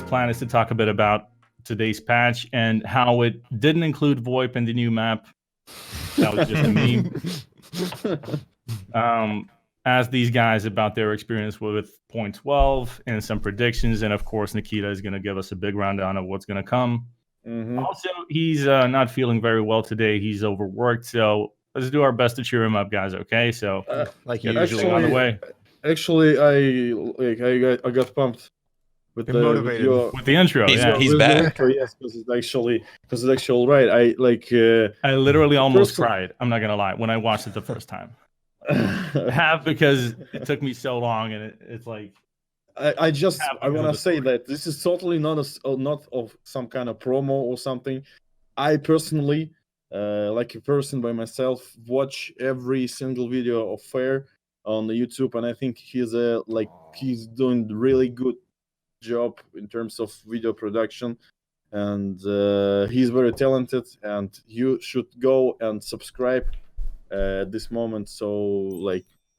plan is to talk a bit about today's patch and how it didn't include VoIP in the new map. That was just a meme. Ask these guys about their experience with 0.12 and some predictions. And of course, Nikita is going to give us a big rundown of what's going to come. Also, he's not feeling very well today. He's overworked. So let's do our best to cheer him up, guys. Okay. So like get this thing on the way. Actually, I got pumped with motivated with the intro. He's back. Yes, because it's actually right. I literally almost cried. I'm not gonna lie when I watched it the first time. Half because it took me so long, and it's like I want to say that this is totally not of some kind of promo or something. I personally, like a person by myself, watch every single video of Fair on the YouTube, and I think he's doing really good job in terms of video production, and he's very talented, and you should go and subscribe at this moment. So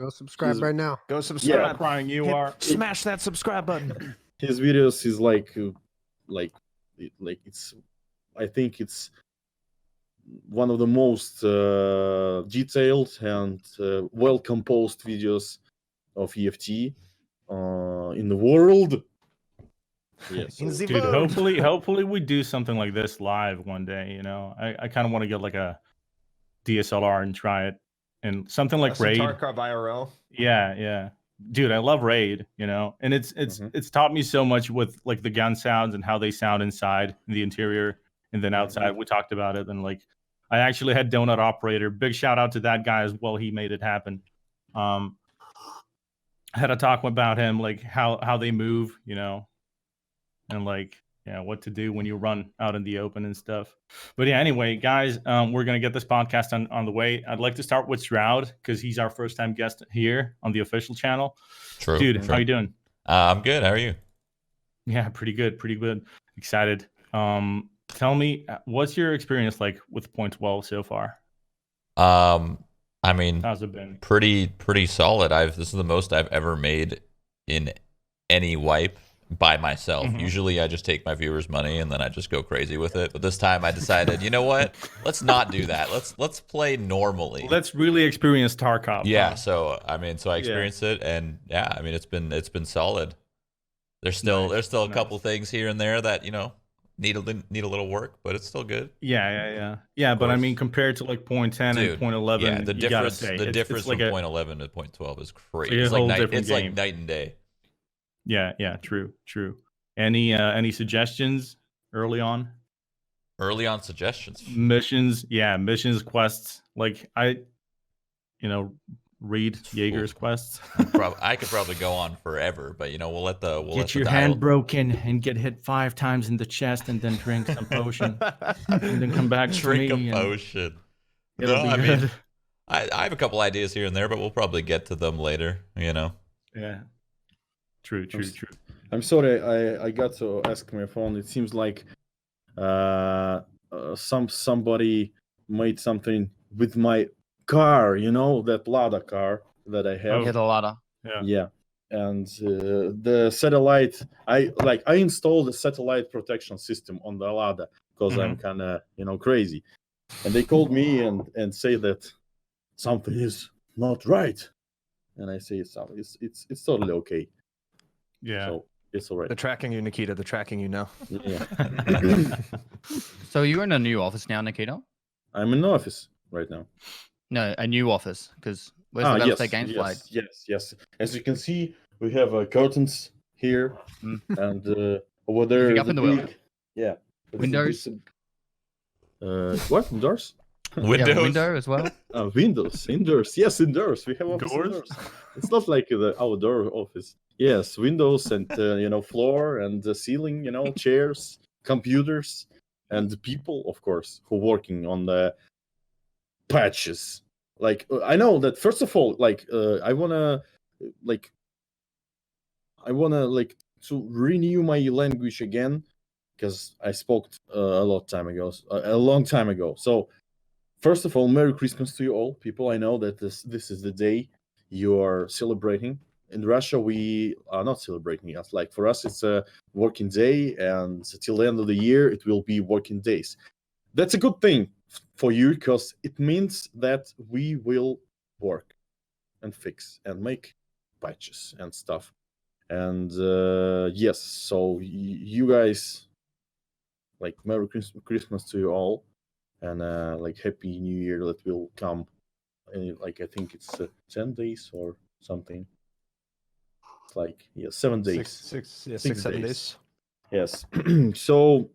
go subscribe right now. Go subscribe. Yeah, crying you are. Smash that subscribe button. His videos is it's, I think it's one of the most detailed and well composed videos of EFT in the world. Yes, dude. Hopefully we do something like this live one day. You know, I kind of want to get like a DSLR and try it, and something like Raid. Tarkov IRL. Yeah, dude, I love Raid. You know, and it's taught me so much with like the gun sounds and how they sound inside in the interior, and then outside. We talked about it, and like I actually had Donut Operator. Big shout out to that guy as well. He made it happen. I had a talk about him, like how they move, you know. And like, yeah, what to do when you run out in the open and stuff. But yeah, anyway, guys, we're gonna get this podcast on the way. I'd like to start with Shroud because he's our first time guest here on the official channel. True, dude. How you doing? I'm good. How are you? Yeah, pretty good. Excited. Tell me, what's your experience like with 0.12 so far? I mean, how's it been? Pretty solid. This is the most I've ever made in any wipe by myself. Usually I just take my viewers' money and then I just go crazy with it. But this time I decided, you know what? Let's not do that. Let's play normally. Let's really experience Tarkov. Yeah. So I experienced it, and yeah, I mean it's been solid. There's still a couple things here and there that need a little work, but it's still good. Yeah. But I mean, compared to like 0.10 and 0.11, yeah, the difference from 0.11 to 0.12 is crazy. It's like night and day. Yeah, true. Any suggestions early on? Early on suggestions? Missions, quests. Like read Jaeger's quests. I could probably go on forever, but we'll get your hand broken and get hit 5 times in the chest, and then drink some potion, and then come back. Drink a potion. No, I mean, I have a couple ideas here and there, but we'll probably get to them later. Yeah. True. I'm sorry, I got to ask my phone. It seems like somebody made something with my car, that Lada car that I have. The Lada. Yeah. And the satellite, I installed a satellite protection system on the Lada because I'm kind of crazy. And they called me and say that something is not right. And I say it's totally okay. Yeah. So it's all right. They're tracking you, Nikita. They're tracking you now. Yeah. So you're in a new office now, Nikita? I'm in the office right now. No, a new office, because where's the Battlestate Games flag? Yes. As you can see, we have curtains here, and over there. Up in the world. Yeah. Windows. What? Doors? Windows. Yeah, window as well. Windows. Indoors. Yes, indoors. We have office indoors. It's not like the outdoor office. Yes, windows and floor and the ceiling. Chairs, computers, and people, of course, who working on the patches. Like I know that first of all, I wanna to renew my language again, because I spoke a long time ago. So first of all, Merry Christmas to you all, people. I know that this is the day you are celebrating. In Russia, we are not celebrating it. Like for us, it's working day, and till the end of the year it will be working days. That's a good thing for you because it means that we will work and fix and make patches and stuff. And yes, so you guys, like, Merry Christmas to you all, and like Happy New Year that will come in, like, I think it's 10 days or something. It's like 7 days. 7 days. Yes. So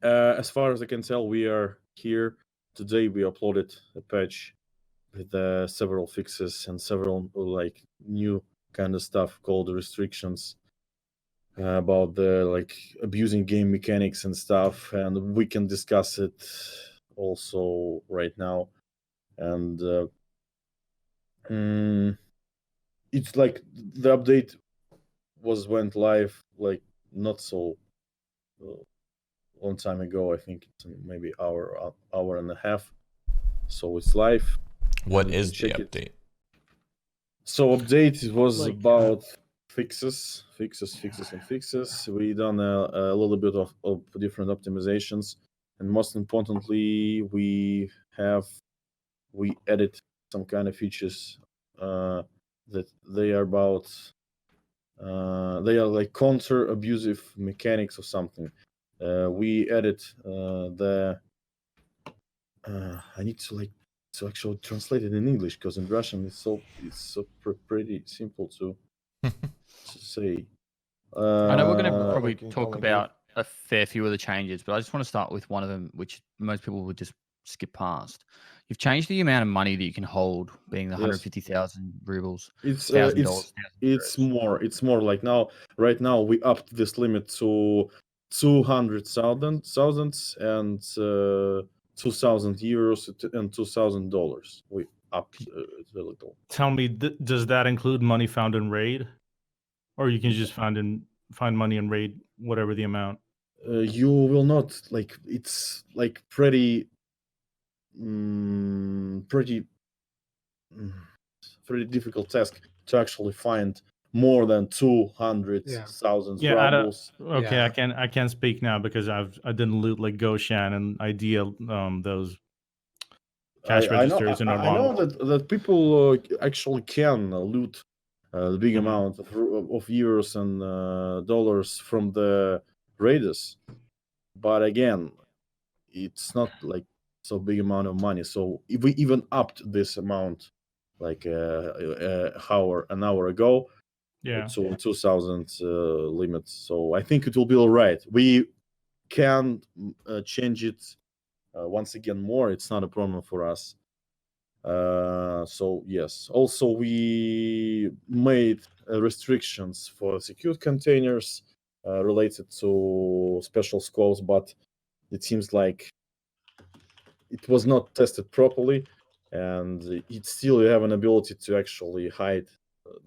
as far as I can tell, we are here today. We uploaded a patch with several fixes and several like new kind of stuff called restrictions about the like abusing game mechanics and stuff, and we can discuss it also right now. And it's like the update went live like not so long time ago. I think it's maybe hour and a half. So it's live. What is the update? So update was Like, about fixes. We done a little bit of different optimizations, and most importantly, we added some kind of features that they are about. They are like counter abusive mechanics or something. We added the. I need to actually translate it in English because in Russian it's so pretty simple to say. I know we're going to probably Like in talk Call of about a fair few of the changes, but I just want to start with one of them, which most people would just skip past. You've changed the amount of money that you can hold, being the Yes. 150,000 rubles. It's $1,000. it's more like right now we upped this limit to 200,000 and 2,000 euros and $2,000. We upped it a little. Tell me, does that include money found in raid, or you can just find money in raid, whatever the amount? You will not, like, it's like pretty difficult task to actually find more than 200,000 Yeah, I don't. rubles. Okay, Yeah. I can't speak now because I didn't loot like Goshan and Idea those cash registers in our I know that people actually can loot the big amount of euros and dollars from the raiders, but again, it's not like so big amount of money. So if we even upped this amount like an hour ago, Yeah. to 2,000 limit. So I think it will be all right. We can change it once again more. It's not a problem for us. So yes. Also, we made restrictions for secured containers related to special scopes, but it seems like it was not tested properly, and it still you have an ability to actually hide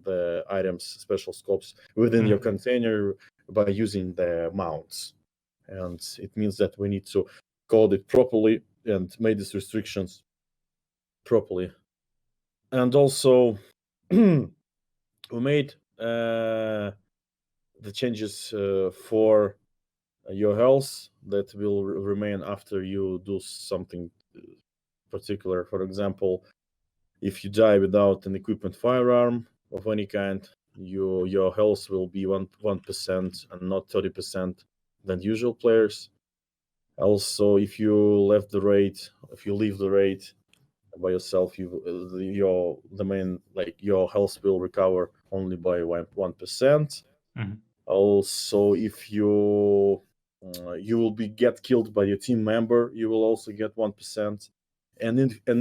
the items special scopes within your container by using the mounts, and it means that we need to code it properly and make these restrictions properly. And also we made the changes for your health that will remain after you do something particular. For example, if you die without an equipment firearm of any kind, your health will be 1% and not 30% than usual players. Also, if you leave the raid by yourself, your health will recover only by 1%. Also, if you will get killed by your team member, you will also get 1%. And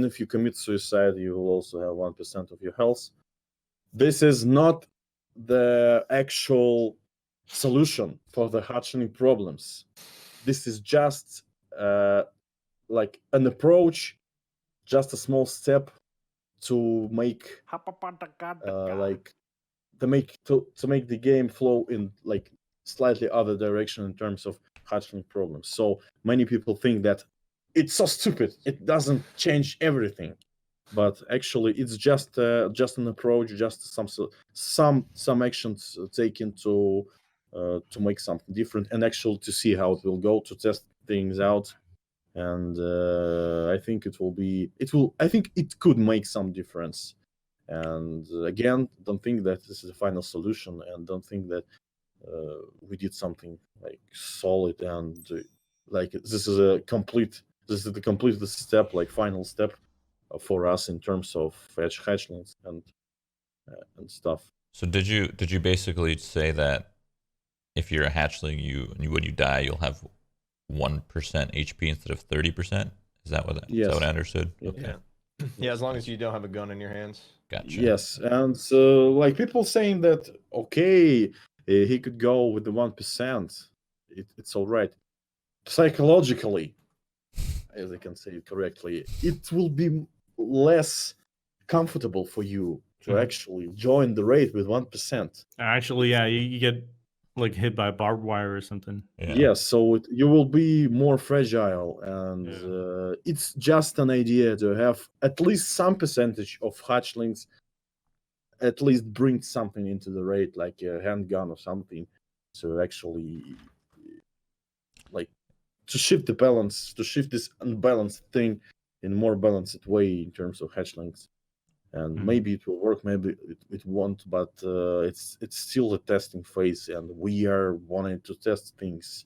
if you commit suicide, you will also have 1% of your health. This is not the actual solution for the hatchling problems. This is just like an approach, just a small step to make to make the game flow in like slightly other direction in terms of hatchling problems. So many people think that it's so stupid, it doesn't change everything, but actually it's just an approach, just some actions taken to to make something different and actually to see how it will go, to test things out. And I think I think it could make some difference. And again, don't think that this is the final solution, and don't think that we did something like solid and like this is the complete step, like final step for us in terms of hatchlings and stuff. So did you basically say that if you're a hatchling, when you die, you'll have 1% HP instead of 30%? Is that what Yes. is that what I understood? Yeah. Okay. Yeah, as long as you don't have a gun in your hands. Gotcha. Yes, and so like people saying that okay, he could go with the 1%. It's all right. Psychologically, as I can say it correctly, it will be less comfortable for you to actually join the raid with 1%. Actually, yeah, you get like hit by barbed wire or something. Yeah. Yes, so you will be more fragile, and it's just an idea to have at least some percentage of hatchlings at least bring something into the raid, like a handgun or something, to actually like to shift the balance, to shift this unbalanced thing in a more balanced way in terms of hatchlings. And maybe it will work, maybe it won't, but it's still a testing phase, and we are wanting to test things.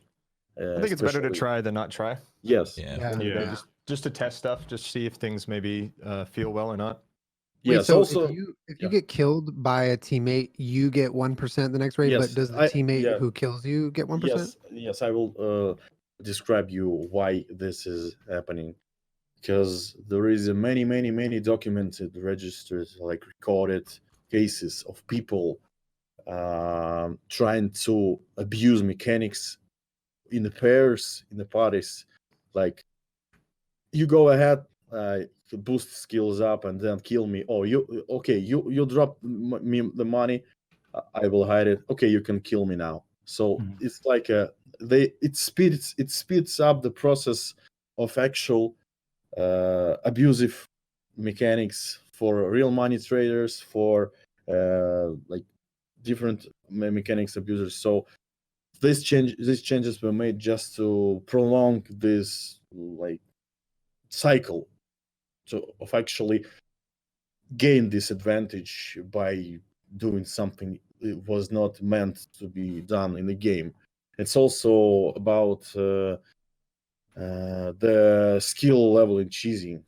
I think it's better to try than not try. Yes. Yeah. You know, just to test stuff, just see if things maybe feel well or not. Wait, Yes. so Also, if you get killed by a teammate, you get 1% the next raid, Yes, but does the teammate who kills you get 1%? Yes, I will describe you why this is happening. Because there is a many documented, registered, like recorded cases of people trying to abuse mechanics in the pairs, in the parties. Like, you go ahead, boost skills up, and then kill me. Oh, you drop me the money, I will hide it. Okay, you can kill me now. So it's like it speeds up the process of actual abusive mechanics for real money traders, for like different mechanics abusers. So these changes were made just to prolong this like cycle of actually gain this advantage by doing something it was not meant to be done in the game. It's also about the skill level in cheesing.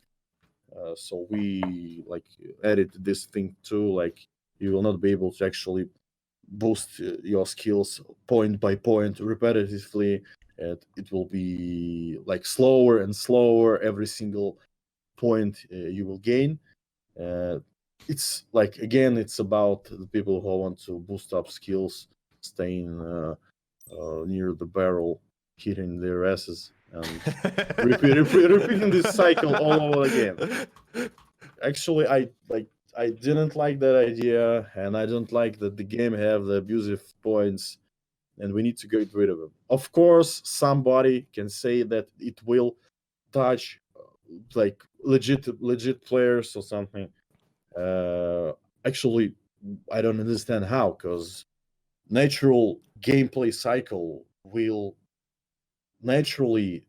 So we like added this thing too, like you will not be able to actually boost your skills point by point repetitively. It will be like slower and slower every single point you will gain. It's like, again, it's about the people who want to boost up skills, staying near the barrel, hitting their asses, and repeating this cycle all over again. Actually, I didn't like that idea, and I don't like that the game have the abusive points, and we need to get rid of them. Of course, somebody can say that it will touch like legit players or something. Actually, I don't understand how, because natural gameplay cycle will naturally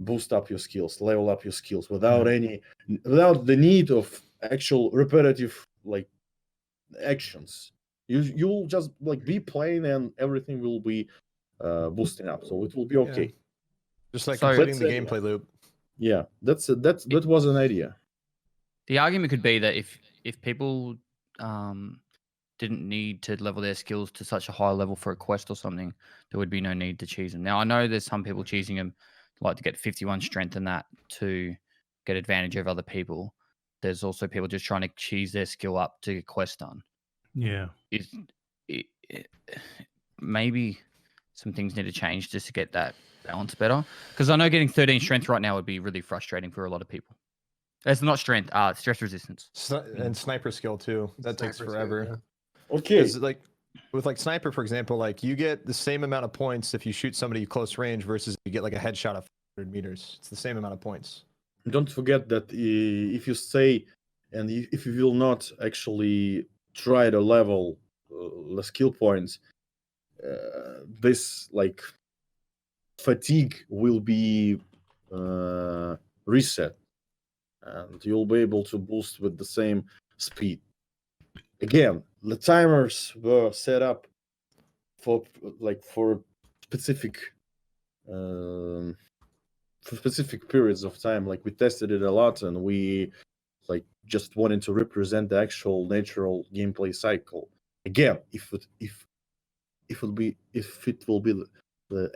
boost up your skills, level up your skills without the need of actual repetitive like actions. You'll just like be playing and everything will be boosting up, so it will be okay. Yeah. Just like So- completing the gameplay loop. Yeah, that was an idea. The argument could be that if people didn't need to level their skills to such a high level for a quest or something, there would be no need to cheese them. Now, I know there's some people cheesing them like to get 51 strength and that to get advantage over other people. There's also people just trying to cheese their skill up to get quest done. Yeah. Maybe some things need to change just to get that balance better. Because I know getting 13 strength right now would be really frustrating for a lot of people. It's not strength, stress resistance. And sniper skill too. That takes Sniper skill, forever. yeah. Okay. 'Cause, like with like sniper, for example, like you get the same amount of points if you shoot somebody close range versus you get like a headshot of 100 meters. It's the same amount of points. Don't forget that if you stay and if you will not actually try to level the skill points, this like fatigue will be reset, and you'll be able to boost with the same speed. Again, the timers were set up for specific for specific periods of time. Like, we tested it a lot, and we like just wanted to represent the actual natural gameplay cycle. Again, if it will be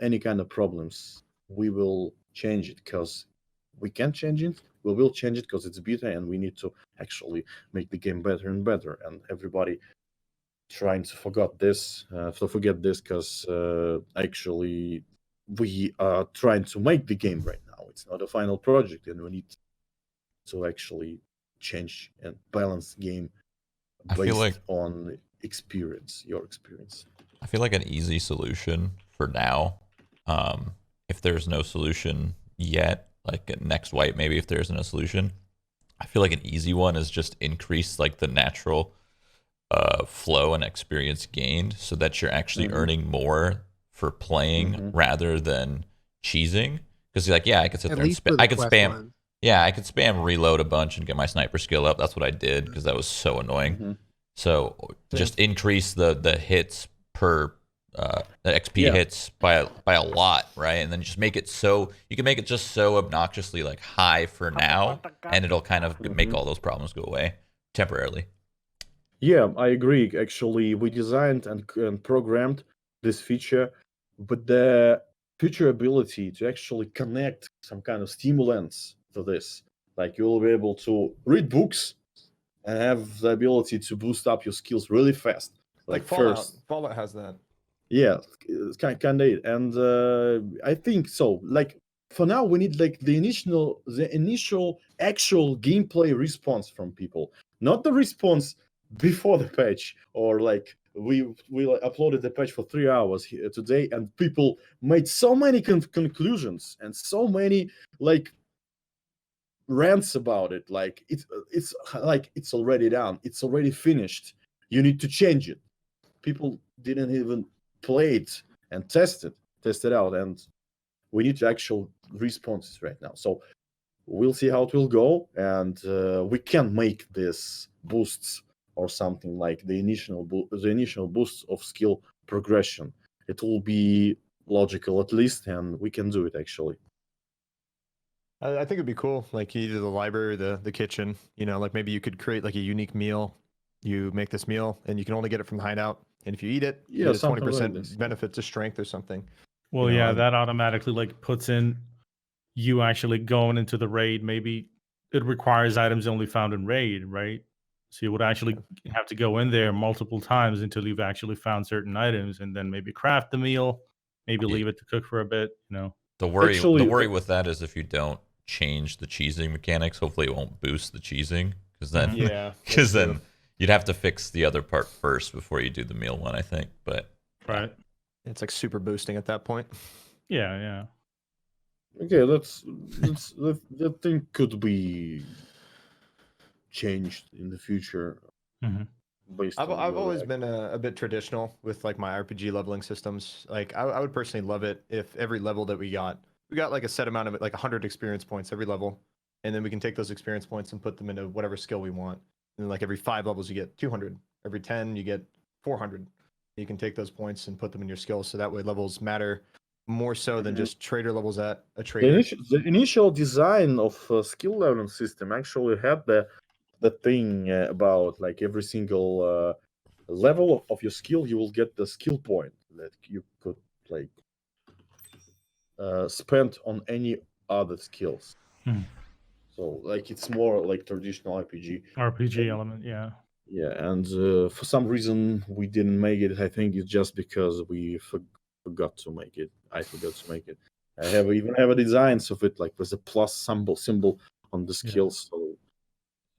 any kind of problems, we will change it, because we can change it. We will change it because it's beta, and we need to actually make the game better and better. And everybody trying to forget this, because actually we are trying to make the game right now. It's not a final project, and we need to actually change and balance game based on experience, your experience. I feel like an easy solution for now, if there's no solution yet, like next wipe, maybe if there isn't a solution, I feel like an easy one is just increase like the natural flow and experience gained, so that you're actually earning more for playing rather than cheesing. Because like, yeah, I could sit there and I could spam. Yeah, I could spam reload a bunch and get my sniper skill up. That's what I did, because that was so annoying. So just increase the hits per the XP hits by a lot, right? And then just make it so you can make it just so obnoxiously like high for now, and it'll kind of make all those problems go away temporarily. Yeah, I agree. Actually, we designed and programmed this feature with the future ability to actually connect some kind of stimulants to this. Like, you'll be able to read books and have the ability to boost up your skills really fast. Like Fallout has that. Yeah, it's kind of it. And I think so. Like, for now, we need like the initial actual gameplay response from people, not the response before the patch, or like we uploaded the patch for 3 hours here today, and people made so many conclusions and so many like rants about it. Like, it's like it's already done, it's already finished, you need to change it. People didn't even play it and test it out, and we need actual responses right now. So we'll see how it will go, and we can make this boosts or something like the initial boosts of skill progression. It will be logical at least, and we can do it actually. I think it'd be cool, like either the library or the kitchen, like maybe you could create like a unique meal. You make this meal and you can only get it from the hideout, and if you eat it, you get a 20% benefit to strength or something. Well, yeah, that automatically like puts in you actually going into the raid. Maybe it requires items only found in raid, right? So you would actually have to go in there multiple times until you've actually found certain items, and then maybe craft the meal, maybe leave it to cook for a bit, The worry with that is if you don't change the cheesing mechanics, hopefully it won't boost the cheesing, because then you'd have to fix the other part first before you do the meal one, I think. But right, it's like super boosting at that point. Yeah. Okay, that thing could be changed in the future. I've always been a bit traditional with like my RPG leveling systems. Like, I would personally love it if every level that we got like a set amount of it, like 100 experience points every level, and then we can take those experience points and put them into whatever skill we want. And then like every 5 levels you get 200, every 10 you get 400. You can take those points and put them in your skills, so that way levels matter more so than just trader levels at a trader. The initial design of skill leveling system actually had the thing about like every single level of your skill, you will get the skill point that you could like spend on any other skills. So like it's more like traditional RPG element, yeah. Yeah, and for some reason we didn't make it. I think it's just because we forgot to make it. I forgot to make it. I even have a designs of it, like with a plus symbol on the skills. So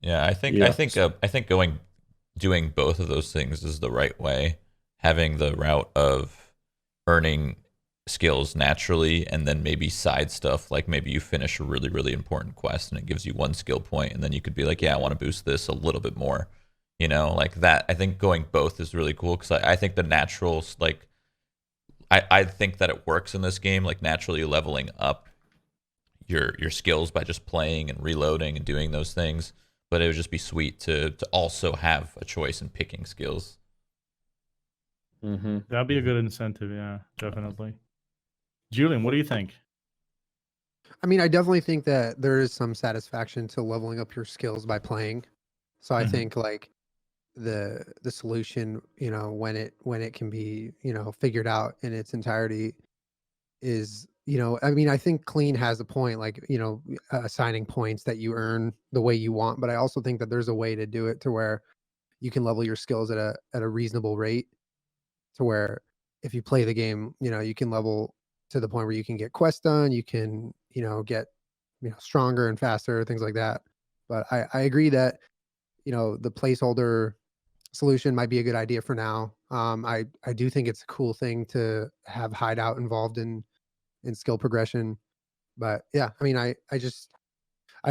yeah, I think doing both of those things is the right way. Having the route of earning skills naturally, and then maybe side stuff, like maybe you finish a really, really important quest and it gives you 1 skill point, and then you could be like, yeah, I want to boost this a little bit more. Like that. I think going both is really cool, because I think the natural like I think that it works in this game, like naturally leveling up your skills by just playing and reloading and doing those things. But it would just be sweet to also have a choice in picking skills. That'd be a good incentive, yeah, definitely. Julien, what do you think? I mean, I definitely think that there is some satisfaction to leveling up your skills by playing. So I think like the solution, you know, when it can be, you know, figured out in its entirety is, you know, I mean, I think Klean has a point, like, you know, assigning points that you earn the way you want, but I also think that there's a way to do it to where you can level your skills at a reasonable rate, to where if you play the game, you know, you can level to the point where you can get quests done, you can, you know, get, you know, stronger and faster, things like that. But I agree that, you know, the placeholder solution might be a good idea for now. I do think it's a cool thing to have Hideout involved in skill progression. But yeah, I mean, I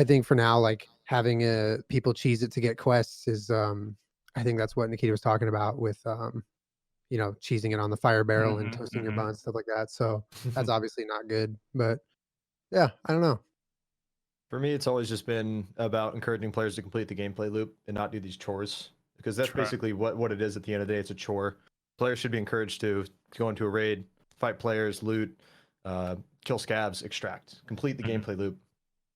think for now, like having people cheese it to get quests is, I think that's what Nikita was talking about with, you know, cheesing it on the fire barrel and toasting your bun, stuff like that. So that's obviously not good, but yeah, I don't know. For me, it's always just been about encouraging players to complete the gameplay loop and not do these chores, because that's basically what it is at the end of the day. It's a chore. Players should be encouraged to go into a raid, fight players, loot, kill scavs, extract, complete the gameplay loop.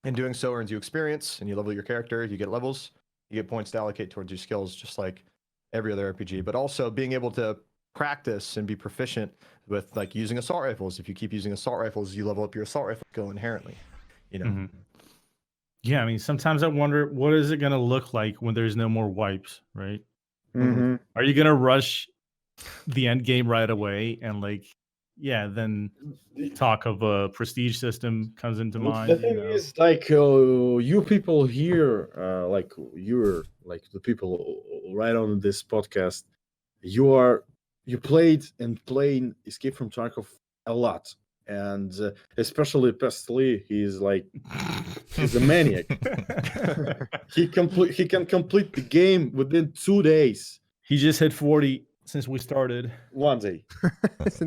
In doing so earns you experience, and you level your character, you get levels, you get points to allocate towards your skills, just like every other RPG. But also being able to practice and be proficient with like using assault rifles. If you keep using assault rifles, you level up your assault rifle skill inherently, you know. Yeah, I mean, sometimes I wonder, what is it going to look like when there's no more wipes, right? Are you going to rush the end game right away and like, yeah, then talk of a prestige system comes into mind? The thing is, like, you people here, like you're like the people right on this podcast, you played and playing Escape from Tarkov a lot, and especially Pestily, he's a maniac. He can complete the game within 2 days. He just hit 40 since we started. 1 day.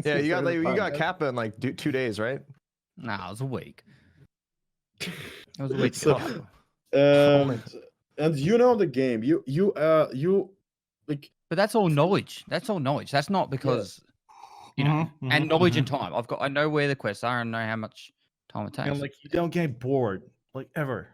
Yeah, you got Kappa in like 2 days, right? Nah, it was a week. It was a week. And you know the game. You like. But that's all knowledge. That's all knowledge. That's not because you know, and knowledge and time. I know where the quests are and know how much time it takes. And like, you don't get bored, like, ever.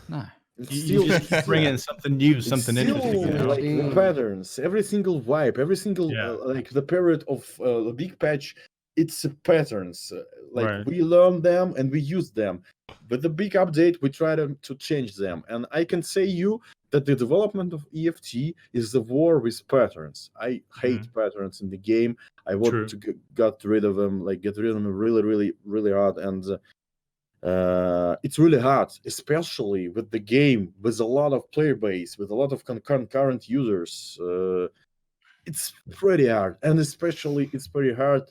No. You just keep bringing something new, something interesting. You know? Like the patterns, every single wipe, every single like the period of the big patch, it's patterns. We learn them and we use them. With the big update, we try to change them. And I can say you that the development of EFT is the war with patterns. I hate patterns in the game. I want to get rid of them, really, really, really hard. And it's really hard, especially with the game, with a lot of player base, with a lot of concurrent users. It's pretty hard. And especially it's pretty hard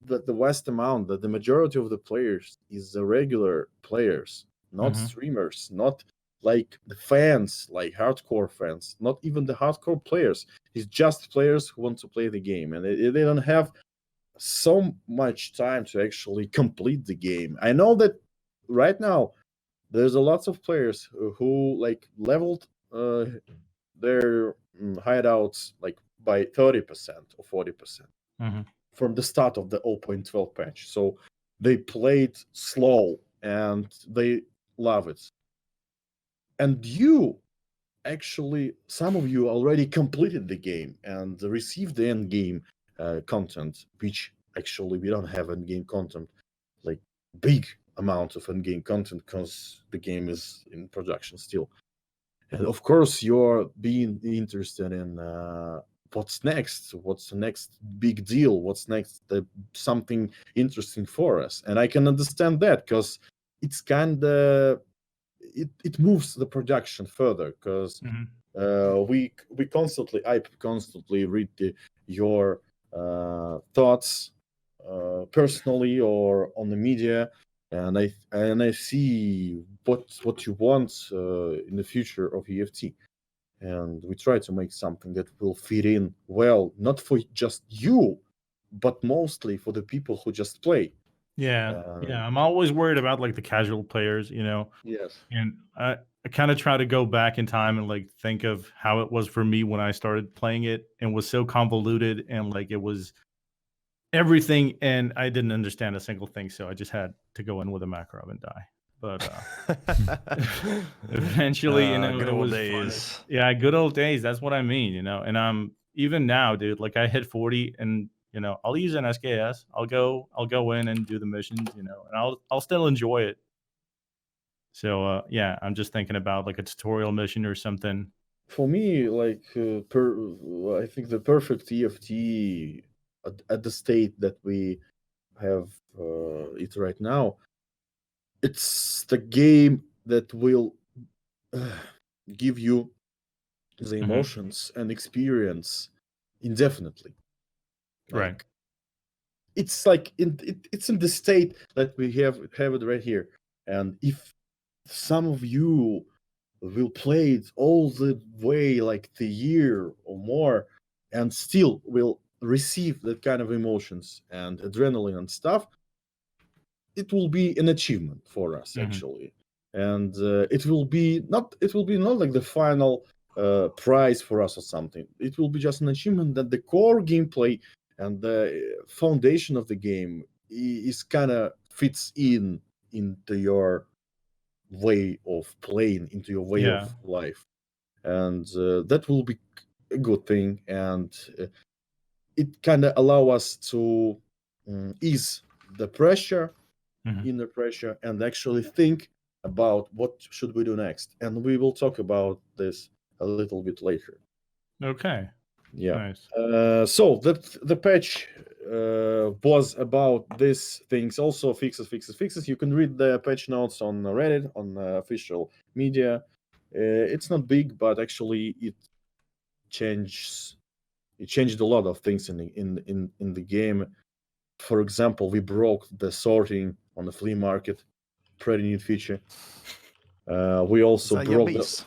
that the vast amount, that the majority of the players is the regular players, not streamers, not like the fans, like hardcore fans, not even the hardcore players. It's just players who want to play the game, and they don't have so much time to actually complete the game. I know that right now there's a lots of players who like leveled their hideouts like by 30% or 40% from the start of the 0.12 patch. So they played slow and they love it. And you actually, some of you already completed the game and received the end game content, which actually we don't have end game content, like big amount of end game content, because the game is in production still. And of course, you're being interested in what's next, what's the next big deal, what's next, something interesting for us. And I can understand that, because it's kind of it moves the production further, because I constantly read your thoughts personally or on the media, and I see what you want in the future of EFT, and we try to make something that will fit in well, not for just you, but mostly for the people who just play. Yeah, I'm always worried about like the casual players, Yes. And I kind of try to go back in time and like think of how it was for me when I started playing it, and was so convoluted, and like it was everything, and I didn't understand a single thing, so I just had to go in with a macro and die. But eventually, good it old was days. fun. Yeah, good old days. That's what I mean, And I'm even now, dude. Like I hit 40, and I'll use an SKS. I'll go in and do the missions, and I'll still enjoy it. So yeah, I'm just thinking about like a tutorial mission or something. For me, like I think the perfect EFT at the state that we have it right now, it's the game that will give you the emotions and experience indefinitely. Right. It's like it's in the state that we have it right here. And if some of you will play it all the way, like the year or more, and still will receive that kind of emotions and adrenaline and stuff, it will be an achievement for us actually. And it will be not like the final prize for us or something. It will be just an achievement that the core gameplay and the foundation of the game is kind of fits into your way of playing, into your way of life, and that will be a good thing. And it kind of allow us to ease the pressure, inner pressure, and actually think about what should we do next. And we will talk about this a little bit later. Okay. Yeah. Nice. So the patch was about these things. Also fixes. You can read the patch notes on Reddit, on official media. It's not big, but actually it changed a lot of things in the game. For example, we broke the sorting on the flea market. Pretty neat feature. We also broke the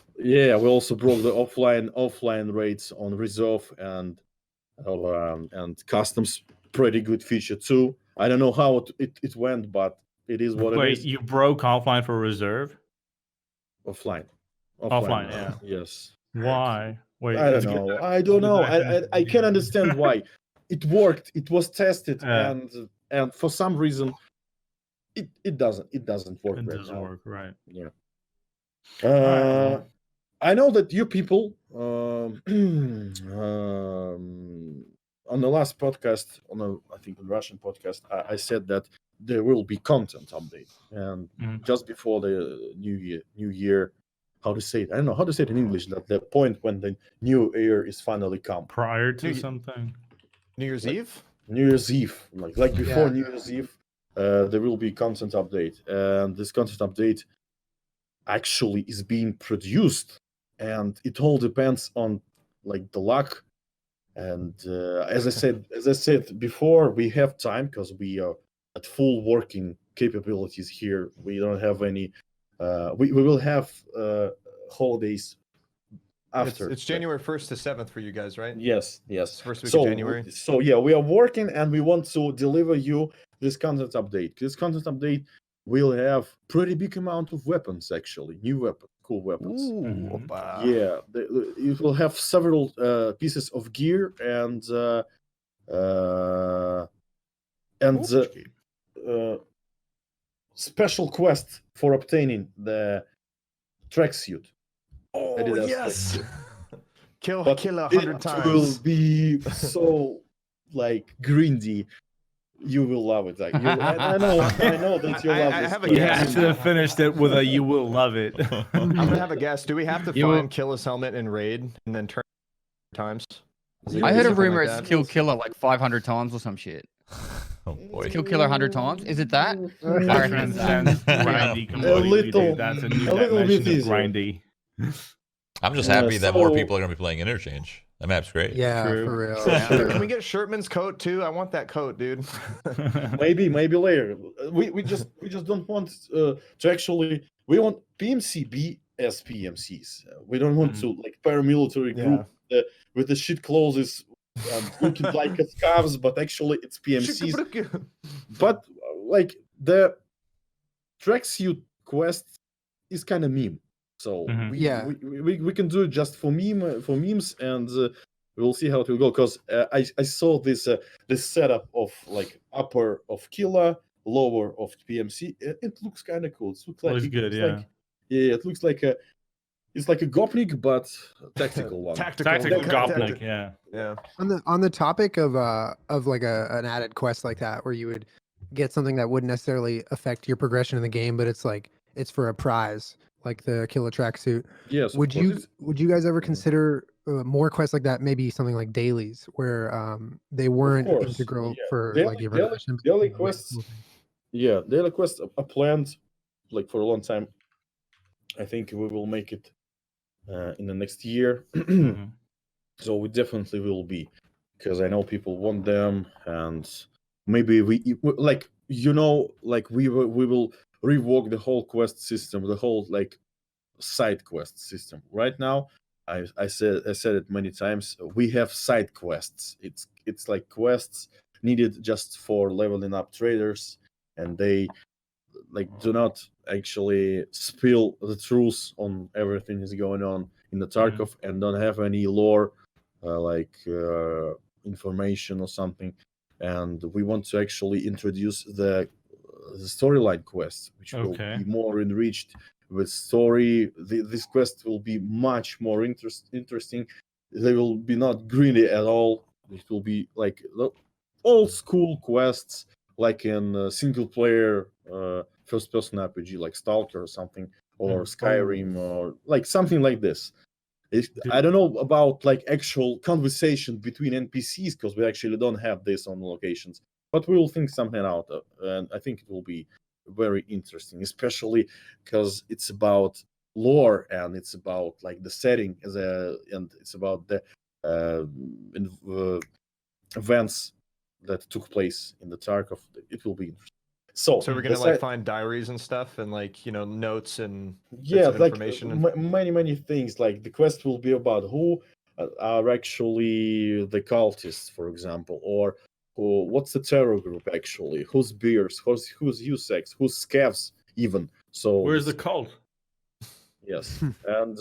offline rates on reserve and customs. Pretty good feature too. I don't know how it went, but it is what it is. Wait, you broke offline for reserve? Offline, yeah. Yes. Why? Wait, I don't know. I can't understand why. It worked. It was tested, and for some reason, it doesn't work. It doesn't work, right? Yeah. Right, I know that you people on the last podcast, I think the Russian podcast, I said that there will be content update, and just before the new year, how to say it? I don't know how to say it in English. That the point when the new year is finally come. Prior to something. New Year's Eve. New Year's Eve, like before New Year's Eve, there will be content update, and this content update actually is being produced, and it all depends on like the luck. And as I said before, we have time because we are at full working capabilities here. We don't have any. We will have holidays after. It's January 1st to 7th for you guys, right? Yes. First week of January. So yeah, we are working, and we want to deliver you this content update. This content update will have pretty big amount of weapons, actually, new weapons, cool weapons. Ooh, yeah, it will have several pieces of gear and special quest for obtaining the tracksuit. Oh yes, kill 100 times. It will be so like grindy. You will love it. Like I know that you love this. Have a you guess. have to have finished it with a "you will love it." I'm gonna have a guess. Do we have to find Killer's helmet in raid and then turn times? I heard a rumor it's kill Killer like 500 times or some shit. Oh boy. Kill Killer 100 times? Is it that? That transcends grindy completely, dude. That's a new definition of grindy. I'm just happy that more people are gonna be playing Interchange. That map's great. Yeah, for real. Can we get Shirtman's coat too? I want that coat, dude. maybe later. We just don't want to actually. We want PMC be as PMCs. We don't want to like paramilitary group with the shit clothes looking like a scarves, but actually it's PMCs. But like the tracksuit quest is kind of meme, so we can do it just for memes, and we'll see how it will go. Because I saw this setup of like upper of Killa, lower of PMC. It looks kind of cool. It looks good. It looks like a. It's like a Gopnik, but tactical one. Tactical Gopnik, yeah. On the topic of like an added quest like that, where you would get something that wouldn't necessarily affect your progression in the game, but it's like it's for a prize, like the Killa tracksuit. Yes. Would you guys ever consider more quests like that? Maybe something like dailies, where they weren't integral for like your progression. Daily quests. Yeah, daily quests are planned like for a long time. I think we will make it in the next year. So we definitely will be, because I know people want them, and maybe we like we will rework the whole quest system, the whole like side quest system. Right now, I said it many times. We have side quests. It's like quests needed just for leveling up traders, and they like do not actually spill the truth on everything is going on in the Tarkov, and don't have any lore information or something. And we want to actually introduce the storyline quests, which will be more enriched with story. This quest will be much more interesting. They will be not greedy at all. It will be like old school quests, like in single player first person RPG, like Stalker or something, or Skyrim, or like something like this. I don't know about like actual conversation between NPCs, because we actually don't have this on locations, but we will think something out, and I think it will be very interesting, especially because it's about lore, and it's about like the setting and it's about the events that took place in the Tarkov. It will be interesting. So we're gonna like find diaries and stuff, and like notes and information. Many things. Like the quest will be about who are actually the cultists, for example, or what's the terror group actually, who's beers, who's USEX, who's scavs even. So where's the cult? Yes, and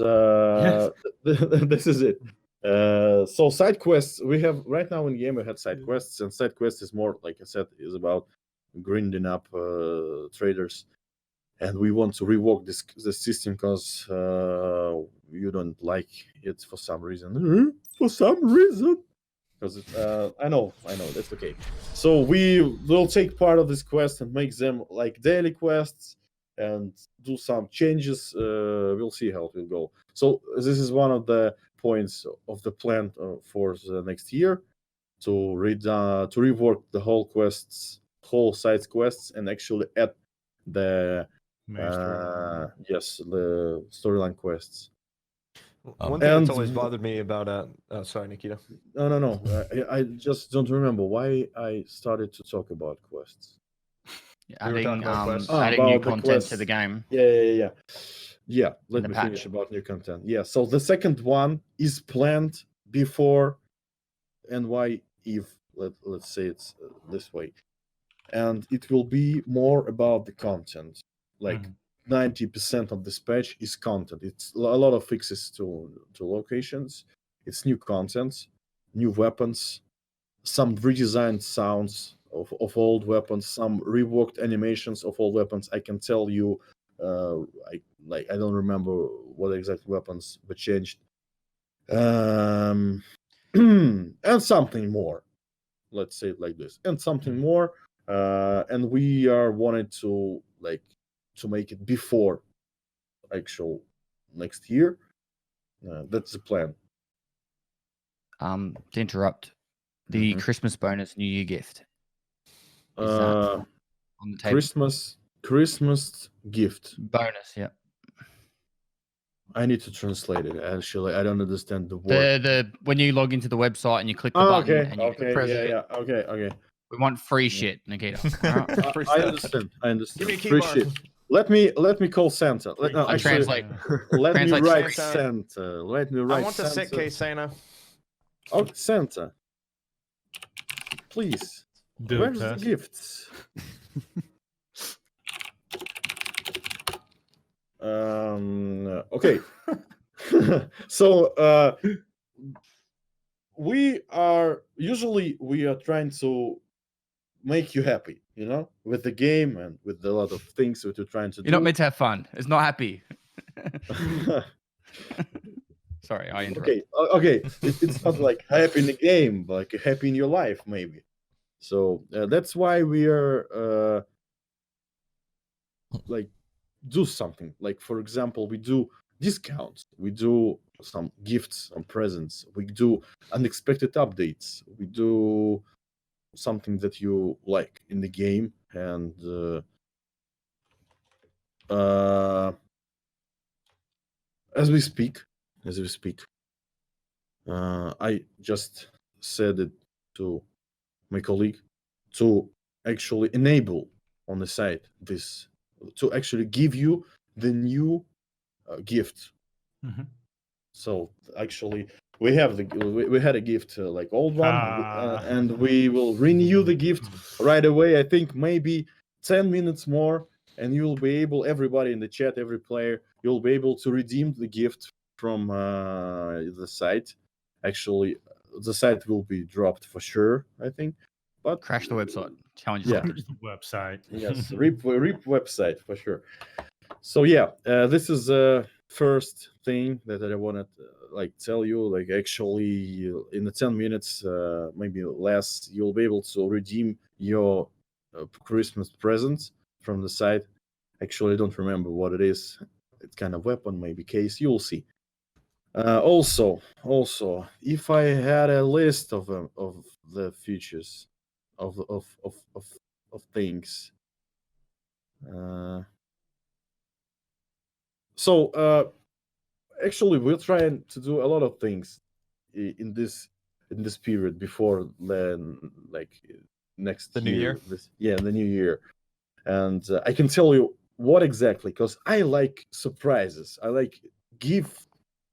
this is it. So side quests we have right now in game. We had side quests, and side quests is more, like I said, is about grinding up traders, and we want to rework this system because you don't like it for some reason. Because I know that's okay. So we will take part of this quest and make them like daily quests and do some changes. We'll see how it will go. So this is one of the points of the plan for the next year, to rework the whole side quests, and actually add the the storyline quests. One thing that's always bothered me about sorry, Nikita. No. I just don't remember why I started to talk about quests. Adding new content to the game. Yeah. Let me finish about new content. Yeah. So the second one is planned before NY Eve. Let's say it's this way. And it will be more about the content. Like 90% of this patch is content. It's a lot of fixes to locations. It's new content, new weapons, some redesigned sounds of old weapons, some reworked animations of old weapons. I can tell you, I don't remember what exact weapons were changed, and something more. Let's say it like this, and something more. And we wanted to make it before actual next year. That's the plan. To interrupt, the Christmas bonus New Year gift. Is that on the table? Christmas gift bonus, yeah. I need to translate it. Actually, I don't understand the word. The when you log into the website and you click the button and you press it. Okay. We want free shit, Nikita. Right? I understand. Give me a keyboard. Let me call Santa. Translate. Let me write Santa. I want the sick case, Santa. Oh, Santa. please. Do Where's test. the gifts? Okay. So we are trying to make you happy, with the game and with a lot of things that you're trying to do. You're not meant to have fun. It's not happy. Sorry, I interrupted. Okay. It's not like happy in the game, but like happy in your life, maybe. So that's why we are like do something. Like, for example, we do discounts, we do some gifts and presents, we do unexpected updates, we do something that you like in the game, and as we speak, I just said it to my colleague to actually enable on the site this, to actually give you the new gift. Mhm. So actually, we had a gift like old one, and we will renew the gift right away. I think maybe 10 minutes more, and you'll be able, everybody in the chat, every player, you'll be able to redeem the gift from the site. Actually, the site will be dropped for sure, I think. But Crash the website. Challenge Yeah. accepted. Website. yes, rip website for sure. So yeah, this is the first thing that I wanted to tell you. Like, actually, in the 10 minutes, maybe less, you'll be able to redeem your Christmas presents from the site. Actually, I don't remember what it is. It's kind of weapon, maybe case. You'll see. Also, if I had a list of the features of things. So actually, we're trying to do a lot of things in this period before then, next The new year? The new year. And I can tell you what exactly, because I like surprises. I like give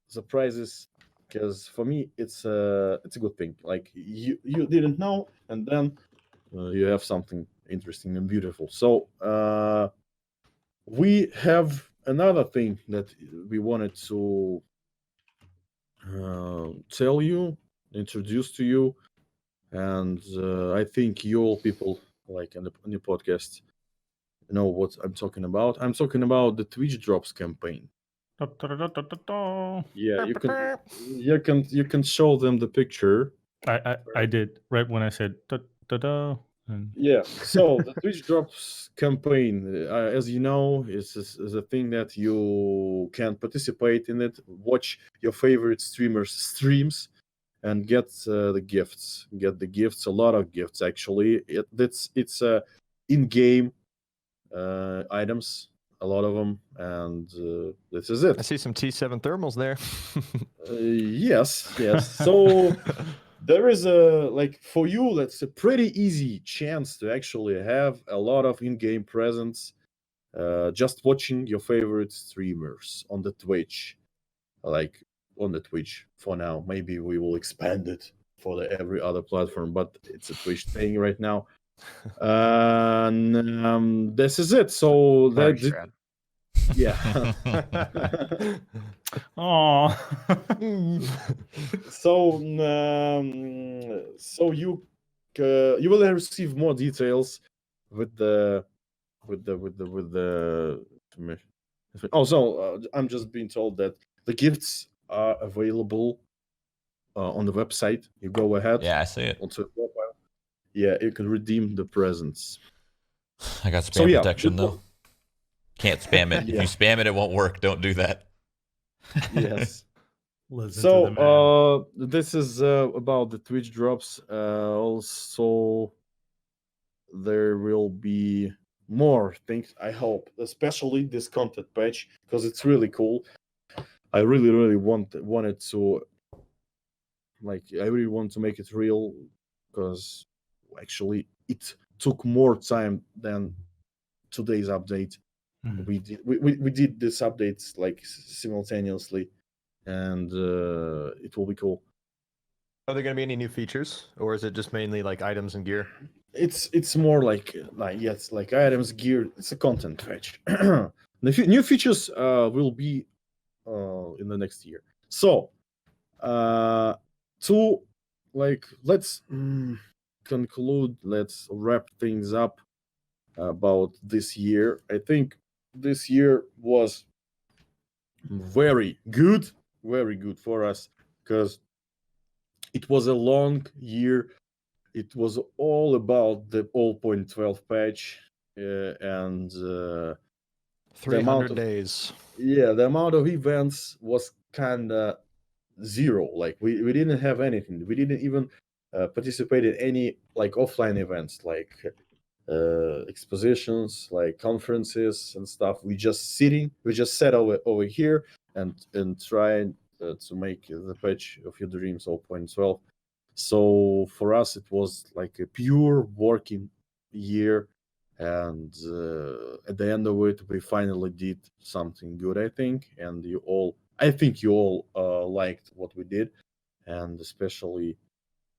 surprises, because for me it's a good thing. Like, you didn't know, and then you have something interesting and beautiful. So we have another thing that we wanted to tell you, introduce to you, and I think you all people, like on the podcast, know what I'm talking about. I'm talking about the Twitch drops campaign. Yeah, you can show them the picture. I did right when I said da da da. Yeah, so the Twitch drops campaign, as you know, is a thing that you can participate in it, watch your favorite streamers streams, and get the gifts. Get the gifts, a lot of gifts actually. It's in-game items, a lot of them, and this is it. I see some T7 thermals there. Yes. So there is for you, that's a pretty easy chance to actually have a lot of in-game presents, just watching your favorite streamers on the Twitch. Like, on the Twitch for now. Maybe we will expand it for every other platform, but it's a Twitch thing right now. And this is it. So Shroud. yeah. Oh. So you will receive more details with the so I'm just being told that the gifts are available on the website. You go ahead. Yeah, I see it. Onto the profile. Yeah, you can redeem the presents. I got spam protection though. Can't spam it. If you spam it, it won't work. Don't do that. Yes. Listen So this is about the Twitch drops. Also, there will be more things, I hope, especially this content patch, because it's really cool. I really wanted to, I really want to make it real, because actually it took more time than today's update. Mhm. We did this updates simultaneously, and it will be cool. Are there going to be any new features, or is it just mainly like items and gear? It's more like yes, like items, gear. It's a content fetch. The new features will be in the next year. So to like let's conclude. Let's wrap things up about this year. I think this year was very good for us because it was a long year. It was all about the 0.12 patch and 300 days. Yeah, the amount of events was kind of zero. Like we didn't have anything. We didn't even participate in any like offline events, like expositions, like conferences and stuff. We just sat over here and trying to make the patch of your dreams 0.12. So for us, it was like a pure working year, and at the end of it, we finally did something good, I think. And I think you all liked what we did, and especially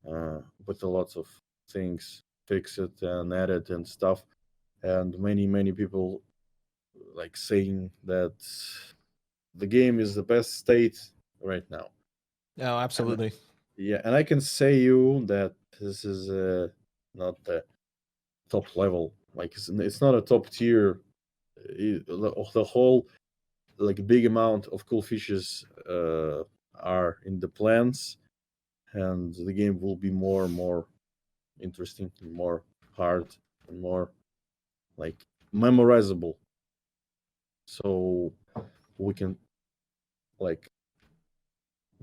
with a lot of things fixed and added and stuff. And many people like saying that the game is the best state right now. Oh, absolutely. Yeah, and I can say you that this is not the top level. Like it's not a top tier. The whole like big amount of cool features are in the plans, and the game will be more and more interesting, and more hard, and more like memorizable. So we can like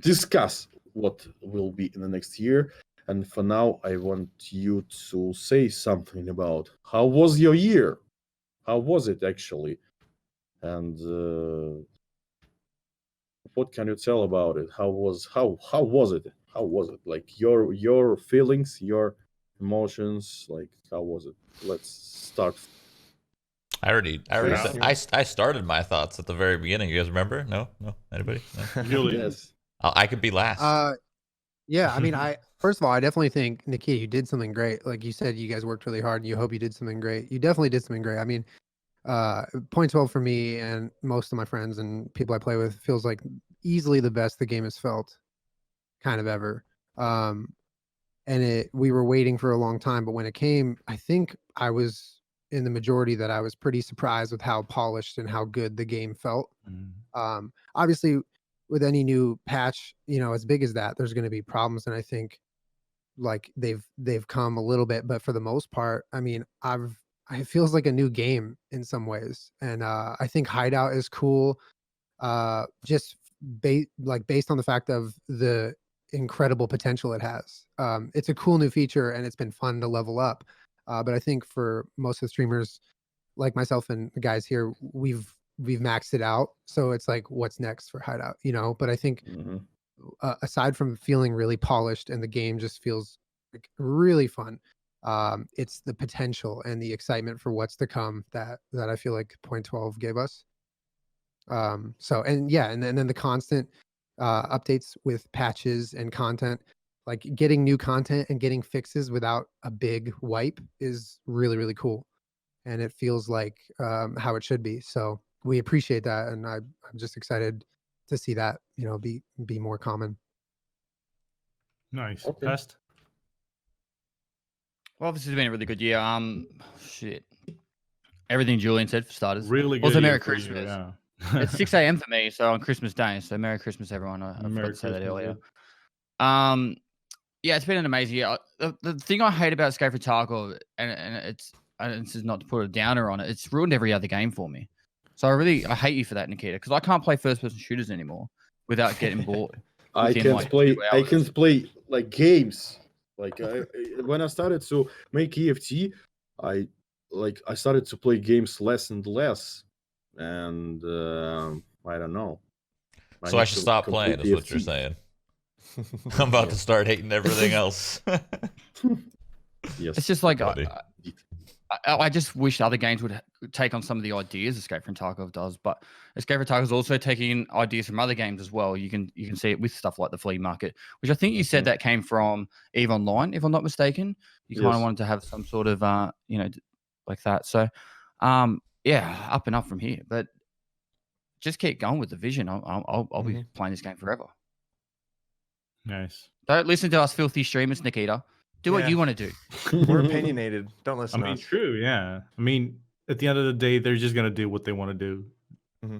discuss what will be in the next year. And for now, I want you to say something about how was your year? How was it actually? And what can you tell about it? How was it? How was it? Like your feelings, your emotions, like how was it? Let's start. I already said, I started my thoughts at the very beginning. You guys remember? No, anybody? No? Julien. Yes. I could be last. Yeah, I mean, first of all, I definitely think, Nikita, you did something great. Like you said, you guys worked really hard, and you hope you did something great. You definitely did something great. I mean, 0.12 for me and most of my friends and people I play with feels like easily the best the game has felt, kind of ever. And we were waiting for a long time, but when it came, I think I was in the majority that I was pretty surprised with how polished and how good the game felt. Obviously, with any new patch, as big as that, there's going to be problems, and I think like they've come a little bit, but for the most part, I mean, it feels like a new game in some ways, and I think Hideout is cool, just based on the fact of the incredible potential it has. It's a cool new feature, and it's been fun to level up. But I think for most of the streamers, like myself and the guys here, we've maxed it out. So it's like, what's next for Hideout? But I think aside from feeling really polished and the game just feels like really fun, it's the potential and the excitement for what's to come that I feel like 0.12 gave us. And then the constant updates with patches and content, like getting new content and getting fixes without a big wipe is really, really cool. And it feels like how it should be. So we appreciate that. And I'm just excited to see that, be more common. Nice. Okay. Pest? Well, this has been a really good year. Everything Julien said for starters. Really good. Also, Merry year for you, Christmas. yeah. It's 6 a.m. for me, so on Christmas Day. So Merry Christmas, everyone. I forgot to say that earlier. Yeah, it's been an amazing year. The thing I hate about Escape from Tarkov, and this is not to put a downer on it, it's ruined every other game for me. So I hate you for that, Nikita, because I can't play first-person shooters anymore without getting bored. I can't play like games. Like when I started to make EFT, I started to play games less and less, and I don't know. So I should stop playing, is what you're saying. I'm about to start hating everything else. Yes, it's just like I just wish other games would take on some of the ideas Escape from Tarkov does, but Escape from Tarkov is also taking ideas from other games as well. You can see it with stuff like the flea market, which I think you said that came from EVE Online, if I'm not mistaken. You kind of wanted to have some sort of like that. So yeah, up and up from here. But just keep going with the vision. I'll be playing this game forever. Nice. Don't listen to us filthy streamers, Nikita. Do what you want to do. We're opinionated. Don't listen to us. True, yeah. I mean, at the end of the day, they're just gonna do what they want to do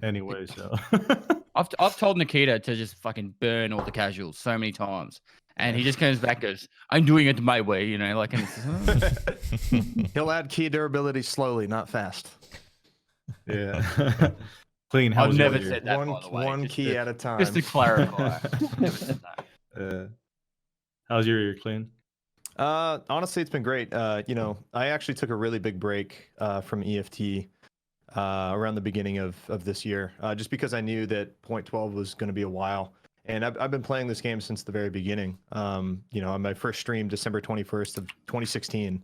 anyway. So I've told Nikita to just fucking burn all the casuals so many times, and he just comes back and goes, "I'm doing it my way," like. And it's, He'll add key durability slowly, not fast. Yeah. Klean, I've never said that. One, by the way, one key at a time. Just to clarify. Never said that. How's your year, Klean? Honestly, it's been great. I actually took a really big break from EFT around the beginning of this year, just because I knew that point 12 was going to be a while. And I've been playing this game since the very beginning. On my first stream, December 21st of 2016.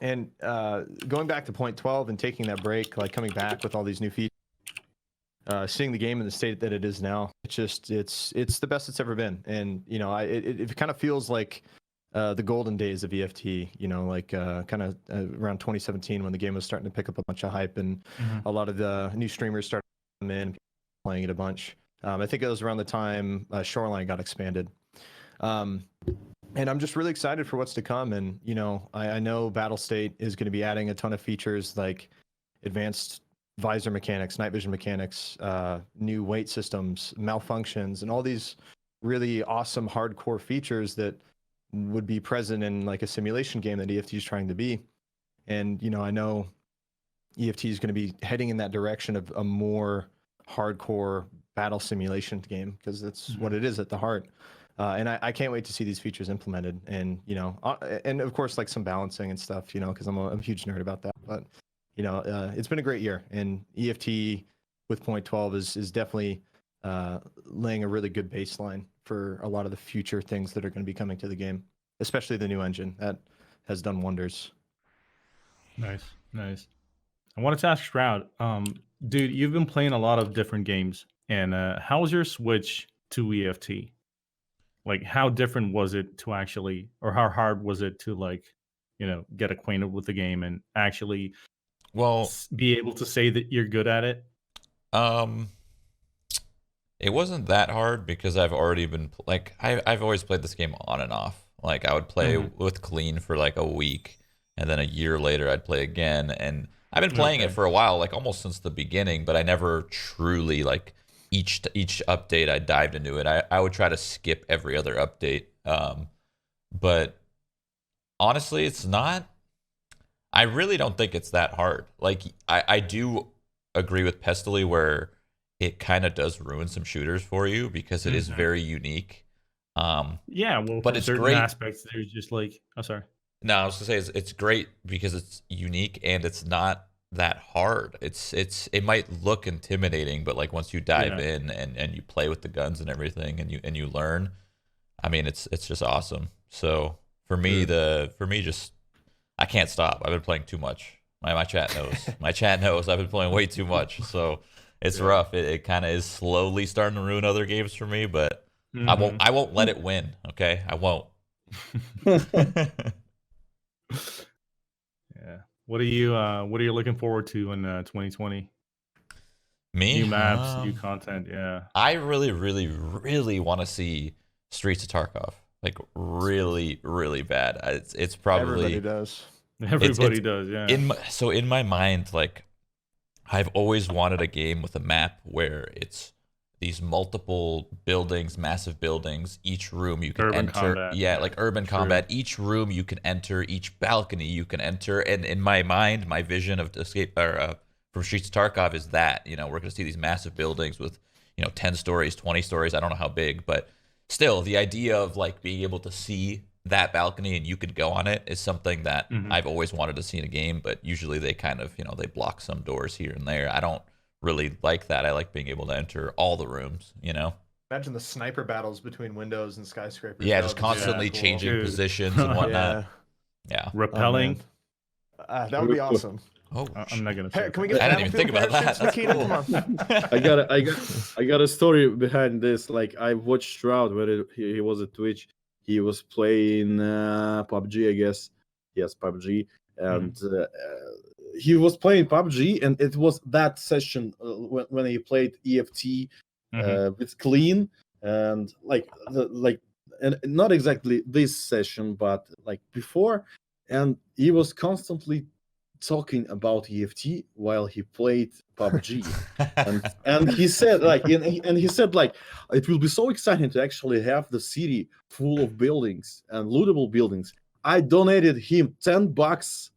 And going back to point 12 and taking that break, like coming back with all these new features, seeing the game in the state that it is now, it's the best it's ever been. And it kind of feels like the golden days of EFT, kind of around 2017 when the game was starting to pick up a bunch of hype and a lot of the new streamers started to come in, playing it a bunch. I think it was around the time Shoreline got expanded. And I'm just really excited for what's to come. And, I know Battle State is going to be adding a ton of features like advanced visor mechanics, night vision mechanics, new weight systems, malfunctions, and all these really awesome hardcore features that would be present in like a simulation game that EFT is trying to be. And, I know EFT is going to be heading in that direction of a more hardcore battle simulation game because that's what it is at the heart. And I can't wait to see these features implemented, and and of course like some balancing and stuff, because I'm a huge nerd about that. But it's been a great year, and EFT with point 12 is definitely laying a really good baseline for a lot of the future things that are going to be coming to the game, especially the new engine that has done wonders. Nice. I wanted to ask Shroud, dude, you've been playing a lot of different games, and how was your switch to EFT? Like, how different was it to actually, or how hard was it to get acquainted with the game and actually, be able to say that you're good at it? It wasn't that hard because I've already been I've always played this game on and off. Like I would play with Klean for like a week, and then a year later I'd play again, and I've been playing it for a while, like almost since the beginning, but I never truly each update I dived into it. I would try to skip every other update. But honestly, it's not, I really don't think it's that hard. Like I do agree with Pestily where it kind of does ruin some shooters for you because it is very unique. But it's certain great aspects. There's just sorry. No, I was gonna say it's great because it's unique and it's not that hard. It might look intimidating, but like once you dive in and you play with the guns and everything and you learn, I mean it's just awesome. So for me just I can't stop. I've been playing too much. My chat knows. My chat knows I've been playing way too much. So it's rough. It kind of is slowly starting to ruin other games for me, but I won't let it win. Okay, I won't. Yeah. What are you looking forward to in 2020? Me? New maps, new content. Yeah. I really, really, really want to see Streets of Tarkov. Like really, really bad. It's probably everybody does. Everybody does. Yeah. In my mind, like I've always wanted a game with a map where it's these multiple buildings, massive buildings. Each room you can urban enter. Combat. Yeah, like urban combat. Each room you can enter. Each balcony you can enter. And in my mind, my vision of Escape from Streets of Tarkov is that we're going to see these massive buildings with 10 stories, 20 stories. I don't know how big, but still, the idea of like being able to see that balcony and you could go on it is something that I've always wanted to see in a game. But usually they kind of they block some doors here and there. I don't really like that. I like being able to enter all the rooms, Imagine the sniper battles between windows and skyscrapers. Yeah, just constantly changing positions and whatnot. Yeah. Repelling. That would be awesome. Oh, I'm not gonna. Hey, can we get I didn't even think about that. That's Nikita, cool. come on. I got a story behind this. Like I watched Shroud where he was at Twitch. He was playing PUBG, I guess. Yes, PUBG, and he was playing PUBG, and it was that session when he played EFT with Klean, and and not exactly this session, but like before, and he was constantly talking about EFT while he played PUBG, and he said like, and he said like, it will be so exciting to actually have the city full of buildings and lootable buildings. I donated him $10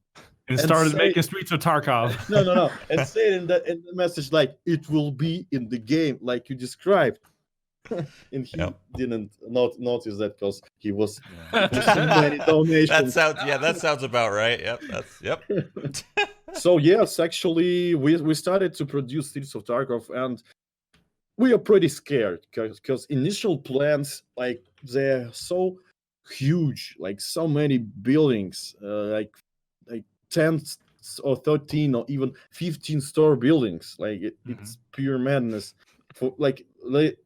and started making Streets of Tarkov. No, and said in the message like, it will be in the game like you described. And he didn't notice that because he was many donations. That sounds about right. Yep. So yes, actually, we started to produce Streets of Tarkov, and we are pretty scared because initial plans, like, they're so huge, like so many buildings, like 10 or 13 or even 15 store buildings. Like it's pure madness. For like the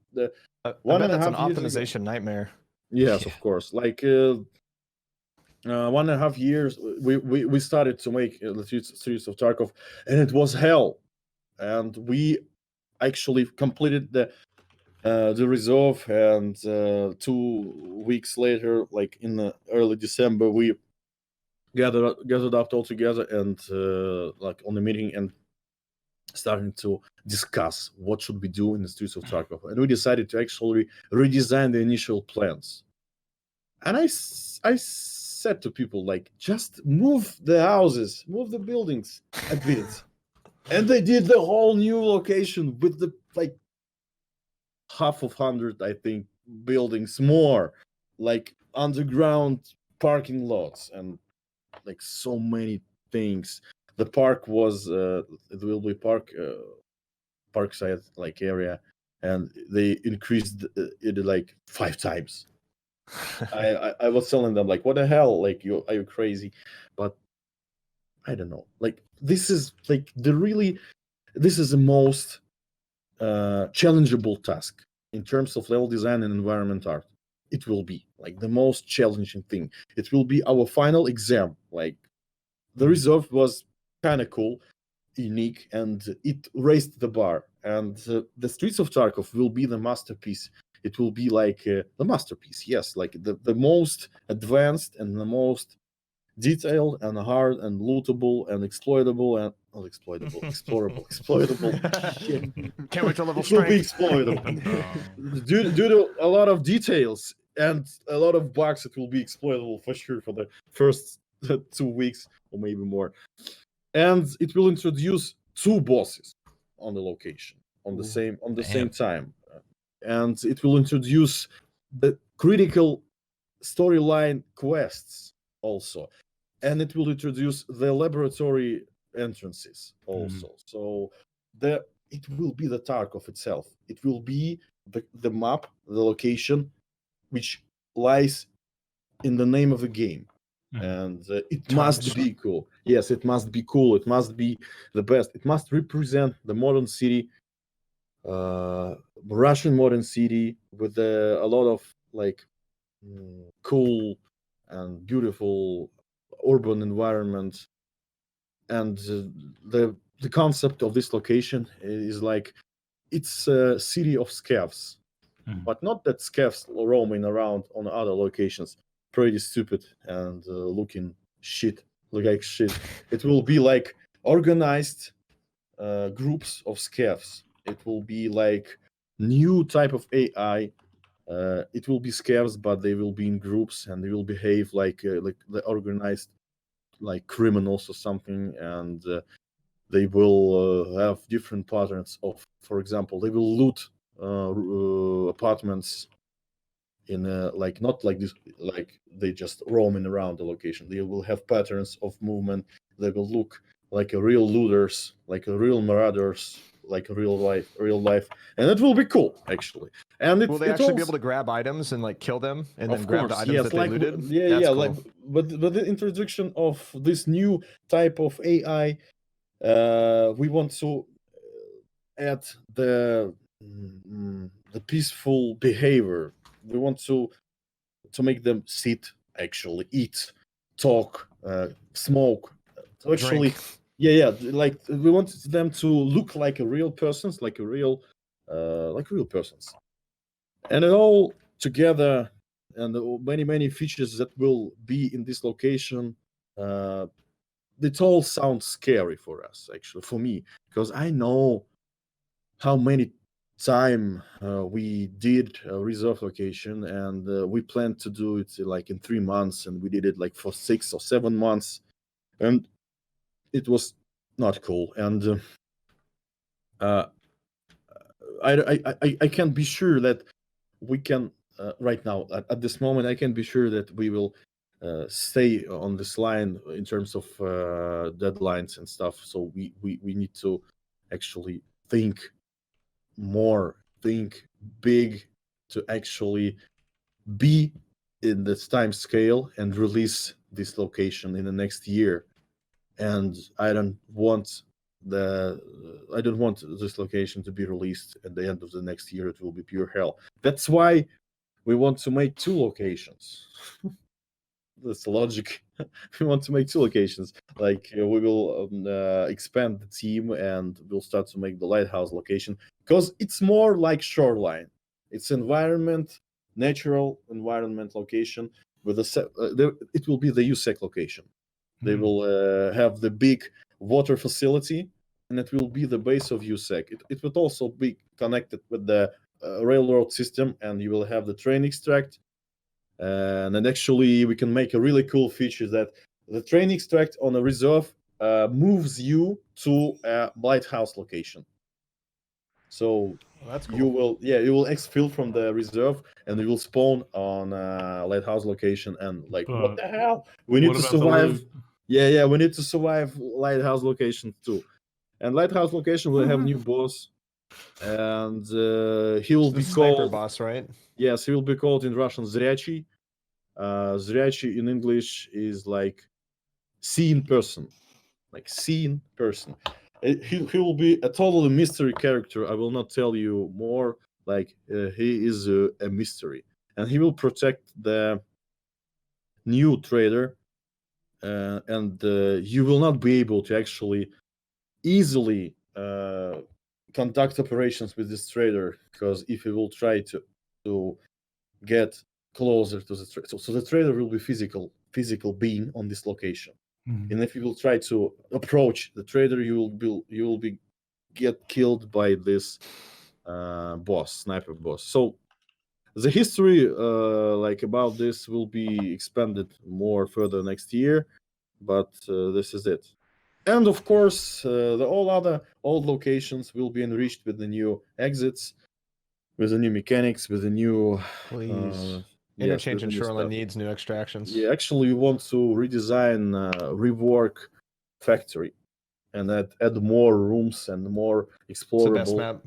I bet that's an optimization nightmare. Yes, of course. Like 1.5 years, we started to make the Streets of Tarkov, and it was hell. And we actually completed the resolve, and 2 weeks later, like in the early December, we gathered up all together and like on the meeting and starting to discuss what should we do in the Streets of Tarkov, and we decided to actually redesign the initial plans. And I said to people like, just move the houses, move the buildings a bit, and they did the whole new location with the like 100, I think, buildings more, like underground parking lots and like so many things. The park was it will be parkside like area, and they increased it like 5 times. I was telling them like, what the hell, like, are you crazy? But I don't know, like this is like this is the most challengeable task in terms of level design and environment art. It will be like the most challenging thing. It will be our final exam. Like the reserve was kind of cool, unique, and it raised the bar. And the Streets of Tarkov will be the masterpiece. It will be like the masterpiece, yes, like the most advanced and the most detailed and hard and lootable and exploitable and explorable. Shit. Can't wait to level It will be strength. exploitable. Due to a lot of details and a lot of bugs, it will be exploitable for sure for the first 2 weeks or maybe more. And it will introduce 2 bosses on the location on the same time, and it will introduce the critical storyline quests also, and it will introduce the laboratory entrances also. So it will be the Tarkov itself. It will be the map, the location, which lies in the name of the game. And it must be cool. Yes, it must be cool. It must be the best. It must represent the modern city, Russian modern city, with a lot of like cool and beautiful urban environment. And the concept of this location is like, it's a city of scavs, but not that scavs roaming around on other locations pretty stupid and looking like shit. It will be like organized groups of scavs. It will be like new type of AI. It will be scavs, but they will be in groups and they will behave like the organized like criminals or something, and they will have different patterns of, for example, they will loot apartments in like not like this, like they just roaming around the location. They will have patterns of movement. They will look like a real looters, like a real marauders, like a real life, and it will be cool actually. And will they actually be able to grab items and like kill them and then grab the items that like, they looted? Yeah, That's yeah, cool. like but the introduction of this new type of AI we want to add the peaceful behavior. We want to make them sit, actually eat, talk, smoke. So actually, Drink. yeah, like we want them to look like a real persons, like real persons, and it all together, and many features that will be in this location. It all sounds scary for us, actually, for me, because I know how many time we did a reserve location, and we planned to do it like in 3 months, and we did it like for 6 or 7 months, and it was not cool. And I can't be sure that we can right now at this moment. I can be sure that we will stay on this line in terms of deadlines and stuff. So we need to actually think big to actually be in this time scale and release this location in the next year. And I don't want this location to be released at the end of the next year. It will be pure hell. That's why we want to make 2 locations. That's the logic. We want to make 2 locations. Like we will expand the team, and we'll start to make the lighthouse location, because it's more like Shoreline. It's natural environment location with it will be the USEC location. They will have the big water facility, and it will be the base of USEC. It would also be connected with the railroad system, and you will have the train extract. And then actually we can make a really cool feature that the train extract on a reserve moves you to a lighthouse location. So that's cool. you will exfil from the reserve, and you will spawn on a lighthouse location, and like, what the hell? We need to survive. Yeah, we need to survive lighthouse location too. And lighthouse location will have new boss, and he will be called boss, right? Yes, he will be called in Russian Zrячий. Zrячий in English is like seeing person, He will be a totally mystery character. I will not tell you more. Like he is a mystery, and he will protect the new trader, and you will not be able to actually easily conduct operations with this trader, because if you will try to get closer to the trader, so the trader will be physical being on this location. And if you will try to approach the trader, you will be get killed by this sniper boss. So the history like about this will be expanded more further next year, but this is it. And of course, all other old locations will be enriched with the new exits, with the new mechanics, with the new Interchange and Shoreline needs new extractions. Yeah, actually, we want to redesign, rework factory, and add more rooms and more explorable. It's the best map.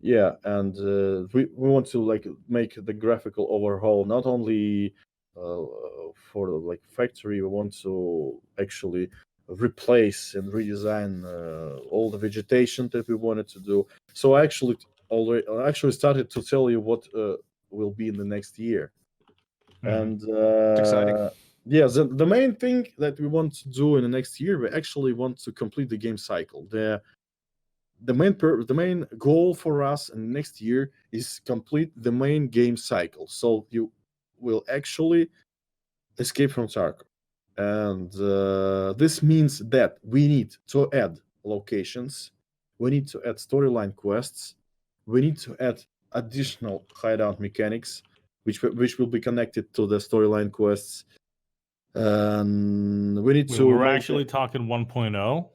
Yeah, and we want to like make the graphical overhaul, not only for like factory. We want to actually replace and redesign all the vegetation that we wanted to do. So I actually started to tell you what will be in the next year. And exciting. Yeah, the main thing that we want to do in the next year, we actually want to complete the game cycle. The main goal for us in the next year is complete the main game cycle. So you will actually escape from Tarkov, and this means that we need to add locations, we need to add storyline quests, we need to add additional hideout mechanics, which will be connected to the storyline quests. And we need to. We're actually talking 1.0. No,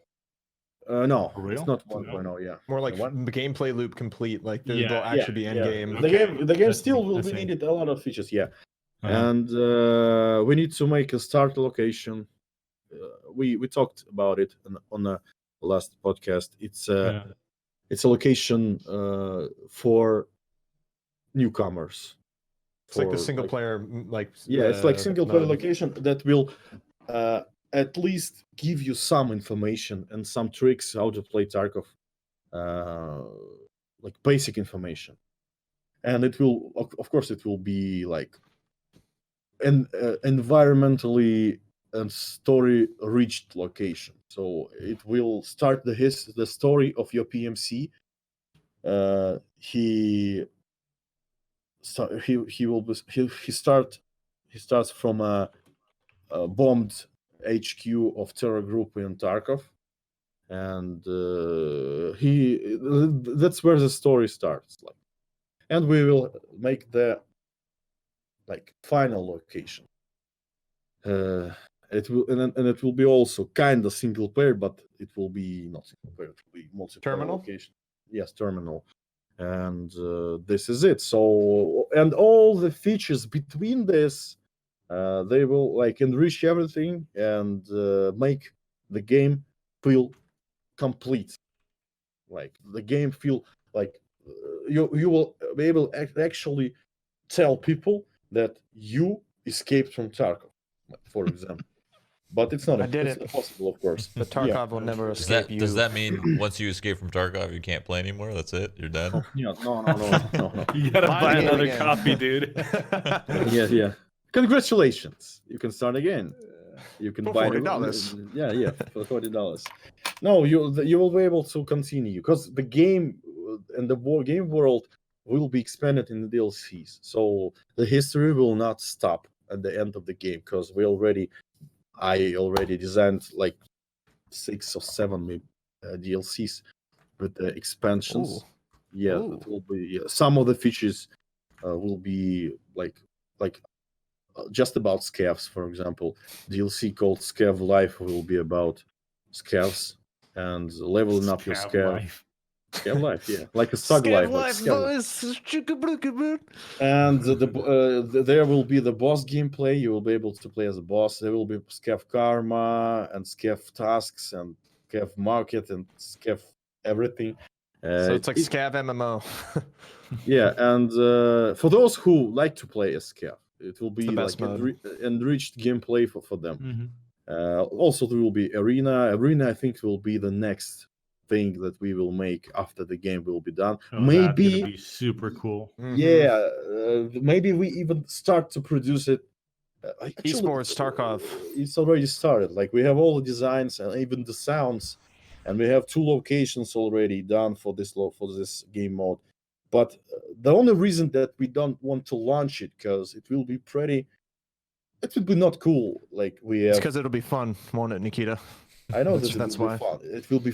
For real? it's not 1.0. Yeah, more like gameplay loop complete. Like they'll actually be end game. The game still will be needed a lot of features. Yeah, and we need to make a start location. We talked about it on the last podcast. It's a location for newcomers. It's like the single player, it's like single player location that will at least give you some information and some tricks how to play Tarkov, like basic information. And it will, of course, it will be like environmentally and story-rich location. So it will start the story of your PMC. He starts from a bombed HQ of terror group in Tarkov, and that's where the story starts. Like, and we will make the final location. It will and it will be also kind of single player, but it will be not single player. It will be multiplayer Terminal? location. Yes, terminal. And this is it. So, and all the features between this, they will like enrich everything and make the game feel complete. Like the game feel like you will be able to actually tell people that you escaped from Tarkov, for example. But it's not possible, of course. But Tarkov will never escape you. Does that mean once you escape from Tarkov, you can't play anymore? That's it? You're done? No. You gotta buy another copy, dude. Yeah. Congratulations. You can start again. You can For buy $40. Yeah, for $40. No, you will be able to continue because the game and the game world will be expanded in the DLCs. So the history will not stop at the end of the game because I already designed like 6 or 7 DLCs with the expansions. Ooh. Yeah, Ooh. it will be some of the features will be like just about scavs, for example. DLC called Scav Life will be about scavs and leveling up your scav. Scav Life, yeah, like a Sug Life. And there will be the boss gameplay. You will be able to play as a boss. There will be Scav Karma and Scav Tasks and Scav Market and Scav everything. So it's like Scav MMO. Yeah, and for those who like to play as Scav, it will be like enriched gameplay for them. Mm-hmm. Also, there will be Arena. Arena, I think, will be the next thing that we will make after the game will be done. Maybe that's gonna be super cool. Yeah, maybe we even start to produce it. Esports Tarkov. It's already started. Like we have all the designs and even the sounds, and we have 2 locations already done for this game mode. But the only reason that we don't want to launch it because it will be not cool. Like It's because it'll be fun, won't it, Nikita? I know that's why. Fun. It will be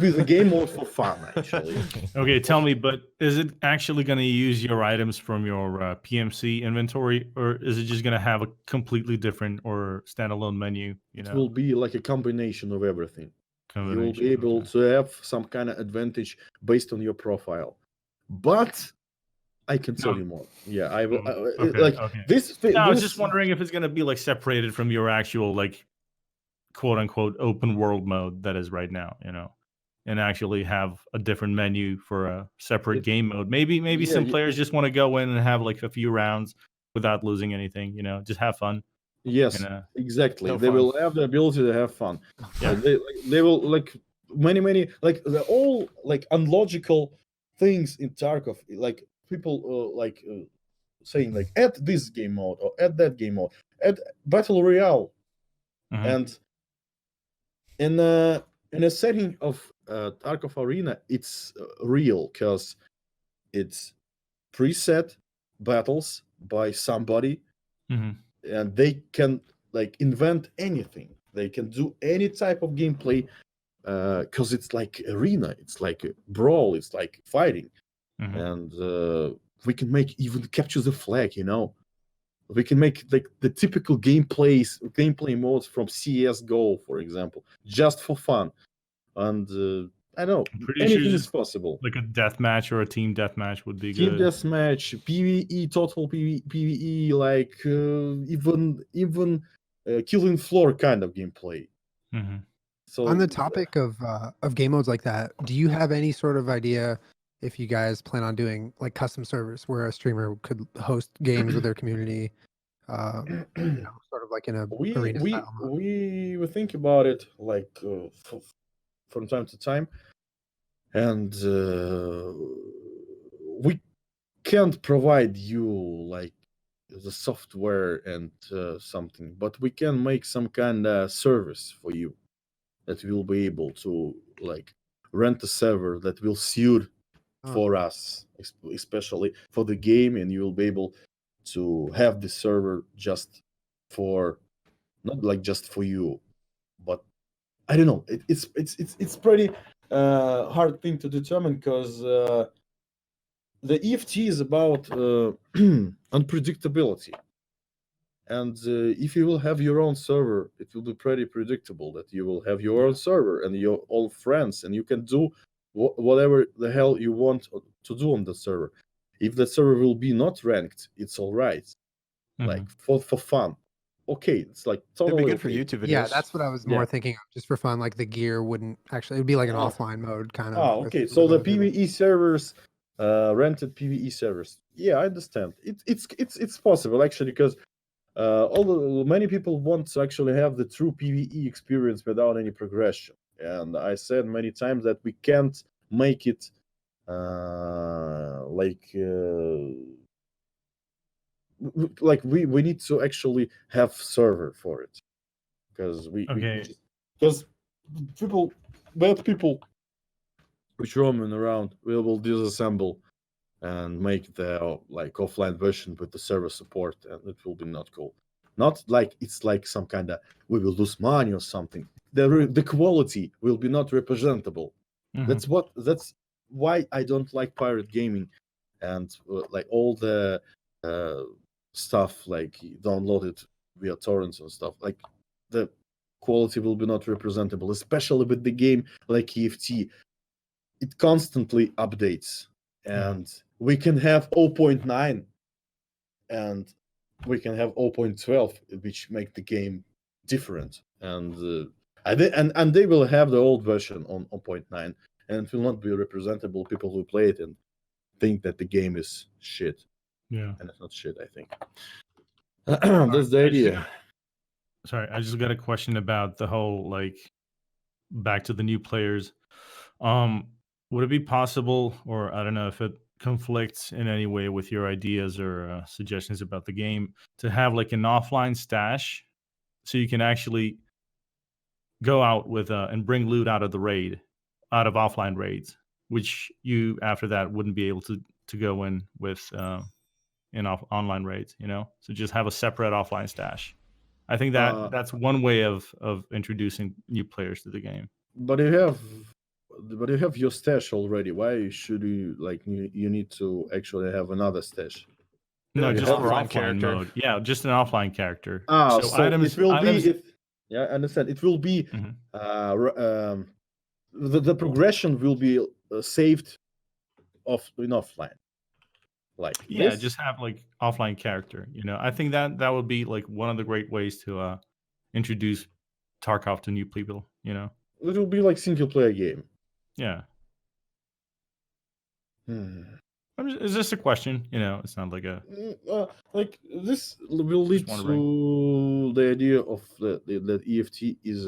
the game mode for fun, actually. Okay, tell me, but is it actually going to use your items from your PMC inventory, or is it just going to have a completely different or standalone menu? It will be like a combination of everything. You will be able to have some kind of advantage based on your profile, but I can tell you more. Yeah, I will. This. I was just wondering if it's going to be like separated from your actual like quote unquote open world mode that is right now, and actually have a different menu for a separate game mode. Maybe some players just want to go in and have like a few rounds without losing anything, just have fun. Yes, exactly. They will have the ability to have fun. Yeah, they will like many like all like unlogical things in Tarkov, like people saying like add this game mode or add that game mode, add battle royale, and in a setting of Tarkov Arena, it's real because it's preset battles by somebody, and they can like invent anything. They can do any type of gameplay because it's like arena. It's like a brawl. It's like fighting, and we can make even capture the flag. We can make like the typical gameplay modes from CS:GO, for example, just for fun. And I know anything is possible. Like a deathmatch or a team deathmatch would be good. Team deathmatch, PvE, total PvE, like even killing floor kind of gameplay. So on the topic of game modes like that, do you have any sort of idea if you guys plan on doing like custom servers where a streamer could host games with their community sort of like in a we arena we style mode. we think about it like from time to time, and we can't provide you like the software and something, but we can make some kind of service for you that will be able to like rent a server that will suit for us, especially for the game, and you will be able to have the server just for not like just for you, but I don't know. It's pretty hard thing to determine because the EFT is about unpredictability. And if you will have your own server, it will be pretty predictable that you will have your own server and your own friends, and you can do whatever the hell you want to do on the server. If the server will be not ranked, it's all right. Like for fun. Okay, it's like totally It'd be good for YouTube videos. Yeah, that's what I was more thinking of, just for fun. Like the gear wouldn't actually, it'd be like an offline mode kind of. Oh, okay. So the PvE servers, rented PvE servers. Yeah, I understand. It's possible actually, because many people want to actually have the true PvE experience without any progression. And I said many times that we can't make it like we need to actually have server for it, because because bad people which roaming around will disassemble and make the like offline version with the server support, and it will be not cool. Not like it's like some kind of we will lose money or something. The quality will be not representable. That's why I don't like pirate gaming, and like all the stuff like downloaded via torrents and stuff. Like the quality will be not representable, especially with the game like EFT. It constantly updates, and we can have 0.9 and we can have 0.12, which make the game different. And they will have the old version on 0.9, and it will not be representable. People who play it and think that the game is shit. Yeah, and it's not shit, I think. That's the idea. Sorry, I just got a question about the whole like back to the new players. Would it be possible, or I don't know if it conflicts in any way with your ideas or suggestions about the game, to have like an offline stash so you can actually go out with and bring loot out of the raid, out of offline raids, which you after that wouldn't be able to go in with online raids, you know? So just have a separate offline stash. I think that that's one way of introducing new players to the game. But you have your stash already. Why should you like you need to actually have another stash? No, just for offline mode. Yeah, just an offline character. So items, it will be. Yeah, I understand. It will be. The progression will be saved in offline. Like just have like offline character. You know, I think that would be like one of the great ways to introduce Tarkov to new people. You know, it will be like single player game. Yeah. It's just a question, you know. It's not like a like this will lead to the idea of that EFT is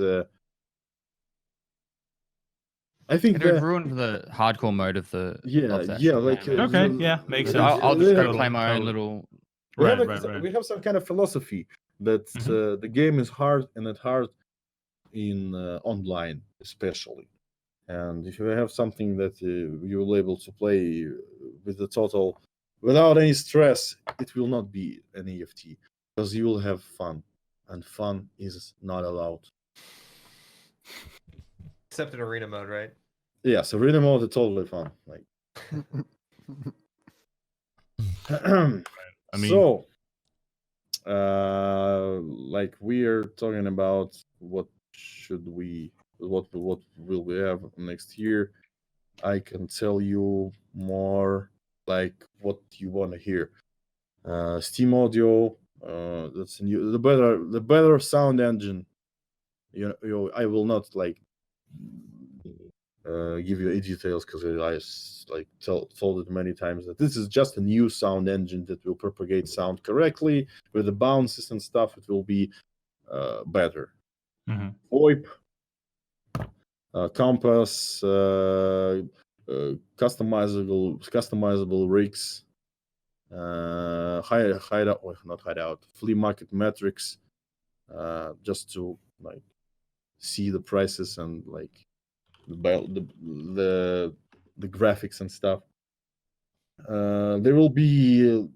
I think it would ruin the hardcore mode of the makes sense. I'll just go play my own little. We have some kind of philosophy that the game is hard and it's hard in online, especially. And if you have something that you will able to play with the total without any stress, it will not be an EFT because you will have fun, and fun is not allowed. Except in arena mode, right? Yes, arena mode is totally fun. Like, I mean, so, like we are talking about what will we have next year. I can tell you more like what you want to hear. Steam Audio, that's new. The better sound engine. I will not like give you details because I told it many times that this is just a new sound engine that will propagate sound correctly with the bounces and stuff. It will be better. VoIP, compass, customizable rigs, flea market metrics, just to like see the prices and like the graphics and stuff. There will be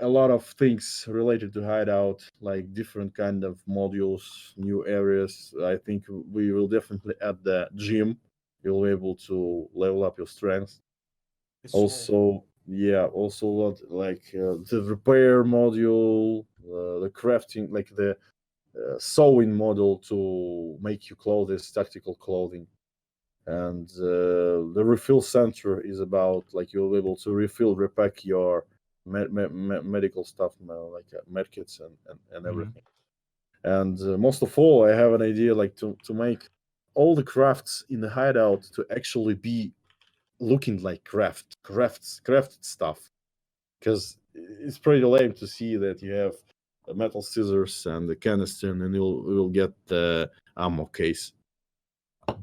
a lot of things related to Hideout, like different kind of modules, new areas. I think we will definitely add the gym. You'll be able to level up your strength. Also the repair module, the crafting, like the sewing module to make you clothes, tactical clothing. And the refill center is about like you'll be able to repack your medical stuff, like medkits and everything. And most of all, I have an idea like to make all the crafts in the Hideout to actually be looking like crafted stuff, because it's pretty lame to see that you have a metal scissors and the canister and you'll get the ammo case.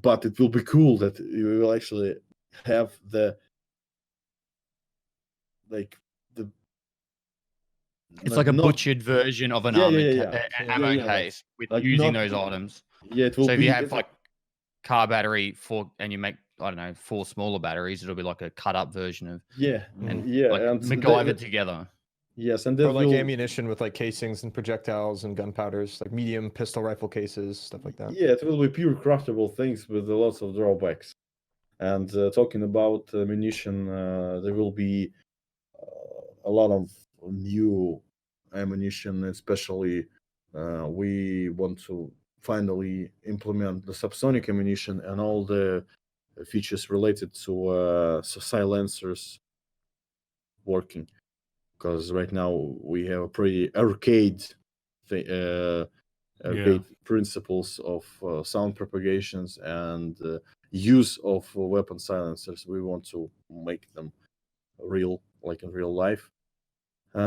But it will be cool that you will actually have the it's like a butchered version of an ammo case with like using those items. Yeah, it will so be. If you have like car battery and you make, I don't know, 4 smaller batteries, it'll be like a cut up version of and MacGyver together. Yes, and or like ammunition with like casings and projectiles and gunpowders, like medium pistol rifle cases, stuff like that. Yeah, it will be pure craftable things with lots of drawbacks. And talking about ammunition, there will be a lot of new ammunition, especially we want to finally implement the subsonic ammunition and all the features related to silencers working. Because right now we have a pretty arcade principles of sound propagations and use of weapon silencers. We want to make them real, like in real life. We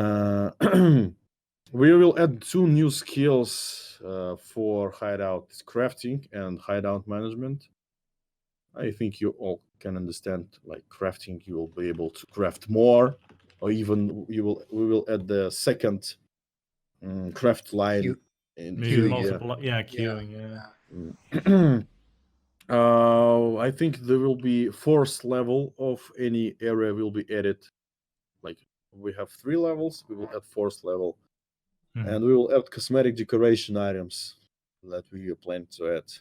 will add 2 new skills for Hideout: crafting and Hideout management. I think you all can understand, like crafting, you will be able to craft more, or even we will add the second craft line in queuing. I think there will be 4th level of any area will be added. Like we have 3 levels, we will add 4th level. And we will add cosmetic decoration items that we plan to add.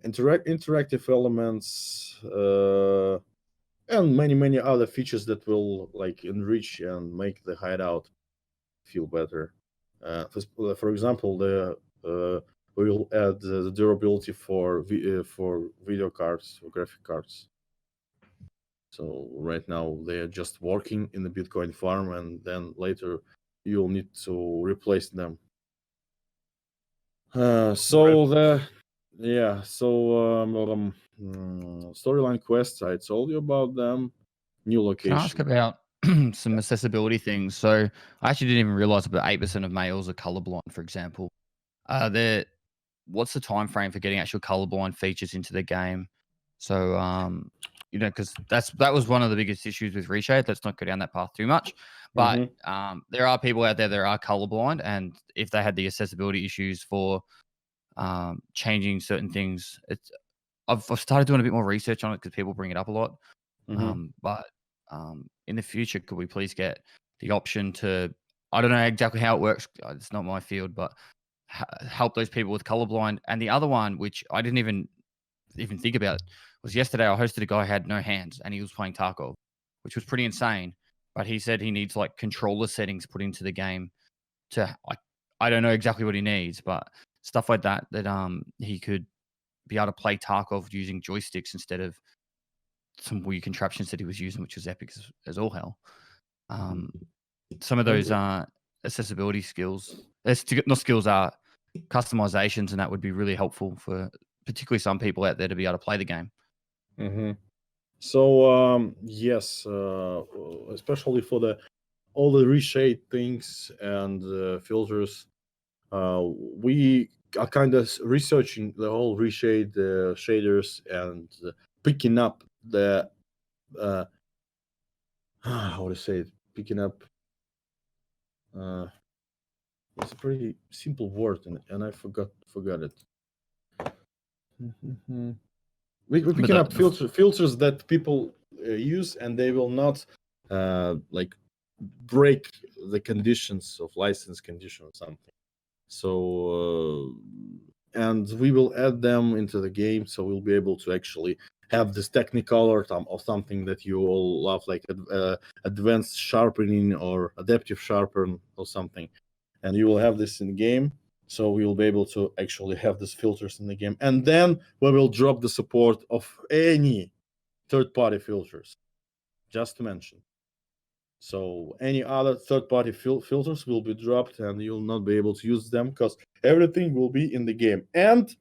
Interactive elements and many other features that will like enrich and make the Hideout feel better. For example, we will add the durability for video cards or graphic cards. So right now they are just working in the Bitcoin farm, and then later you'll need to replace them. Storyline quests, I told you about them. New location. Can I ask about some accessibility things? So I actually didn't even realize about 8% of males are colorblind, for example. What's the time frame for getting actual colorblind features into the game? So because that was one of the biggest issues with Reshade. Let's not go down that path too much. But there are people out there that are colorblind, and if they had the accessibility issues for changing certain things, I've started doing a bit more research on it because people bring it up a lot. But in the future, could we please get the option to, I don't know exactly how it works, it's not my field, but help those people with colorblind. And the other one, which I didn't even think about, was yesterday I hosted a guy who had no hands and he was playing Tarkov, which was pretty insane. But he said he needs like controller settings put into the game to, I don't know exactly what he needs, but stuff like that he could be able to play Tarkov using joysticks instead of some weird contraptions that he was using, which was epic as all hell. Some of those accessibility skills, not skills, are customizations, and that would be really helpful for particularly some people out there to be able to play the game. So yes, especially for all the reshade things and filters, we are kind of researching the whole reshade shaders and picking up the how to say it, picking up. It's a pretty simple word, and I forgot it. We're picking up filters that people use, and they will not like break the conditions of license condition or something. So and we will add them into the game, so we'll be able to actually have this Technicolor or something that you all love, like advanced sharpening or adaptive sharpen or something, and you will have this in the game. So we will be able to actually have these filters in the game, and then we will drop the support of any third-party filters, just to mention. So any other third-party filters will be dropped, and you'll not be able to use them because everything will be in the game. And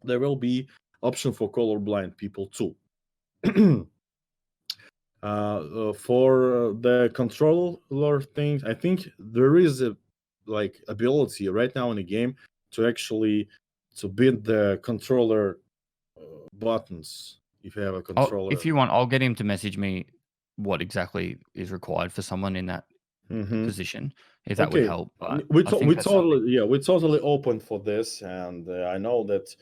there will be option for colorblind people too. For the controller thing, I think there is a ability right now in the game to actually bend the controller buttons if you have a controller. If you want, I'll get him to message me what exactly is required for someone in that position, if that would help. We're totally open for this, and I know that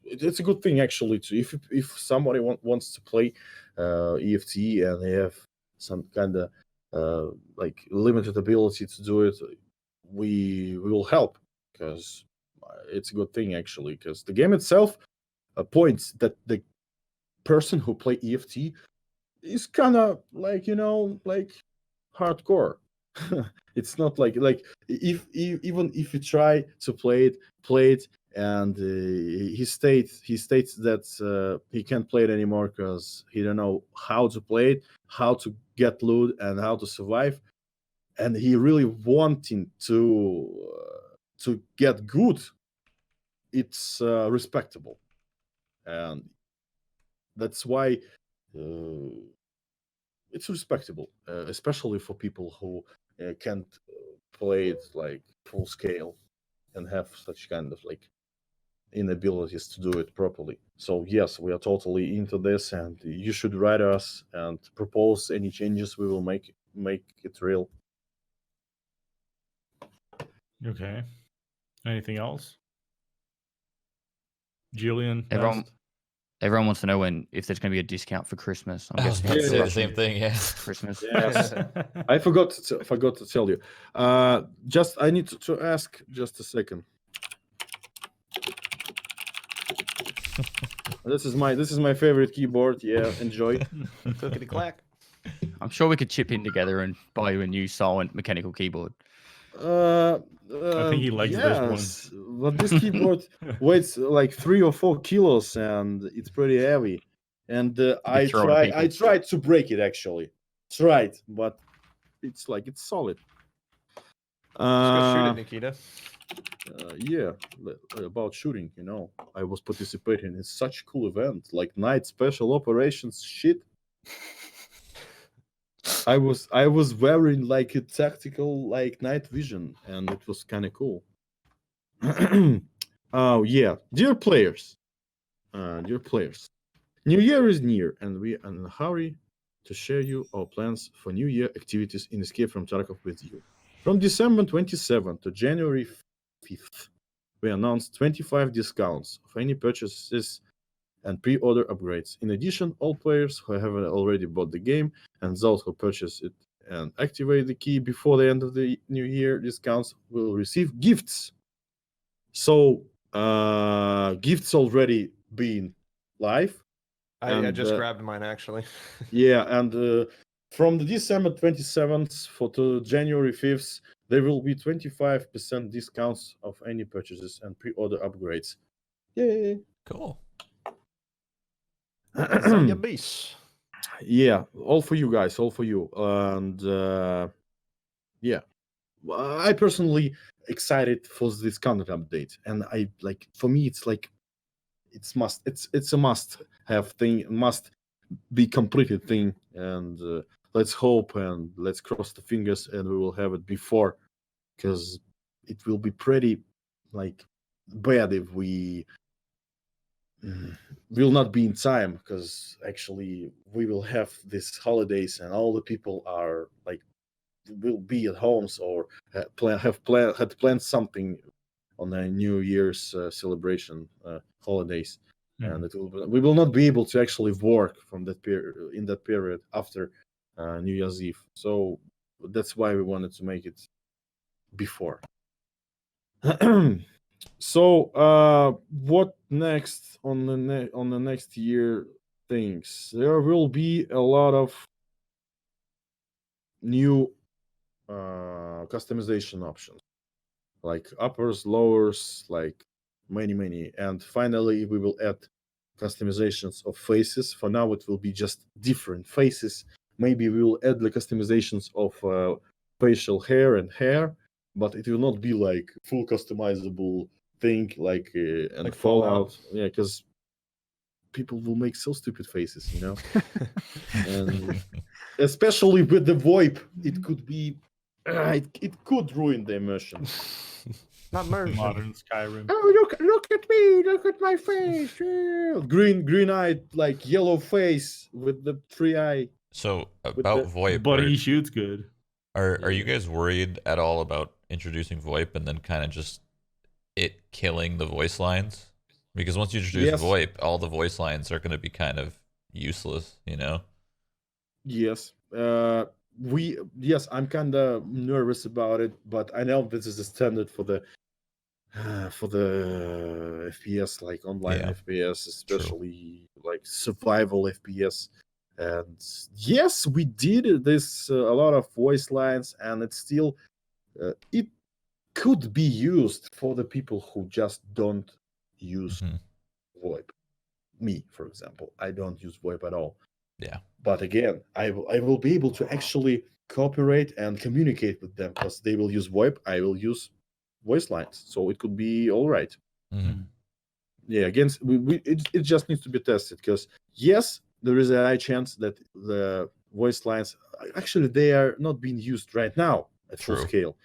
it's a good thing actually to if somebody wants to play EFT and they have some kind of limited ability to do it, we will help, because it's a good thing actually, because the game itself points that the person who play EFT is kind of hardcore. It's not like even if you try to play it, and he states that he can't play it anymore because he don't know how to play it, how to get loot, and how to survive, and he really wanting to get good. It's respectable, and that's why it's respectable, especially for people who can't play it like full scale and have such kind of inabilities to do it properly. So yes, we are totally into this, and you should write us and propose any changes. We will make it real. Okay. Anything else? Julien? Everyone wants to know if there's going to be a discount for Christmas. I was about to say the same thing. Yeah. Christmas. Yes. I forgot to tell you. Just I need to ask just a second. This is my favorite keyboard. Yeah, enjoy. Clickety clack. I'm sure we could chip in together and buy you a new silent mechanical keyboard. I think he likes this one. But this keyboard weighs like 3 or 4 kilos, and it's pretty heavy. And I tried to break it actually. Tried, but it's solid. Let's go shoot it, Nikita. Yeah, about shooting, I was participating in such a cool event, like night special operations shit. I was wearing like a tactical night vision, and it was kind of cool. Oh yeah, dear players, New Year is near, and we are in a hurry to share you our plans for New Year activities in Escape from Tarkov with you. From December 27th to January 5th, we announced 25 discounts of any purchases and pre-order upgrades. In addition, all players who have already bought the game and those who purchase it and activate the key before the end of the New Year discounts will receive gifts. So, gifts already been live. I just grabbed mine actually. Yeah, and from the December 27th to January 5th, there will be 25% discounts of any purchases and pre-order upgrades. Yay! Cool. Yeah, all for you guys, all for you. And yeah, I personally excited for this content update, and for me it's it's a must have thing, must be completed thing, and let's hope and let's cross the fingers and we will have it before, because it will be pretty like bad if we will not be in time, because actually we will have these holidays and all the people are like will be at homes or had planned something on the New Year's celebration holidays, and we will not be able to actually work from that period in that period after New Year's Eve. So that's why we wanted to make it before. So what next on the next year things? There will be a lot of new customization options, like uppers, lowers, like many, and finally we will add customizations of faces. For now it will be just different faces. Maybe we will add the customizations of facial hair, but it will not be like full customizable thing like and Like Fallout. Fallout. Yeah, because people will make so stupid faces, and especially with the VoIP, it could be it could ruin the immersion. Not immersion. Modern Skyrim. Oh, look at me, look at my face. Green eyed, like yellow face with the 3 eye. So about VoIP, But he shoots good. are you guys worried at all about introducing VoIP and then kind of just it killing the voice lines? Because once you introduce VoIP, all the voice lines are going to be kind of useless, Yes. I'm kind of nervous about it, but I know this is the standard for the FPS, like online FPS, especially like survival FPS. And yes, we did this a lot of voice lines, and it's still it could be used for the people who just don't use VoIP. Me, for example, I don't use VoIP at all. Yeah. But again, I will be able to actually cooperate and communicate with them, because they will use VoIP, I will use voice lines, so it could be all right. Yeah, again, it just needs to be tested, because yes, there is a high chance that the voice lines actually they are not being used right now at full scale.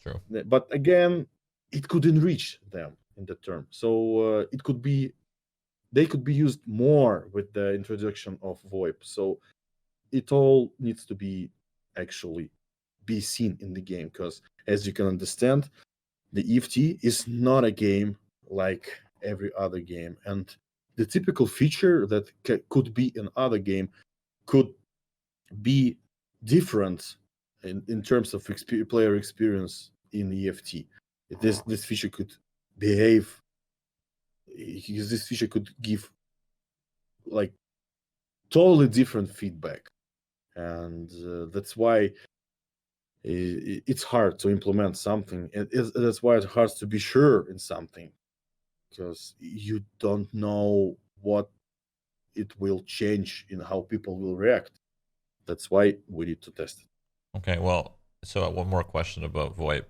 True. But again, it could enrich them in the term, so they could be used more with the introduction of VoIP. So it all needs to be actually be seen in the game, because as you can understand, the EFT is not a game like every other game, and the typical feature that could be in other game could be different in terms of player experience in EFT. This feature could behave, because this feature could give like totally different feedback, and that's why it's hard to implement something. That's why it's hard to be sure in something, because you don't know what it will change in how people will react. That's why we need to test it. Okay, well, so one more question about VoIP.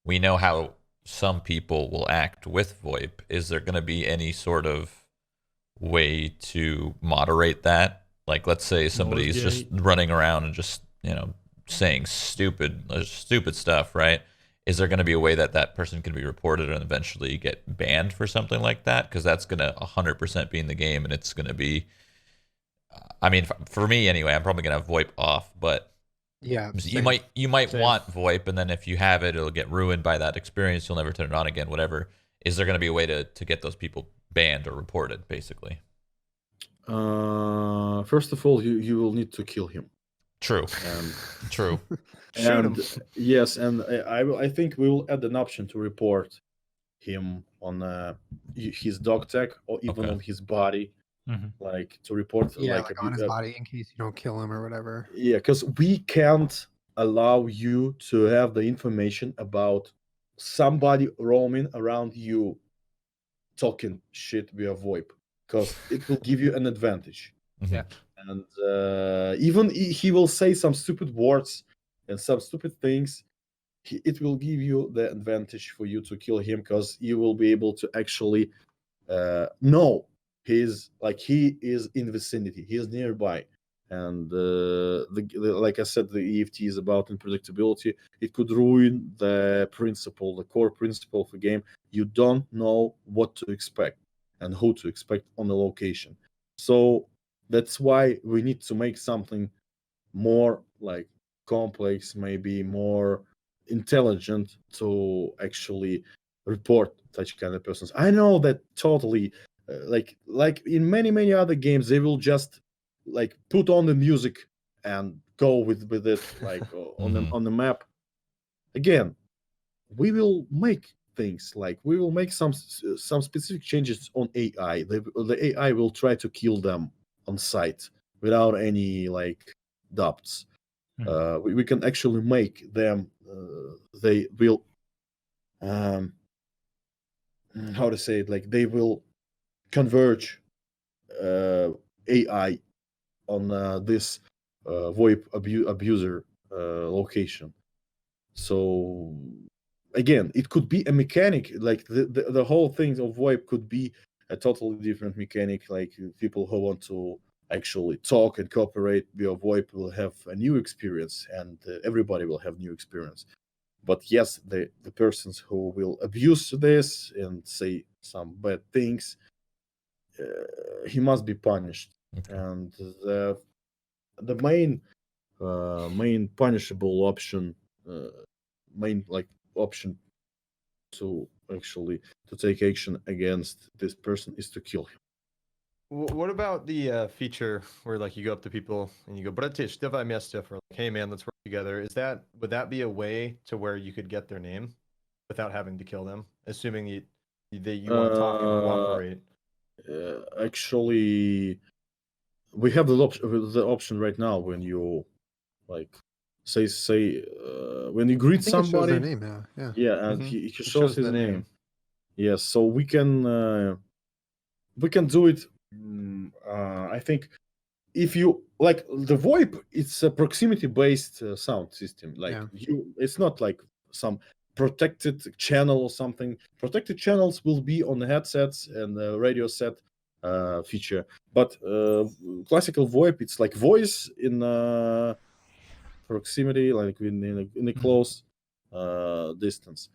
We know how some people will act with VoIP. Is there going to be any sort of way to moderate that? Like, let's say somebody's just running around and just, saying stupid stuff, right? Is there going to be a way that that person can be reported and eventually get banned for something like that? Because that's going to 100% be in the game, and it's going to be, I mean, for me anyway, I'm probably going to have VoIP off, but yeah, you might want VoIP, and then if you have it, it'll get ruined by that experience. You'll never turn it on again, whatever. Is there going to be a way to get those people banned or reported, basically? First of all, you will need to kill him. True. True. And yes, and I think we will add an option to report him on his dog tag or even on his body, like to report like on his body in case you don't kill him or whatever. Yeah, because we can't allow you to have the information about somebody roaming around you talking shit via VoIP, because it will give you an advantage. Yeah. And even he will say some stupid words and some stupid things, it will give you the advantage for you to kill him, because you will be able to actually know he is in vicinity, he is nearby. And like I said, the EFT is about unpredictability. It could ruin the core principle of the game. You don't know what to expect and who to expect on the location. So that's why we need to make something more like complex, maybe more intelligent, to actually report such kind of persons. I know that totally, like in many other games, they will just like put on the music and go with it, like on the map. Again, we will make things like we will make some specific changes on AI. The AI will try to kill them on sight without any like doubts. We can actually make them. They will. How to say it? Like they will converge AI on this VoIP abuser location. So again, it could be a mechanic. Like the whole thing of VoIP could be a totally different mechanic. Like people who want to actually talk and cooperate via VoIP will have a new experience, and everybody will have new experience. But yes, the persons who will abuse this and say some bad things, he must be punished. Okay. And the main punishable option, option to actually to take action against this person is to kill him. What about the feature where like you go up to people and you go, "Bratish, давай вместе," or like, "Hey man, let's work together." Would that be a way to where you could get their name without having to kill them, assuming you want to talk and cooperate? Actually, we have the option right now when you like say when you greet somebody. It shows their name, yeah, and he shows his name. Yes, so we can do it. I think if you like the VoIP, it's a proximity-based sound system. Like it's not like some protected channel or something. Protected channels will be on the headsets and the radio set feature. But classical VoIP, it's like voice in proximity, like in a close distance.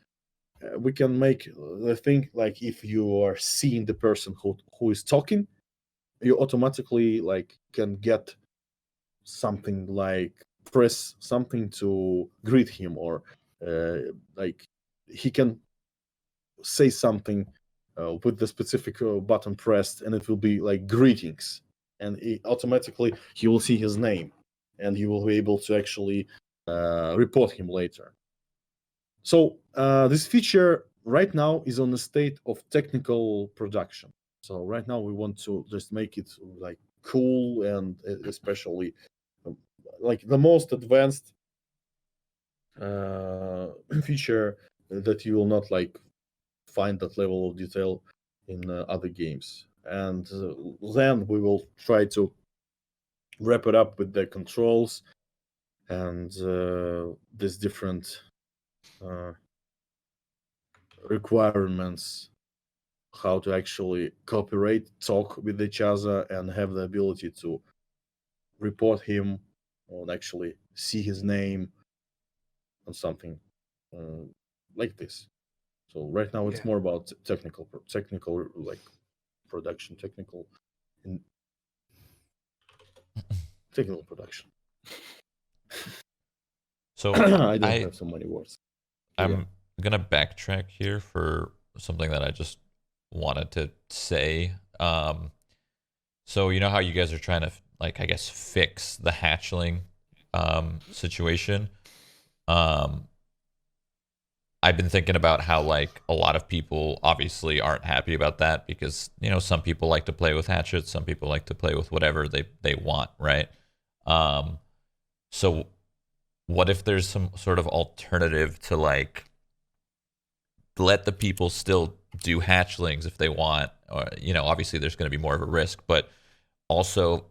We can make the thing like if you are seeing the person who is talking, you automatically like can get something like press something to greet him, or like he can say something with the specific button pressed, and it will be like greetings, and automatically he will see his name, and he will be able to actually report him later. So this feature right now is on the state of technical production. So right now we want to just make it like cool, and especially like the most advanced feature that you will not like find that level of detail in other games. And then we will try to wrap it up with the controls and these different requirements, how to actually cooperate, talk with each other, and have the ability to report him or actually see his name on something like this. So right now it's more about technical like production, technical production. So I don't have so many words. I'm gonna backtrack here for something that I just wanted to say. So you know how you guys are trying to like, I guess, fix the hatchling situation. I've been thinking about how like a lot of people obviously aren't happy about that, because you know some people like to play with hatchets, some people like to play with whatever they want, right? So what if there's some sort of alternative to like let the people still do hatchlings if they want, or you know, obviously there's going to be more of a risk, but also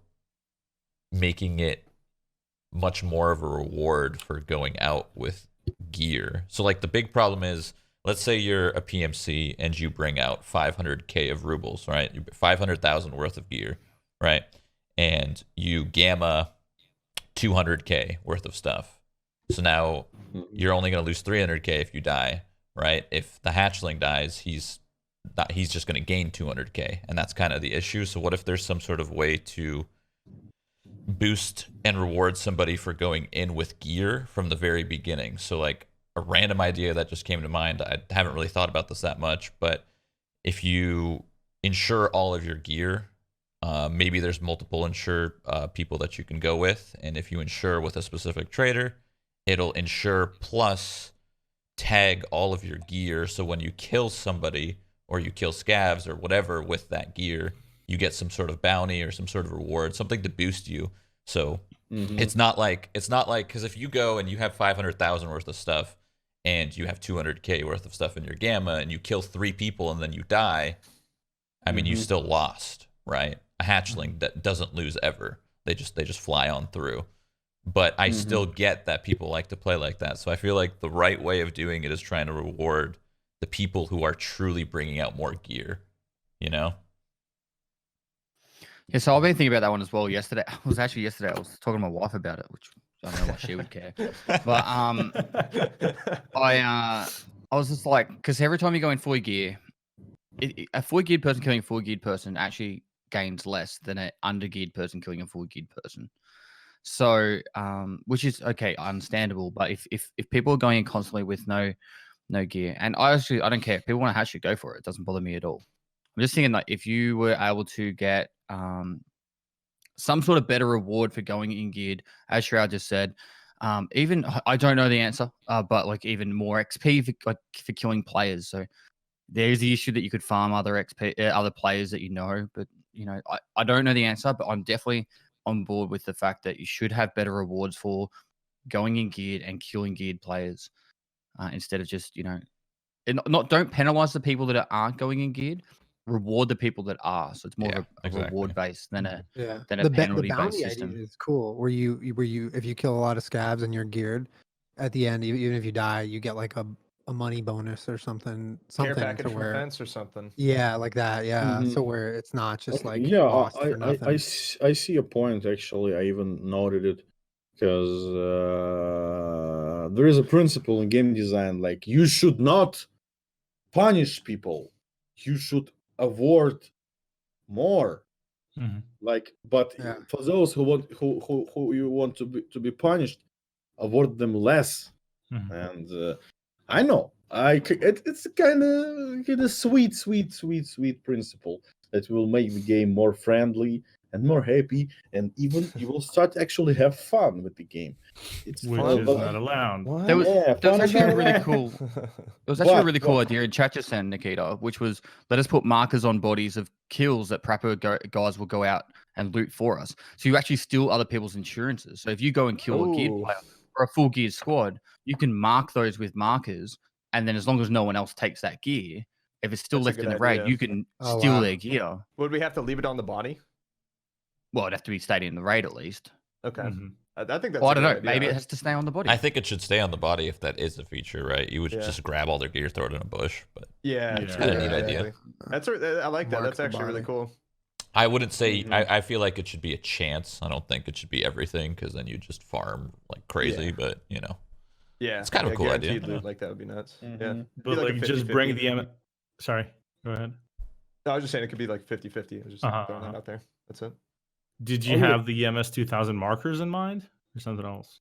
making it much more of a reward for going out with gear. So like the big problem is let's say you're a PMC and you bring out 500k of rubles, right? 500,000 worth of gear, right? And you gamma 200k worth of stuff. So now you're only going to lose 300k if you die, right? If the hatchling dies, he's just going to gain 200k, and that's kind of the issue. So what if there's some sort of way to boost and reward somebody for going in with gear from the very beginning? So like a random idea that just came to mind, I haven't really thought about this that much, but if you insure all of your gear, maybe there's multiple insure people that you can go with, and if you insure with a specific trader, it'll insure plus tag all of your gear, so when you kill somebody or you kill scavs or whatever with that gear, you get some sort of bounty or some sort of reward, something to boost you. So it's not like, because if you go and you have 500,000 worth of stuff and you have 200k worth of stuff in your gamma and you kill 3 people and then you die, I mean, you still lost, right? A hatchling that doesn't lose ever. They just fly on through. But I still get that people like to play like that. So I feel like the right way of doing it is trying to reward the people who are truly bringing out more gear, you know? Yeah, so I've been thinking about that one as well yesterday. I was talking to my wife about it, which I don't know why she would care. But I was just like, because every time you go in fully gear, a fully geared person killing a fully geared person actually gains less than an under-geared person killing a fully geared person. So, which is okay, understandable. But if people are going in constantly with no gear, and I don't care. If people want to hatch it, go for it. It doesn't bother me at all. I'm just thinking like if you were able to get some sort of better reward for going in geared, as Shroud just said. Even I don't know the answer, but like even more XP for killing players. So there's the issue that you could farm other XP, other players that you know. But you know, I don't know the answer, but I'm definitely on board with the fact that you should have better rewards for going in geared and killing geared players instead of just, you know, don't penalize the people that aren't going in geared. Reward the people that are. So it's more of a reward based than a penalty based system. Idea is cool. Where you if you kill a lot of scavs and you're geared, at the end, even if you die, you get like a money bonus or something. Care package from fence or something. Yeah, like that. Yeah. So where it's not just like I see a point actually. I even noted it because there is a principle in game design, like you should not punish people. You should award more. Like, but for those who want who you want to be punished, award them less. And I know it's kind of sweet principle that will make the game more friendly and more happy, and even you will start to actually have fun with the game. Which is not allowed. That was actually a really cool. It was actually a really cool idea in chat just sent, Nikita, which was let us put markers on bodies of kills that proper guys will go out and loot for us. So you actually steal other people's insurances. So if you go and kill a geared player or a full geared squad, you can mark those with markers, and then as long as no one else takes that gear, if it's still left in the raid, you can steal their gear. Would we have to leave it on the body? Well, it'd have to be stayed in the raid at least. Okay. I think that's. Well, I don't know. Maybe it has to stay on the body. I think it should stay on the body if that is a feature, right? You would just grab all their gear, throw it in a bush. But it's kind of a neat idea. I like that. That's actually really cool. I wouldn't say. I feel like it should be a chance. I don't think it should be everything because then you just farm like crazy. But you know, it's kind of a cool idea. Like that would be nuts. Yeah, but like just bring the. Sorry, go ahead. No, I was just saying it could be like 50-50. I was just throwing that out there. That's it. Did you have the EMS 2000 markers in mind or something else?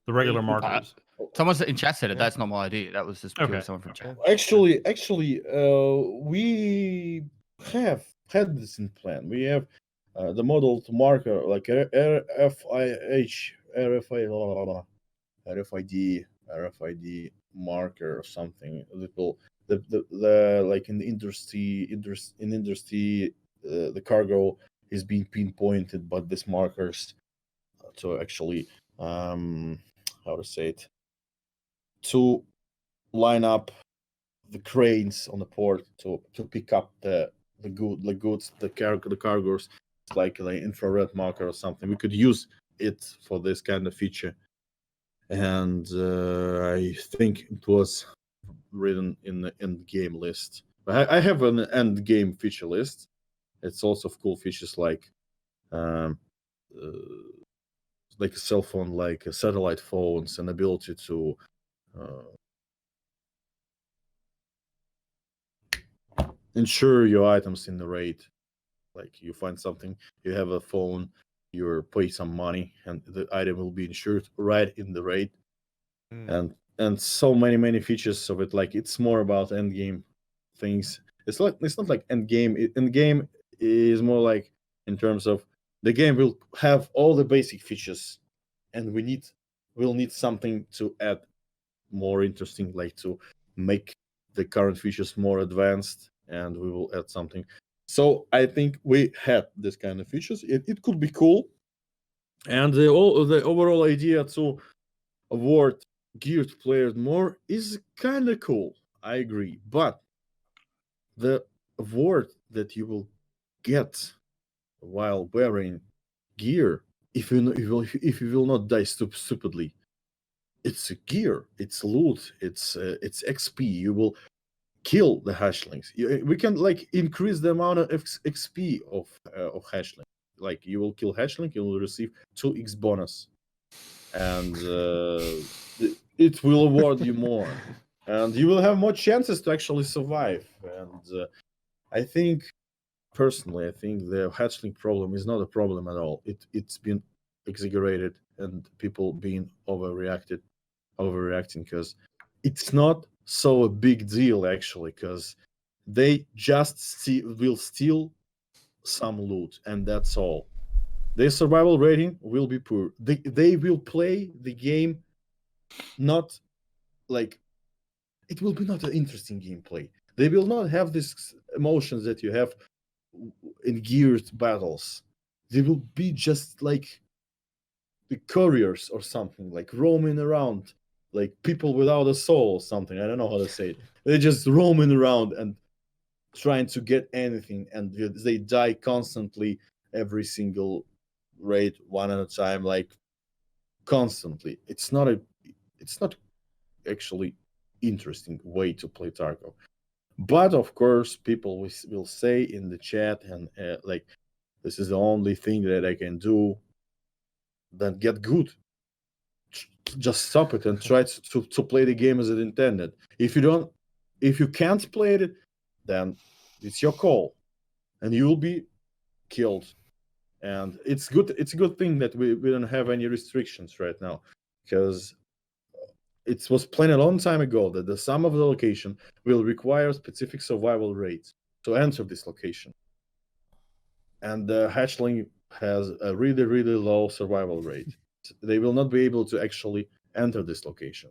The regular markers. Someone in chat said it. That's not my idea. That was just someone from chat. Actually, we have had this in plan. We have the model to marker like RFID marker or something. A little the like in the industry the cargo is being pinpointed by these markers to actually how to say it, to line up the cranes on the port to pick up the goods, the cargoes, like infrared marker or something. We could use it for this kind of feature, and I think it was written in the end game list. I have an end game feature list. It's also cool features like a cell phone, like satellite phones, and ability to insure your items in the raid. Like you find something, you have a phone, you pay some money, and the item will be insured right in the raid. And so many features of it. Like it's more about end game things. It's not like end game. End game is more like in terms of the game will have all the basic features, and we'll need something to add more interesting, like to make the current features more advanced, and we will add something. So I think we had this kind of features. It could be cool, and the overall idea to award geared players more is kind of cool. I agree, but the award that you will get while wearing gear, if you will not die stupidly, it's gear, it's loot, it's XP. You will kill the hashlings. We can like increase the amount of XP of hashling. Like you will kill hashling, you will receive 2x bonus, and it will award you more, and you will have more chances to actually survive. And I think personally, the hatchling problem is not a problem at all. It's been exaggerated, and people being overreacting, because it's not so a big deal actually, because they just will steal some loot, and that's all. Their survival rating will be poor. They will play the game not like, it will be not an interesting gameplay. They will not have these emotions that you have in geared battles. They will be just like the couriers or something, like roaming around, like people without a soul or something. I don't know how to say it. They're just roaming around and trying to get anything, and they die constantly every single raid, one at a time, like constantly. It's not actually interesting way to play Tarkov. But of course, people will say in the chat, and like, this is the only thing that I can do. Then get good. Just stop it and try to play the game as it intended. If you can't play it, then it's your call, and you will be killed. And it's good. It's a good thing that we don't have any restrictions right now, because it was planned a long time ago that the sum of the location will require specific survival rates to enter this location. And the hatchling has a really, really low survival rate. They will not be able to actually enter this location.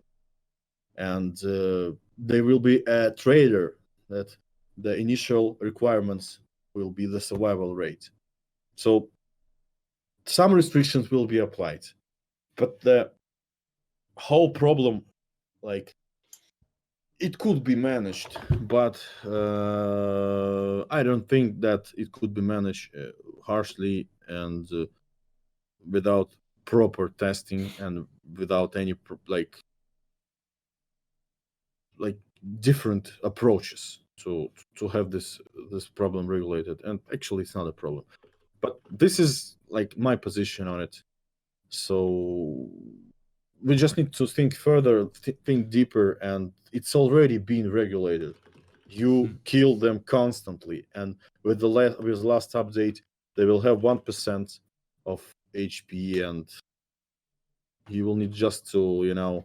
And there will be a trader that the initial requirements will be the survival rate. So some restrictions will be applied. But the whole problem, like, it could be managed, but I don't think that it could be managed harshly and without proper testing and without any like different approaches to have this problem regulated. And actually, it's not a problem. But this is like my position on it. So we just need to think further, think deeper, and it's already been regulated. You kill them constantly, and with the last update, they will have 1% of HP, and you will need just to,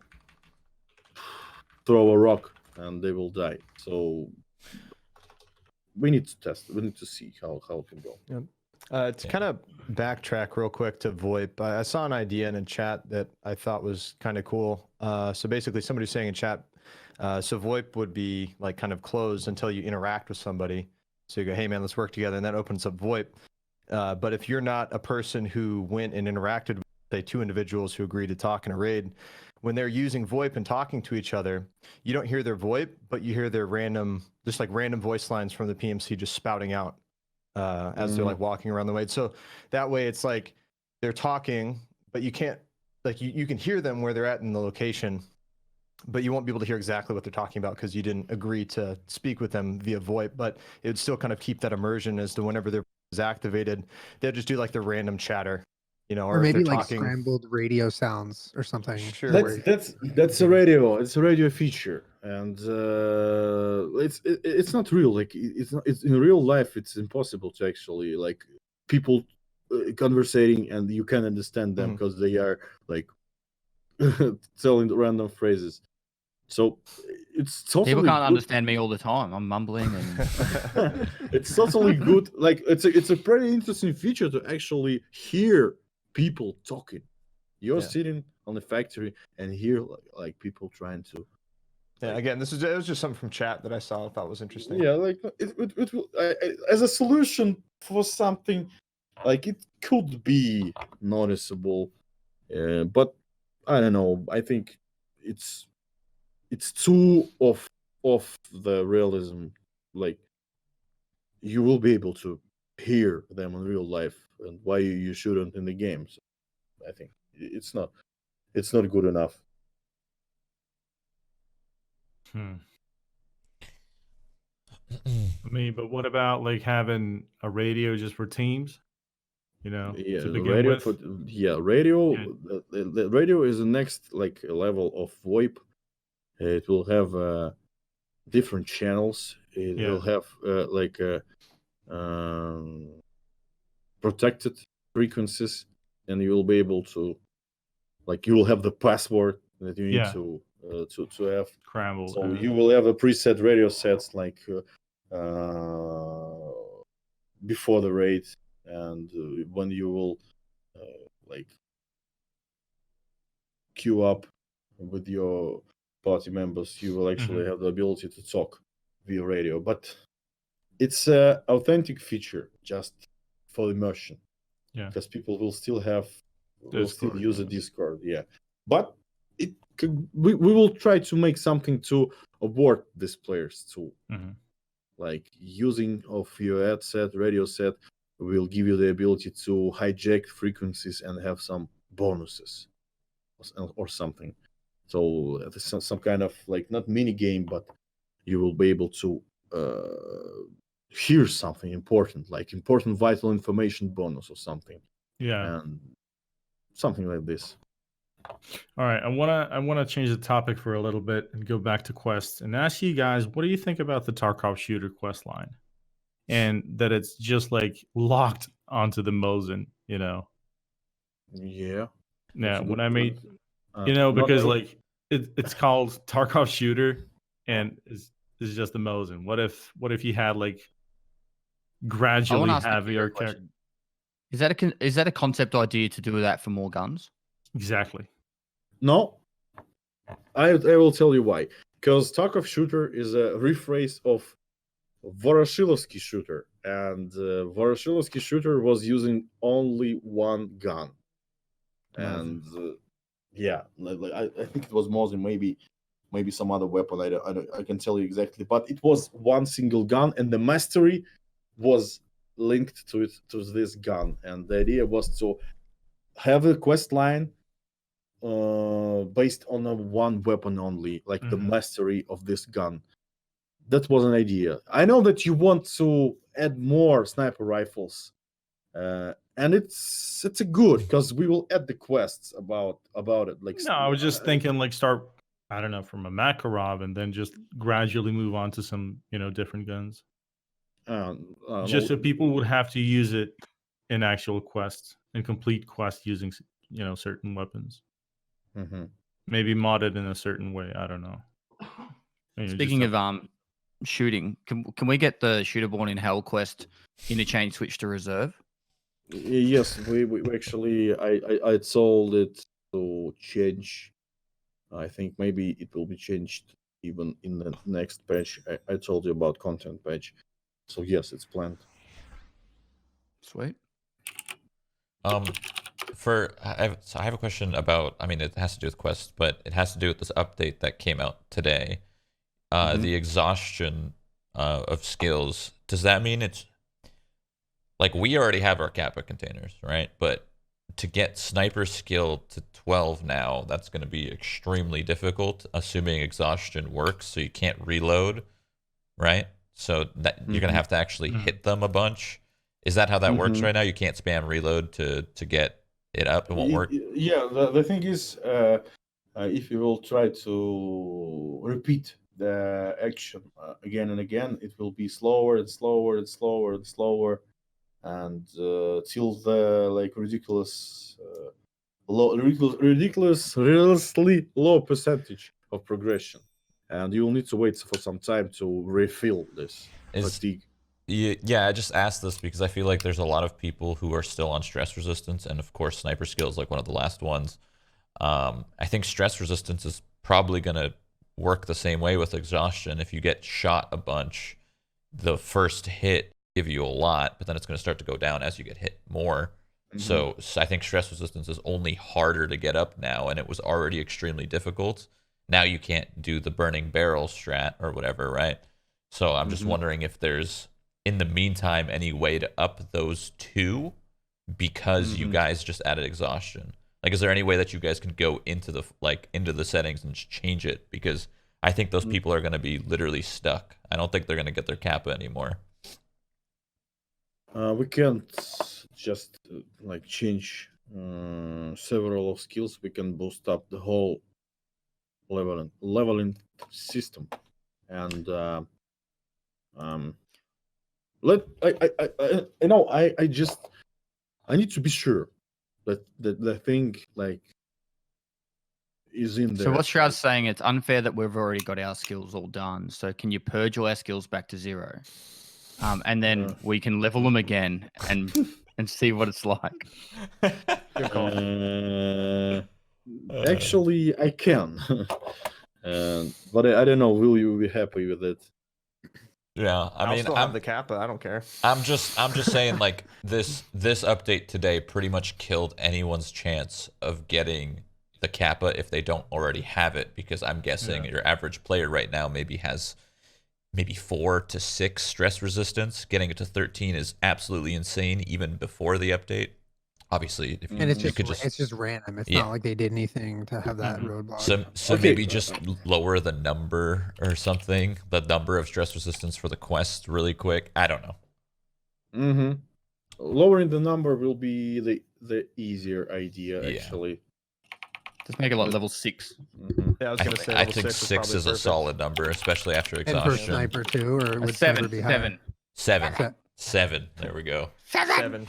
throw a rock, and they will die. So we need to test. We need to see how it can go. Yeah. To kind of backtrack real quick to VoIP, I saw an idea in a chat that I thought was kind of cool. So basically, somebody was saying in chat, so VoIP would be like kind of closed until you interact with somebody. So you go, hey man, let's work together, and that opens up VoIP. But if you're not a person who went and interacted with, say, two individuals who agreed to talk in a raid, when they're using VoIP and talking to each other, you don't hear their VoIP, but you hear their random voice lines from the PMC just spouting out as they're like walking around the raid. So that way it's like they're talking, but you can't, like, you can hear them where they're at in the location, but you won't be able to hear exactly what they're talking about because you didn't agree to speak with them via VoIP. But it would still kind of keep that immersion as to whenever they're activated, they'll just do like the random chatter, you know, or if maybe they're like talking. scrambled radio sounds or something. Sure. That's a radio. It's a radio feature, and it's not real. Like it's in real life. It's impossible to actually like people conversating, and you can understand them because they are like telling the random phrases. So it's totally People can't good. understand me all the time. I'm mumbling and It's totally good. Like it's a pretty interesting feature to actually hear people talking. You're sitting on the factory and hear like people trying to. Yeah, again, it was just something from chat that I saw. I thought was interesting. Yeah, like it will, as a solution for something, like it could be noticeable, but I don't know. I think it's too off the realism. Like you will be able to hear them in real life, and why you shouldn't in the games. I think it's not good enough. I mean, but what about like having a radio just for teams? You know, Yeah, to the begin radio with. radio. Yeah. The radio is the next like level of VoIP. It will have different channels. It will have protected frequencies, and you will be able to like you will have the password that you need to have. Scramble. So you will have a preset radio sets like before the raid, and when you will like queue up with your party members, you will actually have the ability to talk via radio. But it's an authentic feature just for immersion. Yeah, because people will still Discord, use a Discord. Yeah, but we will try to make something to abort these players too. Like using of your headset, radio set will give you the ability to hijack frequencies and have some bonuses or something. So some kind of like not mini game, but you will be able to hear something important, like important vital information bonus or something. Yeah, And something like this. All right, I wanna change the topic for a little bit and go back to quests and ask you guys, what do you think about the Tarkov shooter quest line, and that it's just like locked onto the Mosin, you know? Yeah. Yeah, when I made, you know, because like it's called Tarkov shooter, and it's just the Mosin. What if you had like gradually have your character? Is that a concept idea to do that for more guns? Exactly. No, I will tell you why. Because Tarkov shooter is a rephrase of Voroshilovsky shooter, and Voroshilovsky shooter was using only one gun, and I think it was Mosin, maybe some other weapon. I can tell you exactly, but it was one single gun, and the mastery was linked to this gun, and the idea was to have a quest line based on a one weapon only, like the mastery of this gun. That was an idea. I know that you want to add more sniper rifles, and it's a good because we will add the quests about it. Like no, I was just thinking like start, I don't know, from a Makarov and then just gradually move on to some, you know, different guns. Just so people would have to use it in actual quests and complete quests using, you know, certain weapons. Maybe modded in a certain way. I don't know. Speaking of shooting, can we get the shooter born in hell quest interchange switch to reserve? Yes, we actually I told it to change. I think maybe it will be changed even in the next patch. I told you about content patch, so yes, it's planned. Sweet. I have a question about, I mean, it has to do with quests, but it has to do with this update that came out today. The exhaustion of skills. Does that mean it's like we already have our Kappa containers, right? But to get sniper skill to 12 now, that's going to be extremely difficult, assuming exhaustion works, so you can't reload, right? So that you're going to have to actually hit them a bunch. Is that how that works right now? You can't spam reload to get it up. It won't work. Yeah, the thing is, if you will try to repeat the action again and again, it will be slower and slower and slower and slower, and till the like ridiculously low percentage of progression, and you will need to wait for some time to refill this fatigue. Yeah, I just asked this because I feel like there's a lot of people who are still on stress resistance, and of course, sniper skill is like one of the last ones. I think stress resistance is probably going to work the same way with exhaustion. If you get shot a bunch, the first hit give you a lot, but then it's going to start to go down as you get hit more. So I think stress resistance is only harder to get up now, and it was already extremely difficult. Now you can't do the burning barrel strat or whatever, right? So I'm just wondering if there's, in the meantime, any way to up those two because you guys just added exhaustion. Like, is there any way that you guys can go into the settings and change it? Because I think those people are going to be literally stuck. I don't think they're going to get their kappa anymore. We can't just like change several of skills. We can boost up the whole leveling system, and I need to be sure that the thing like is in there. So what Shroud's saying, it's unfair that we've already got our skills all done. So can you purge all our skills back to 0? And then we can level them again and see what it's like. Actually, I can, but I don't know. Will you be happy with it? Yeah, I mean, still have the kappa. I don't care. I'm just saying, like, this update today pretty much killed anyone's chance of getting the kappa if they don't already have it, because I'm guessing your average player right now has 4 to 6 stress resistance. Getting it to 13 is absolutely insane, even before the update. Obviously, if it's just random. It's not like they did anything to have that roadblock. So maybe just lower the number or something, the number of stress resistance for the quest really quick. I don't know. Lowering the number will be the easier idea, actually. Just make it like level 6. Yeah, I was gonna say. I think 6 is a solid number, especially after exhaustion. And for sniper too, or would 7 be higher? 7. There we go. 7.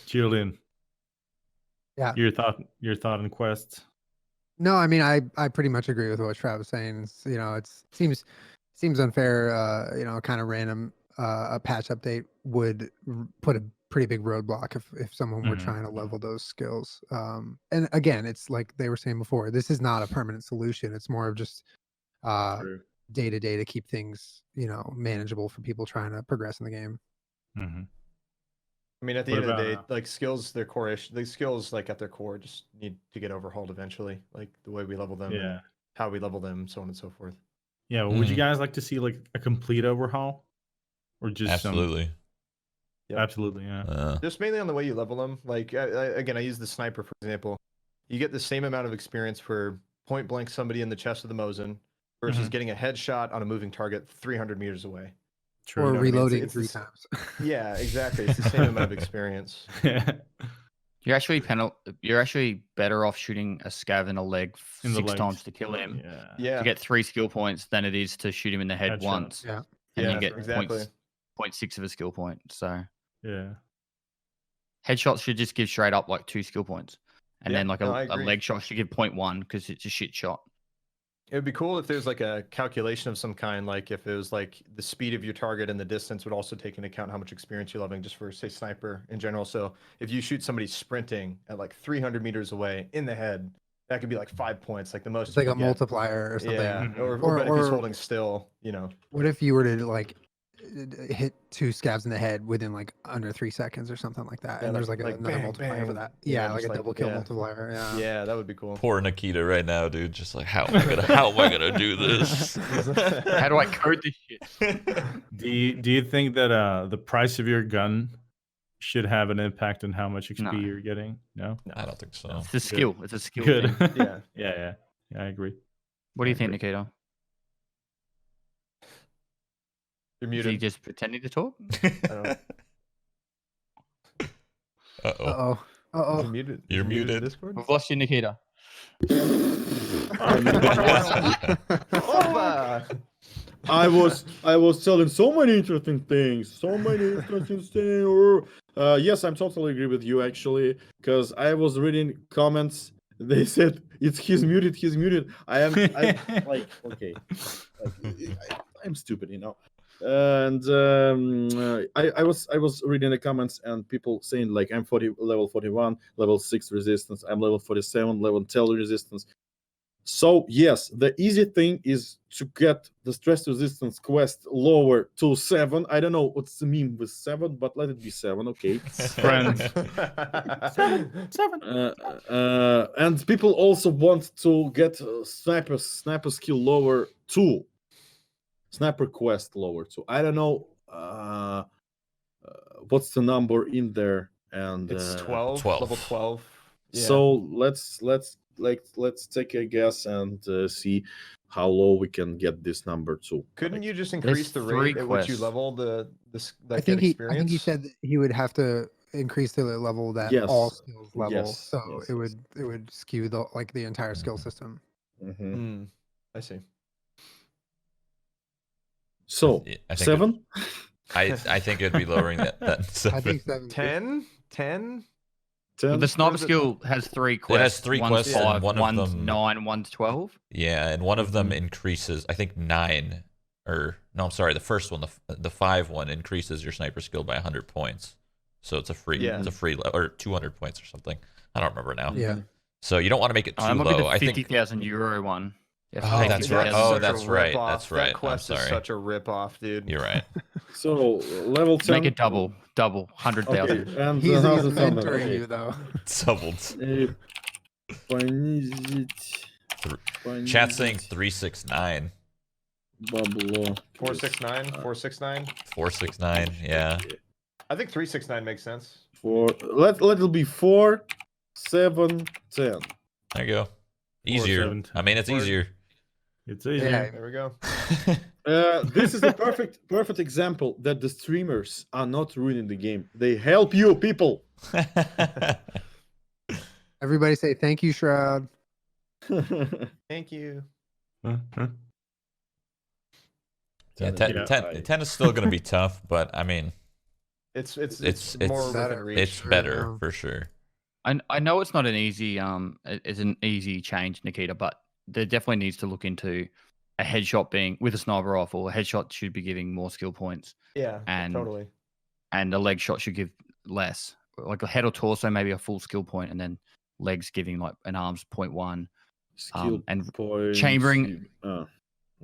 Julien. Yeah. Your thought on quests? No, I mean I pretty much agree with what Shroud was saying. It's, it seems unfair. Kind of random. A patch update would put a pretty big roadblock if someone were trying to level those skills. And again, it's like they were saying before, this is not a permanent solution. It's more of just day to day to keep things, manageable for people trying to progress in the game. I mean, at the end of the day, like skills, their core-ish, the skills like at their core just need to get overhauled eventually. Like the way we level them, and how we level them, so on and so forth. Yeah. Well, would you guys like to see like a complete overhaul, or just absolutely? Absolutely, yeah. Just mainly on the way you level them. Like again, I use the sniper for example. You get the same amount of experience for point blank somebody in the chest of the Mosin versus getting a headshot on a moving target 300 meters away. True. Or reloading 3 times. Yeah, exactly. It's the same amount of experience. You're actually better off shooting a scav in a leg 6 times to kill him. To get 3 skill points than it is to shoot him in the head once. Yeah. And then get 0.6 of a skill point. So yeah. Headshots should just give straight up like 2 skill points. And then like a leg shot should give 0.1 because it's a shit shot. It would be cool if there's like a calculation of some kind, like if it was like the speed of your target and the distance would also take into account how much experience you're leveling just for, say, sniper in general. So if you shoot somebody sprinting at like 300 meters away in the head, that could be like 5 points, like the most. It's like a multiplier or something. Yeah, or if he's holding still, What if you were to like hit 2 scavs in the head within like under 3 seconds or something like that. Yeah, and there's like another bang, multiplier for bang. that. Yeah, Yeah, like just a double kill multiplier. Yeah. Yeah, that would be cool. Poor Nikita right now, dude. Just like, how am I gonna do this? How do I code this shit? Do you think that the price of your gun should have an impact on how much XP No. you're getting? No. I don't think so. It's a skill. It's a skill Good. thing. Yeah. Yeah. I agree. What do you think, Nikita? You're Is he muted. just pretending to talk? Uh-oh. Uh-oh. You're muted. You're in muted. Discord? We've lost you, Nikita. Opa! I was telling so many interesting things. Yes, I'm totally agree with you actually, because I was reading comments. They said he's muted. I'm like, okay, I'm stupid, you know. And I was reading the comments and people saying like I'm level 41, level 6 resistance. I'm level 47, level 10 resistance. So yes, the easy thing is to get the stress resistance quest lower to 7. I don't know what's the meme with 7, but let it be 7. Okay. Friends. 7. And people also want to get sniper skill lower too. Sniper quest lower too. I don't know what's the number in there, and It's 12. 12. Level 12. Yeah. So let's take a guess and see how low we can get this number to. Couldn't you just increase the three rate at which you quests. level the I think he experience? said that he would have to increase to the level that Yes. all skills level. Yes. So Yes, it yes. would skew the entire skill system. Mhm. I see. So Yeah, I think 7. I think it'd be lowering that. I 7. think 7. 10? 10? 10. The sniper is it? skill has 3 quests. It has 3 one's quests, and 5, one of one's them- 9, one's 12. Yeah, and one of them Mhm. increases. I think 9, or no, I'm sorry. The first one, the 5 one, increases your sniper skill by 100 points. So it's a free, Yeah. it's a free, or 200 points or something. I don't remember now. Yeah. So you don't want to make it too That might be low. the I think. 50,000 euro one. You have to Oh, pay that's 50,000. right. Oh, such a that's right. rip-off. That's right. That quest I'm is sorry. such a rip-off, dude. You're right. So level 10. Make it double, 100,000. Okay, and He's how's it sound? mentoring Okay. you though. Doubled. Chat saying 369, Bubble. 469? 469? 469. Yeah. I think 369 makes sense. Let it be 4, 7, 10. There you go. Easier. 7. I mean, it's Or- easier. It's easy. Yeah. There we go. This is a perfect example that the streamers are not ruining the game. They help you, people. Everybody say thank you, Shroud. Thank you. Uh-huh. Yeah, 10 10 is still going to be tough, but I mean, It's It's- more better. within reach. it's Sure, better yeah. for sure. I know it's not an easy it's an easy change, Nikita, but there definitely needs to look into a headshot being with a sniper rifle. A headshot should be giving more skill points, Yeah, And- totally. and a leg shot should give less. Like a head or torso, maybe a full skill point, and then legs giving like an arms 0.1. Skill and points. chambering-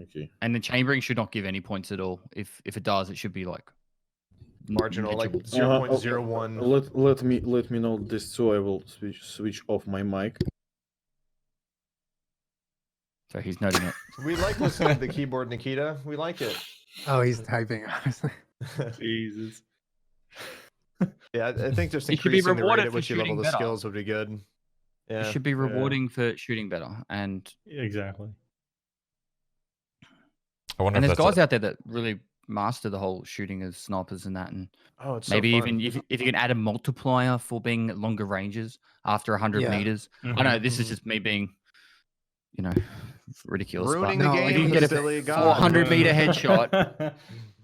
Okay. And the chambering should not give any points at all. If it does, it should be like Marginal, like negligible. 0.01. Let me know this too. I will switch off my mic. So he's noting it. We like listening to the keyboard, Nikita. We like it. Oh, he's typing. Honestly. Jesus. Yeah, I think just You should be increasing the rate rewarded at for which you level shooting the better. skills would be good. Yeah. It should be rewarding for shooting better. And Exactly. I wonder and if there's that's guys out there that really master the whole shooting of snipers and that. And Oh, it's maybe so fun. even if you can add a multiplier for being at longer ranges after 100 Yeah. meters. I know this is just me being, ridiculous. Ruining but No, the like, if you game, can get a Pestily, God. 400 meter headshot,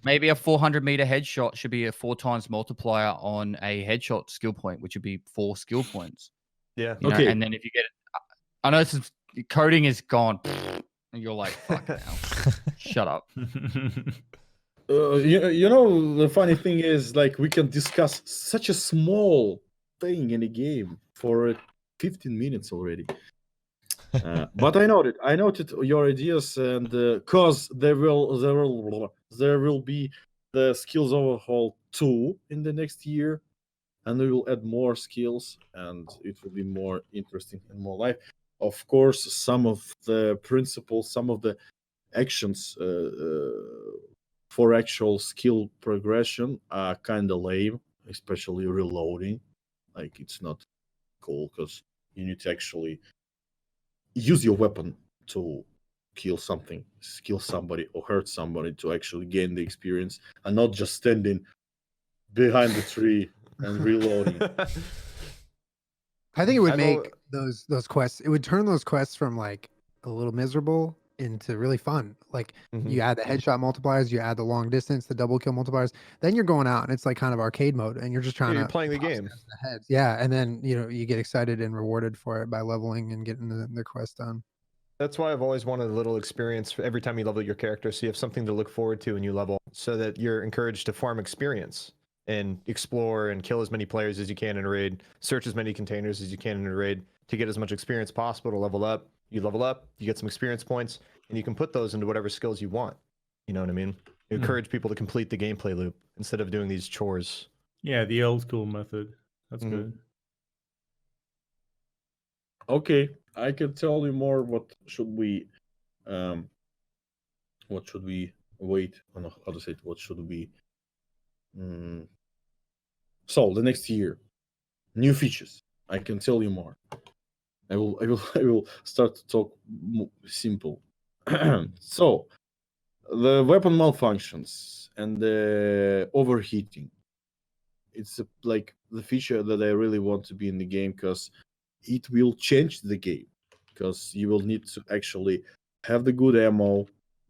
maybe a 400 meter headshot should be a 4 times multiplier on a headshot skill point, which would be 4 skill points. Yeah. You know? Okay. And then if you get it, I know this is, coding is gone, and you're like, fuck now, shut up. You know the funny thing is like we can discuss such a small thing in a game for 15 minutes already. But I noted your ideas, and cause there will be the skills overhaul 2 in the next year, and we will add more skills, and it will be more interesting and more life. Of course, some of the principles, some of the actions for actual skill progression are kind of lame, especially reloading. Like, it's not cool because you need to actually use your weapon to kill something, kill somebody, or hurt somebody to actually gain the experience, and not just standing behind the tree and reloading. I think it would make those quests. It would turn those quests from like a little miserable into really fun. Like you add the headshot multipliers, you add the long distance, the double kill multipliers. Then you're going out and it's like kind of arcade mode, and you're just trying to. You're playing the game. Heads. Yeah, and then you get excited and rewarded for it by leveling and getting the quest done. That's why I've always wanted a little experience for every time you level your character, so you have something to look forward to when you level, so that you're encouraged to farm experience and explore and kill as many players as you can in a raid, search as many containers as you can in a raid to get as much experience possible to level up. You level up, you get some experience points, and you can put those into whatever skills you want. You know what I mean? You encourage people to complete the gameplay loop instead of doing these chores. Yeah, the old school method. That's good. Okay, I can tell you more. What should we wait on? How to say it? What should we? So the next year, new features. I can tell you more. I will start to talk simple. So the weapon malfunctions and the overheating. It's like the feature that I really want to be in the game, because it will change the game, because you will need to actually have the good ammo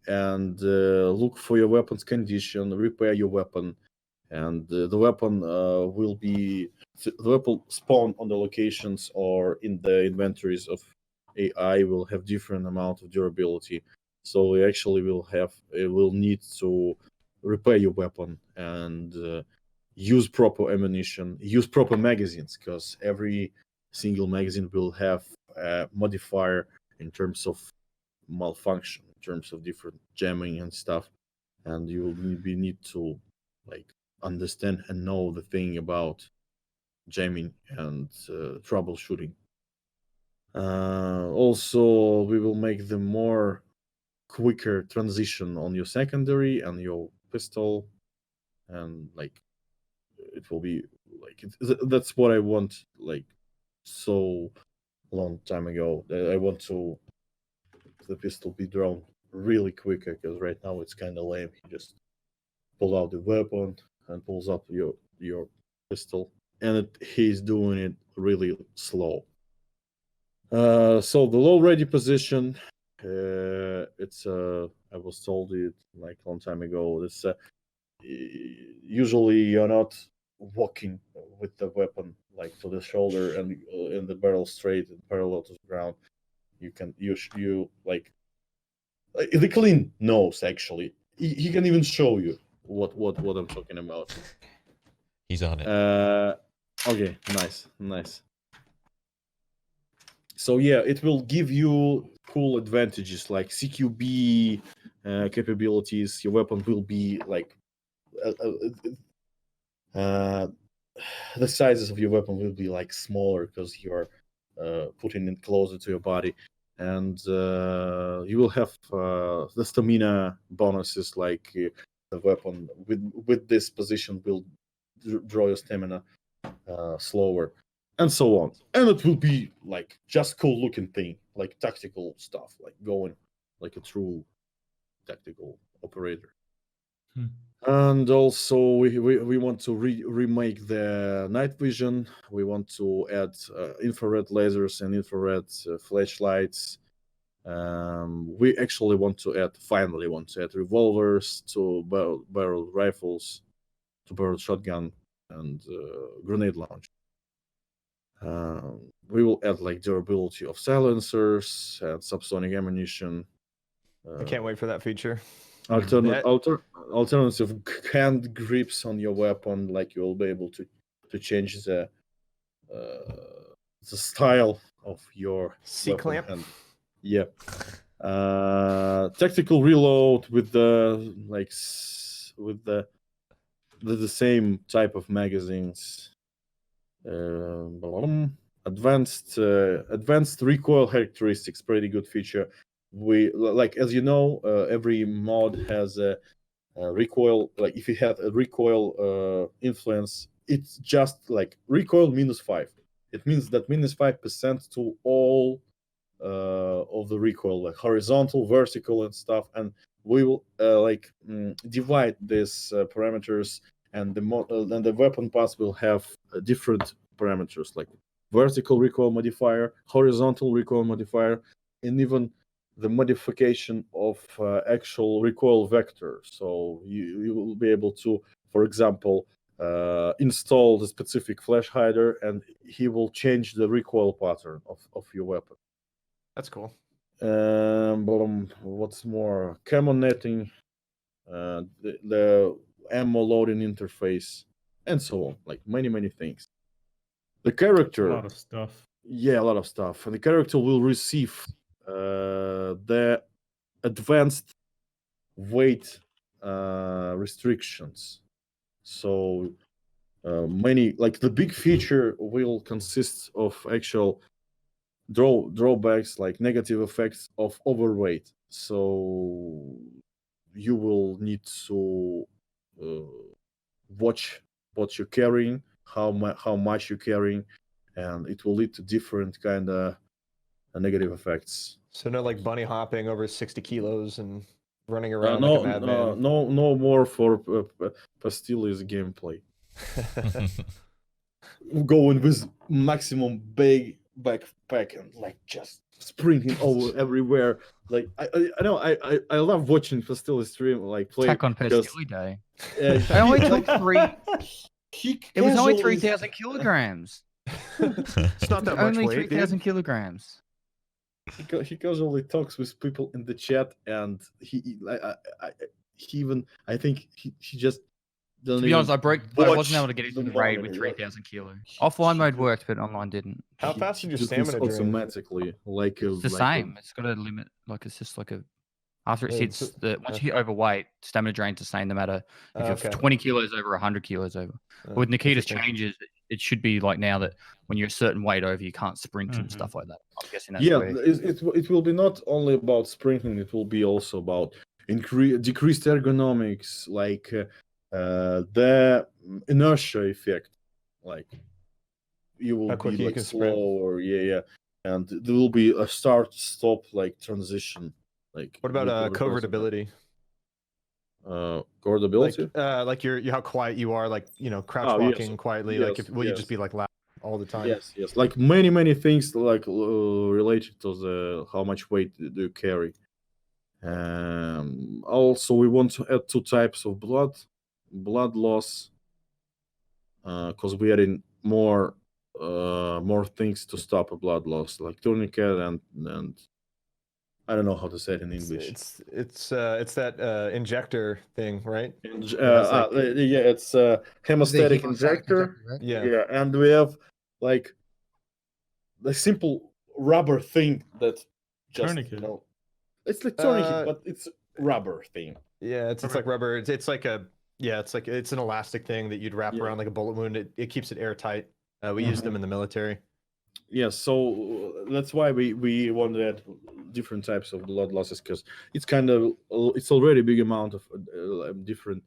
and look for your weapon's condition, repair your weapon, and the weapon spawn on the locations or in the inventories of AI will have different amount of durability. So we actually will need to repair your weapon and use proper ammunition, use proper magazines, because every single magazine will have a modifier in terms of malfunction, in terms of different jamming and stuff, and you will need to like understand and know the thing about jamming and troubleshooting. Also, we will make the more quicker transition on your secondary and your pistol, and like it will be like that's what I want, like so long time ago. I want to the pistol be drawn really quicker, because right now it's kind of lame. You just pull out the weapon and pulls up your pistol, and he's doing it really slow. So the low ready position, it's I was told it like a long time ago. It's usually you're not walking with the weapon like to the shoulder and in the barrel straight and parallel to the ground. You like the Klean knows actually. He can even show you what I'm talking about. He's on it. Okay, nice. So yeah, it will give you cool advantages like CQB capabilities. Your weapon will be like the sizes of your weapon will be like smaller because you're putting it closer to your body, and you will have the stamina bonuses, like the weapon with this position will draw your stamina slower, and so on. And it will be like just cool looking thing, like tactical stuff, like going like a true tactical operator. And also we want to remake the night vision. We want to add infrared lasers and infrared flashlights. We actually finally want to add revolvers to barrel rifles, to barrel shotgun, and grenade launcher. We will add like durability of silencers and subsonic ammunition. I can't wait for that feature. Alternative hand grips on your weapon, like you will be able to change the style of your C-clamp. Yeah. Tactical reload with the the same type of magazines. Advanced recoil characteristics, pretty good feature. We like, as you know, every mod has a recoil. Like if you have a recoil influence, it's just like recoil -5. It means that -5% to all of the recoil, like horizontal, vertical, and stuff. And we will divide these parameters, and the weapon pass will have different parameters, like vertical recoil modifier, horizontal recoil modifier, and even the modification of actual recoil vector. So you will be able to, for example, install the specific flash hider, and he will change the recoil pattern of your weapon. That's cool. What's more? Camo netting, the ammo loading interface, and so on. Like many things. The character, A lot of stuff. Yeah, a lot of stuff. And the character will receive the advanced weight restrictions. So the big feature will consist of actual drawbacks, like negative effects of overweight. So you will need to watch what you're carrying, how much you're carrying, and it will lead to different kind of negative effects. So no, like bunny hopping over 60 kilos and running around like a madman. No more for Pestyly's gameplay. Going with maximum big backpack and like just sprinting over everywhere. Like I know I love watching Pestily stream, like play. Attack on Pestily Day. It I only took 3. It was only 3,000 kilograms. It's not that much Only weight, 3,000 dude. kilograms. He casually talks with people in the chat, and I think he just doesn't. To be honest, I wasn't able to get the into the raid with monitor. 3,000 kilo. Offline mode worked, but online didn't. How fast did your Just stamina drain? automatically? Like It's the same. It's got a limit. Like it's just like a. After it Yeah, hits once you hit overweight, stamina drain's the same no matter if you're 20 kilos over, 100 kilos over. But with Nikita's changes, it should be like now that when you're a certain weight over, you can't sprint and stuff like that. I'm guessing that's it will be not only about sprinting. It will be also about decreased ergonomics, like the inertia effect. Like you will be like slower, and there will be a start-stop like transition. Like what about covert ability? Covert ability? Like how quiet you are, like crouch walking quietly. Like will you just be like loud all the time? Yes. Like many things like related to the how much weight do you carry. Also, we want to add 2 types of blood loss, because we are in more things to stop a blood loss, like tourniquet and I don't know how to say it in English. It's that injector thing, right? It's a hemostatic injector. Right? Yeah, and we have like the simple rubber thing that just Tourniquet. It's like tourniquet, but it's rubber thing. Yeah, it's like rubber. It's like it's an elastic thing that you'd wrap around like a bullet wound. It keeps it airtight. We use them in the military. Yeah, so that's why we want to add different types of blood losses, because it's already a big amount of different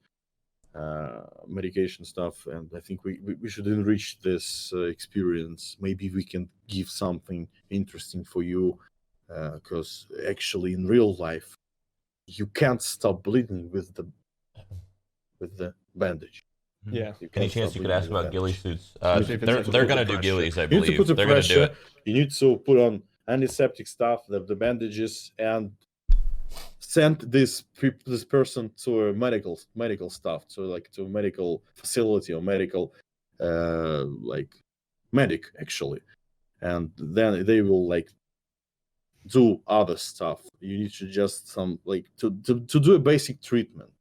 medication stuff, and I think we should enrich this experience. Maybe we can give something interesting for you, because actually in real life you can't stop bleeding with the bandage. Yeah. Any chance you could ask about ghillie suits? They're gonna do ghillies, I believe. They're gonna do it. You need to put on antiseptic stuff, the bandages, and send this person to a medical stuff, to a medical facility or medical medic actually, and then they will do other stuff. You need to just to do a basic treatment.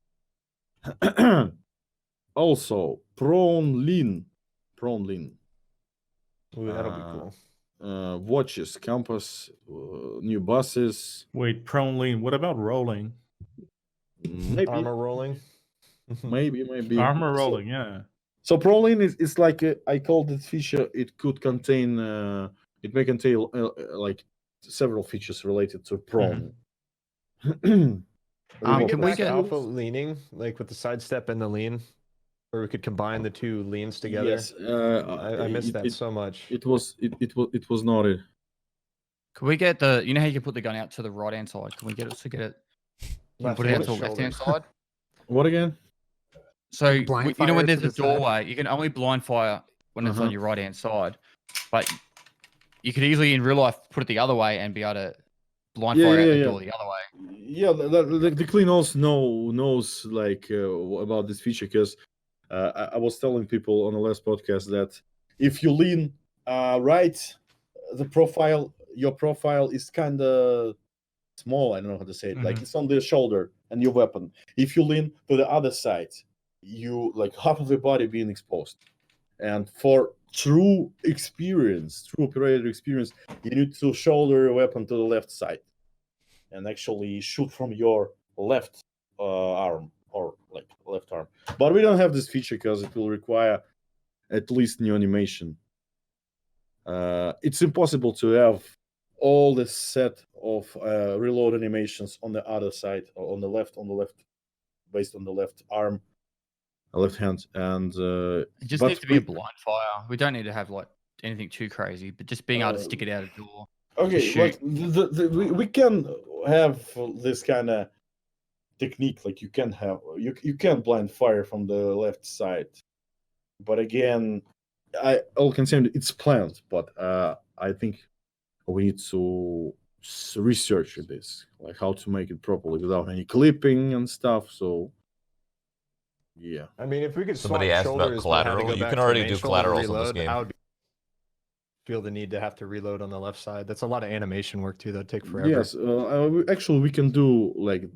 Also, prone lean. Ooh, that'll be cool. Watches, compass, new buses. Wait, prone lean. What about rolling? Maybe. Armor rolling. maybe. Armor rolling, yeah. So Prolin is like I called it feature. It could contain. It may contain like several features related to Prolin. Can we get alpha leaning, like with the sidestep and the lean, where we could combine the two leans together? Yes, I missed that so much. It was noted. Can we get the? You know how you can put the gun out to the right hand side? Can we get it to get it? Can we put it out to the left hand side? What again? So Like blind you know when fire there's to a the side? doorway, you can only blind fire when it's on your right hand side, but you could easily in real life put it the other way and be able to blind fire out the door the other way. Yeah, the Klean also knows like about this feature because I was telling people on the last podcast that if you lean right, your profile is kind of small. I don't know how to say it. Like it's on the shoulder and your weapon. If you lean to the other side, you like half of the body being exposed. And for true operator experience, you need to shoulder your weapon to the left side and actually shoot from your left arm or like left arm. But we don't have this feature because it will require at least new animation. It's impossible to have all the set of reload animations on the other side, or on the left, based on the left arm, left hand, and it just needs to be a blind fire. We don't need to have like anything too crazy, but just being able to stick it out a door. Okay, but we can have this kind of technique. Like you can blind fire from the left side, but again, all concerned, it's planned. But I think we need to research this, like how to make it properly without any clipping and stuff. So, yeah. I mean, if we could somebody asked about collateral, you can already do collaterals on this game. I would feel the need to have to reload on the left side. That's a lot of animation work too. That'd take forever. Yes, actually, we can do like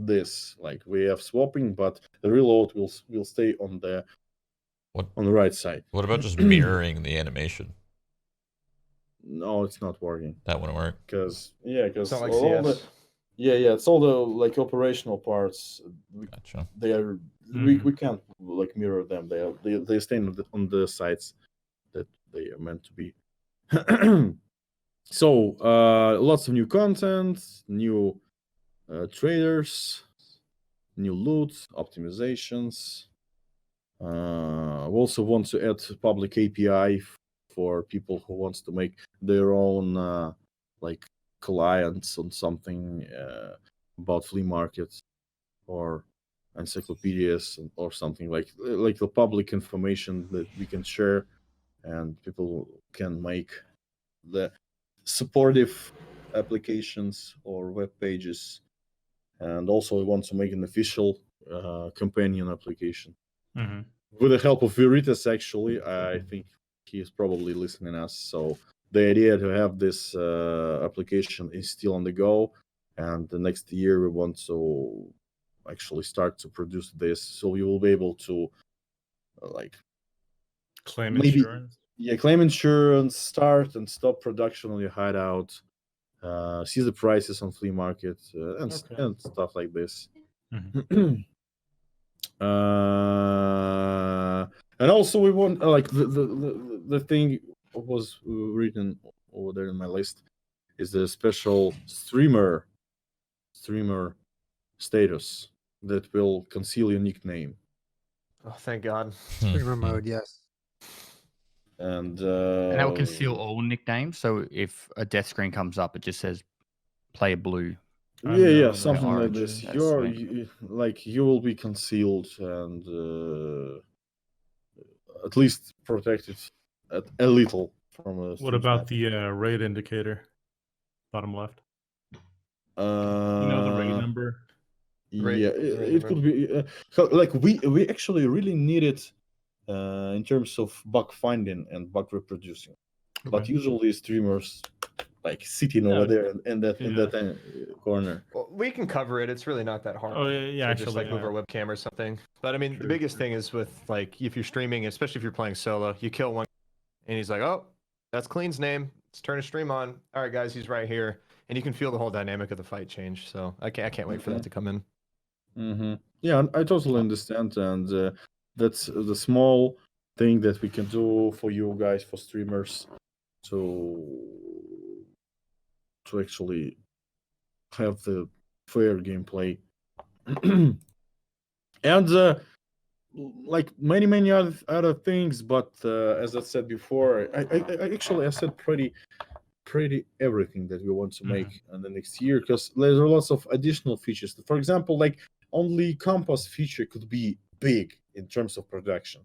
this. Like we have swapping, but the reload will stay on the right side. What about just mirroring the animation? No, it's not working. That wouldn't work. Because it's not like CS. It's all the like operational parts. Gotcha. They are we can't like mirror them. They stay on the sides that they are meant to be. So lots of new content, new traders, new loot, optimizations. We also want to add public API for people who wants to make their own like clients on something about flea markets or encyclopedias or something like the public information that we can share, and people can make the supportive applications or web pages. And also we want to make an official companion application with the help of Veritas. Actually, I think he is probably listening us. So the idea to have this application is still on the go, and the next year we want to actually start to produce this, so we will be able to like claim insurance. Claim insurance, start and stop production on your hideout, see the prices on flea market, and stuff like this. And also we want like the thing was written over there in my list is the special streamer status that will conceal your nickname. Oh, thank God. Streamer mode, yes. And that will conceal all nicknames. So if a death screen comes up, it just says player blue. Something like this. You will be concealed and at least protected a little from a. What about the raid indicator, bottom left? You know the raid number. It could be like we actually really need it in terms of bug finding and bug reproducing, but usually streamers like sitting over there in that corner. Well, we can cover it. It's really not that hard. Oh yeah, so just like move our webcam or something. But I mean, the biggest thing is with like if you're streaming, especially if you're playing solo, you kill one, and he's like, "Oh, that's Klean's name. Let's turn a stream on. All right, guys, he's right here," and you can feel the whole dynamic of the fight change. So I can't wait for that to come in. Yeah, I totally understand, and that's the small thing that we can do for you guys, for streamers, to actually have the fair gameplay. And like many other things, but as I said before, I actually I said pretty everything that we want to make in the next year, because there's lots of additional features. For example, like only compass feature could be big in terms of production,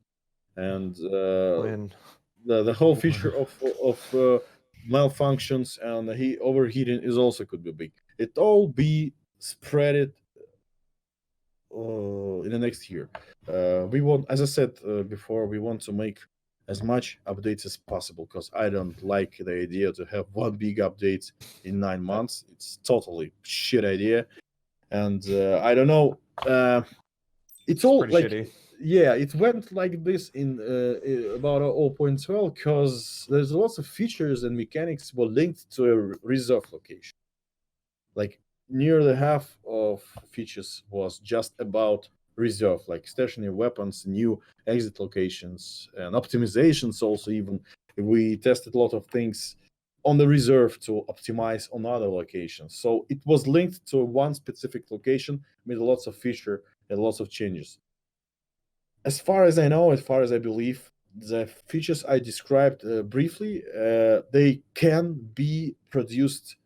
and the whole feature of malfunctions and overheating is also could be big. It all be spread it in the next year. We want, as I said before, we want to make as much updates as possible, because I don't like the idea to have one big update in 9 months. It's totally shit idea, and I don't know. It's all like shitty. Yeah, it went like this in about 0.12, because there's lots of features and mechanics were linked to a reserve location. Like near the half of features was just about reserve, like stationary weapons, new exit locations, and optimizations. Also, even we tested a lot of things on the reserve to optimize on other locations. So it was linked to one specific location, made lots of feature and lots of changes. As far as I know, as far as I believe, the features I described briefly, they can be produced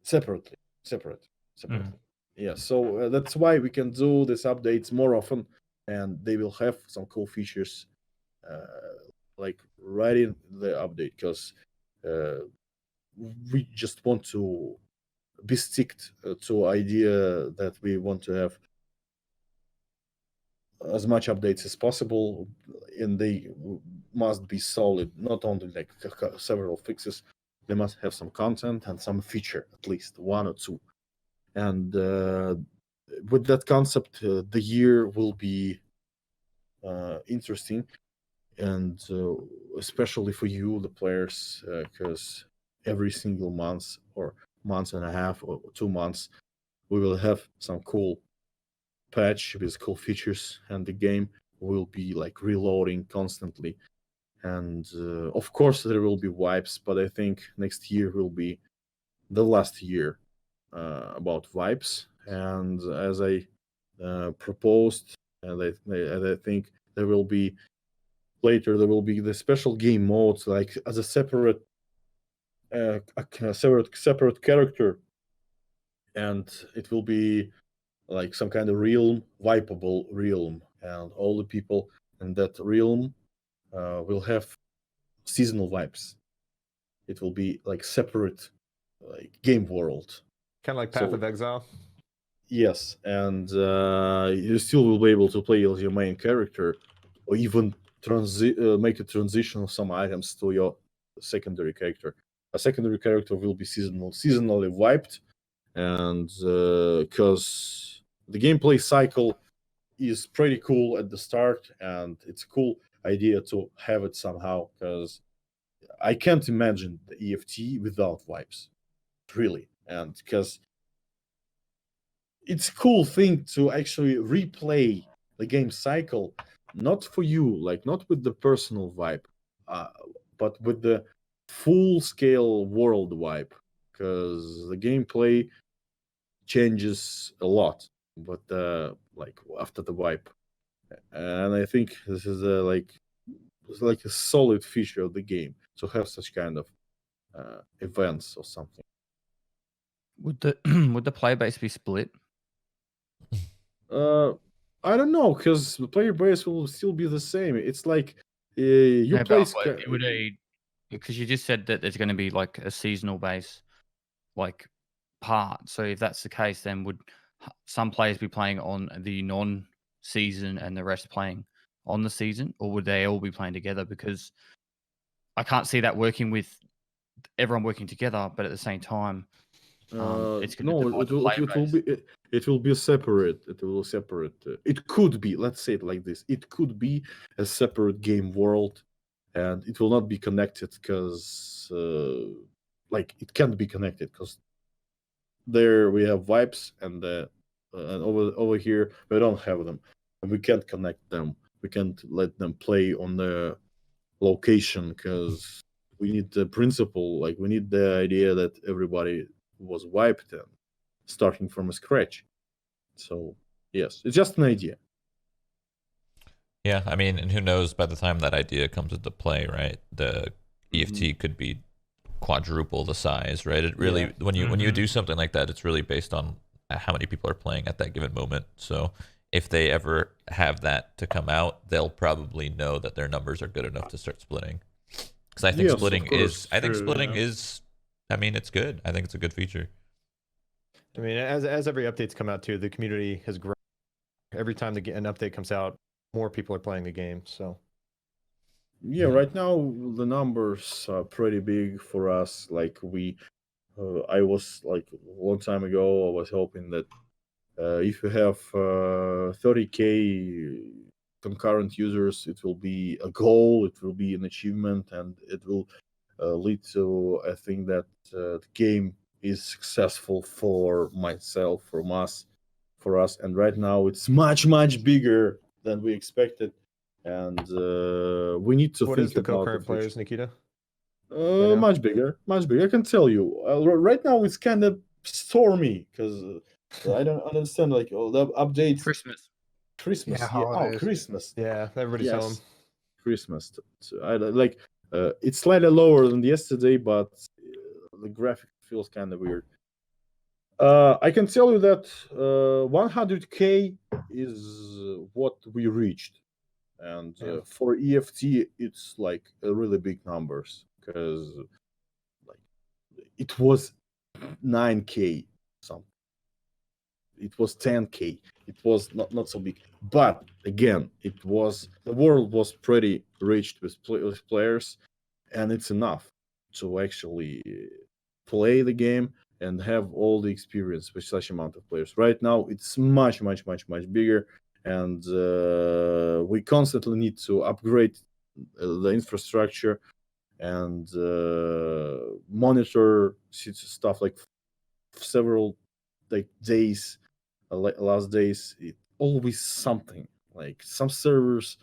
separately. Yeah, so that's why we can do these updates more often, and they will have some cool features like right in the update, because we just want to be sticked to idea that we want to have as much updates as possible, and they must be solid, not only like several fixes. They must have some content and some feature, at least one or two. And with that concept, the year will be interesting, and especially for you, the players, because every single month or month and a half or 2 months, we will have some cool patch with cool features, and the game will be like reloading constantly. And of course, there will be wipes, but I think next year will be the last year about wipes. And as I proposed, and I think there will be later, there will be the special game modes, like as a separate separate character, and it will be like some kind of realm, wipeable realm, and all the people in that realm will have seasonal vibes. It will be like separate, like game world, kind of like Path of Exile. Yes, and you still will be able to play as your main character, or even make a transition of some items to your secondary character. A secondary character will be seasonally wiped, and because the gameplay cycle is pretty cool at the start, and it's a cool idea to have it somehow, because I can't imagine the EFT without wipes, really, and because it's a cool thing to actually replay the game cycle, not for you, like not with the personal vibe, but with the full scale world vibe, because the gameplay changes a lot, but like after the wipe, and I think this is like a solid feature of the game to have such kind of events or something. Would the would the player base be split? I don't know, because the player base will still be the same. It's like you play. It would because you just said that there's going to be like a seasonal base, like part. So if that's the case, then would some players be playing on the non-season and the rest playing on the season, or would they all be playing together? Because I can't see that working with everyone working together, but at the same time, it's going to it will be separate. It will separate. It could be. Let's say it like this. It could be a separate game world, and it will not be connected, because like it can't be connected, because there we have wipes, and over here we don't have them, and we can't connect them. We can't let them play on the location because we need the principle. Like we need the idea that everybody was wiped and starting from scratch. So yes, it's just an idea. Yeah, I mean, and who knows by the time that idea comes into play, right? The EFT could be quadruple the size, right? It really, when you do something like that, it's really based on how many people are playing at that given moment. So if they ever have that to come out, they'll probably know that their numbers are good enough to start splitting. Because I think splitting is, I mean, it's good. I think it's a good feature. I mean, as every update's come out too, the community has grown. Every time an update comes out, more people are playing the game. So yeah, right now the numbers are pretty big for us. Like I was like a long time ago, I was hoping that if you have 30K concurrent users, it will be a goal, it will be an achievement, and it will lead to a thing that the game is successful for myself, for us. And right now it's much bigger than we expected, and we need to what think is the about concurrent players, Nikita? much bigger. I can tell you. Right now it's kind of stormy because I don't understand like all the updates. Christmas. Yeah, Yeah. Oh, holidays. Christmas. Yeah, everybody's home. Christmas. So I like. It's slightly lower than yesterday, but the graphic feels kind of weird. I can tell you that 100K is what we reached, and for EFT, it's like a really big numbers because like it was 9K something. It was 10K. It was not so big, but again, the world was pretty rich with players, and it's enough to actually play the game and have all the experience with such amount of players. Right now, it's much bigger, and we constantly need to upgrade the infrastructure and monitor stuff like several like days, last days. It always something like some servers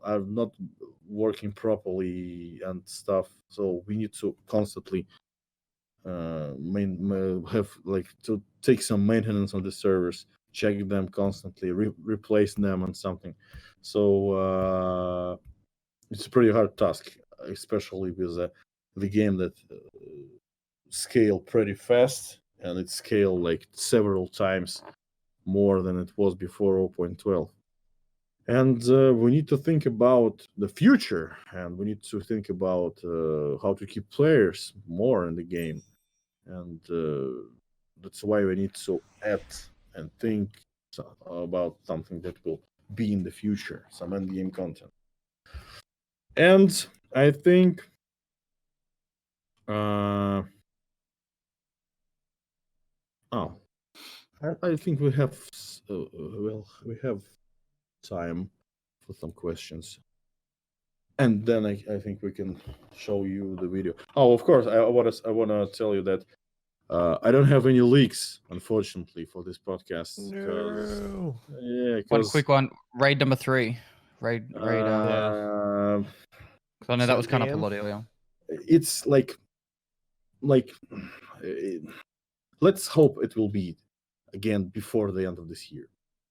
are not working properly and stuff. So we need to constantly have like to take some maintenance on the servers, check them constantly, replace them and something. So it's a pretty hard task, especially with the game that scale pretty fast, and it scaled like several times more than it was before 0.12. And we need to think about the future, and we need to think about how to keep players more in the game. And that's why we need to add and think about something that will be in the future, some end game content. And I think I think we have we have time for some questions, and then I think we can show you the video. Oh, of course, I want to tell you that I don't have any leaks, unfortunately, for this podcast. No. Yeah, one quick one. Raid number 3. Raid. Yeah. I know that was kind of a lot earlier. It's like let's hope it will be again before the end of this year.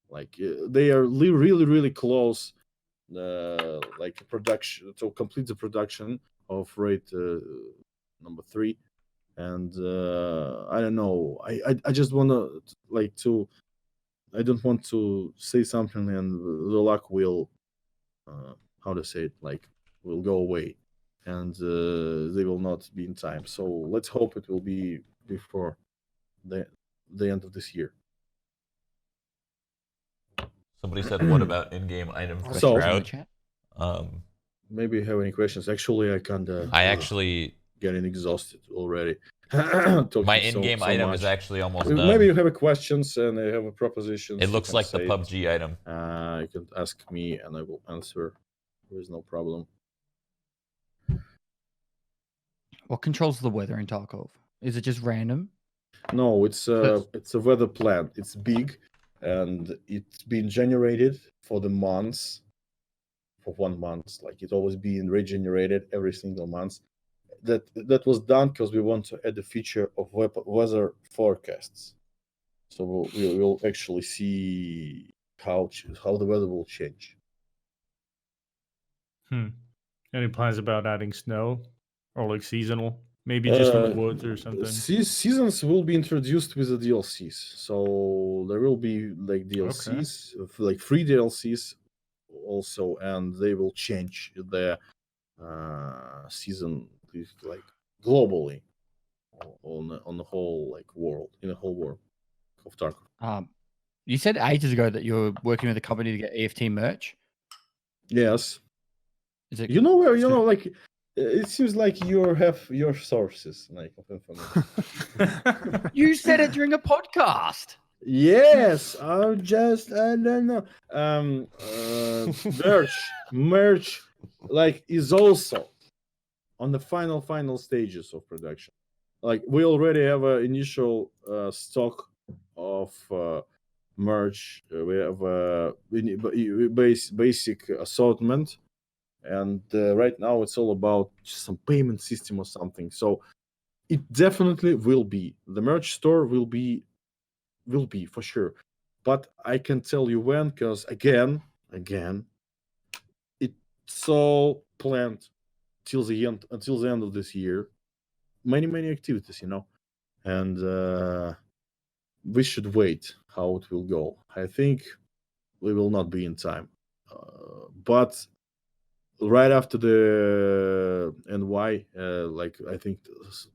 Like they are really close, like production to complete the production of raid number 3, and I don't know. I just wanna I don't want to say something and the luck will how to say it, like will go away, and they will not be in time. So let's hope it will be before the end of this year. Somebody said, "What about in-game items for So- Shroud?" Maybe you have any questions? Actually, I I getting exhausted already. my in-game item is actually almost done. Maybe you have a questions and I have a proposition. It looks like the say PUBG item. You can ask me and I will answer. There is no problem. What controls the weather in Tarkov? Is it just random? No, it's a weather plan. It's big, and it's been generated for the months, for 1 month. Like it's always being regenerated every single month. That was done because we want to add a feature of weather forecasts. So we'll actually see how the weather will change. Any plans about adding snow or like seasonal? Maybe just in the woods or something. Seasons will be introduced with the DLCs, so there will be like DLCs, like free DLCs, also, and they will change the season like globally on the whole like world, in the whole world of Tarkov. You said ages ago that you're working with a company to get EFT merch. Yes. Is it? Like it seems like you have your sources like of information. You said it during a podcast. Yes, I don't know. Merch, like is also on the final stages of production. Like we already have an initial stock of merch. We have a basic assortment. And right now it's all about some payment system or something. So it definitely will be. The merch store will be for sure. But I can tell you when, because again, it's all planned until the end of this year. Many activities, and we should wait how it will go. I think we will not be in time, but right after the NY, like I think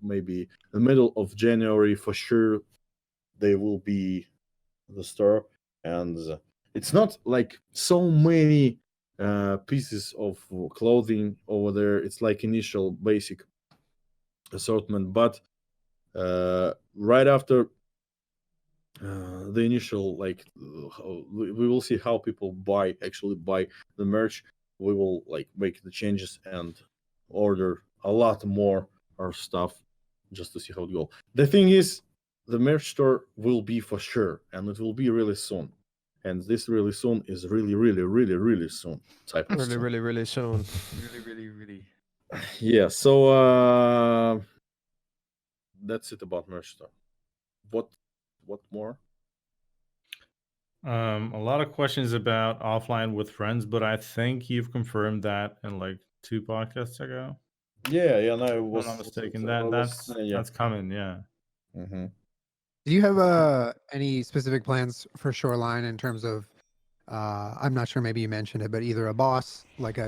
maybe the middle of January for sure, they will be the store, and it's not like so many pieces of clothing over there. It's like initial basic assortment, but right after the initial like we will see how people actually buy the merch. We will like make the changes and order a lot more our stuff just to see how it goes. The thing is, the merch store will be for sure, and it will be really soon. And this really soon is really soon type of stuff. Really soon. really. Yeah, so that's it about merch store. What more? A lot of questions about offline with friends, but I think you've confirmed that in like 2 podcasts ago. Yeah, no, I'm not mistaken. That's coming, yeah. Mm-hmm. Do you have any specific plans for Shoreline in terms of I'm not sure, maybe you mentioned it, but either a boss, like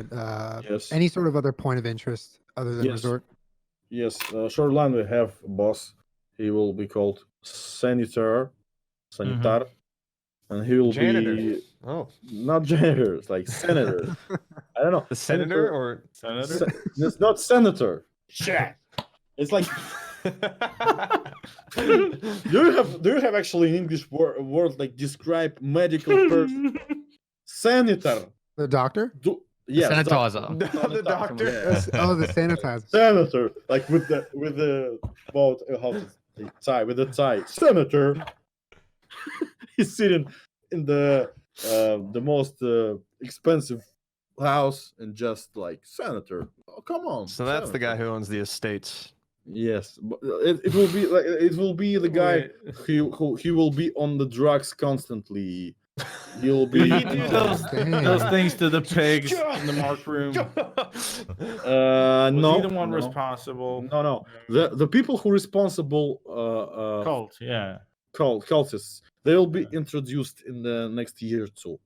any sort of other point of interest other than resort? Yes, Shoreline will have a boss. He will be called Sanitar, and he will be not janitor, it's like senator. I don't know, the senator or senator. It's not senator. Shit, it's like. Do you have actually an English word like describe medical person? Senator. The doctor? Yes, sanitizer. The doctor. Yeah. Oh, the sanitizer. Senator, like with the about how to say tie with the tie. Senator. He's sitting in the most expensive house and just like senator. Oh, come on. So that's the guy who owns the estates. Yes, but it will be the guy who he will be on the drugs constantly. He'll be Did he do those things to the pigs in the mark room? Was he the one responsible? No. The people who responsible cult, yeah. Cultists, they'll be introduced in the next year or two.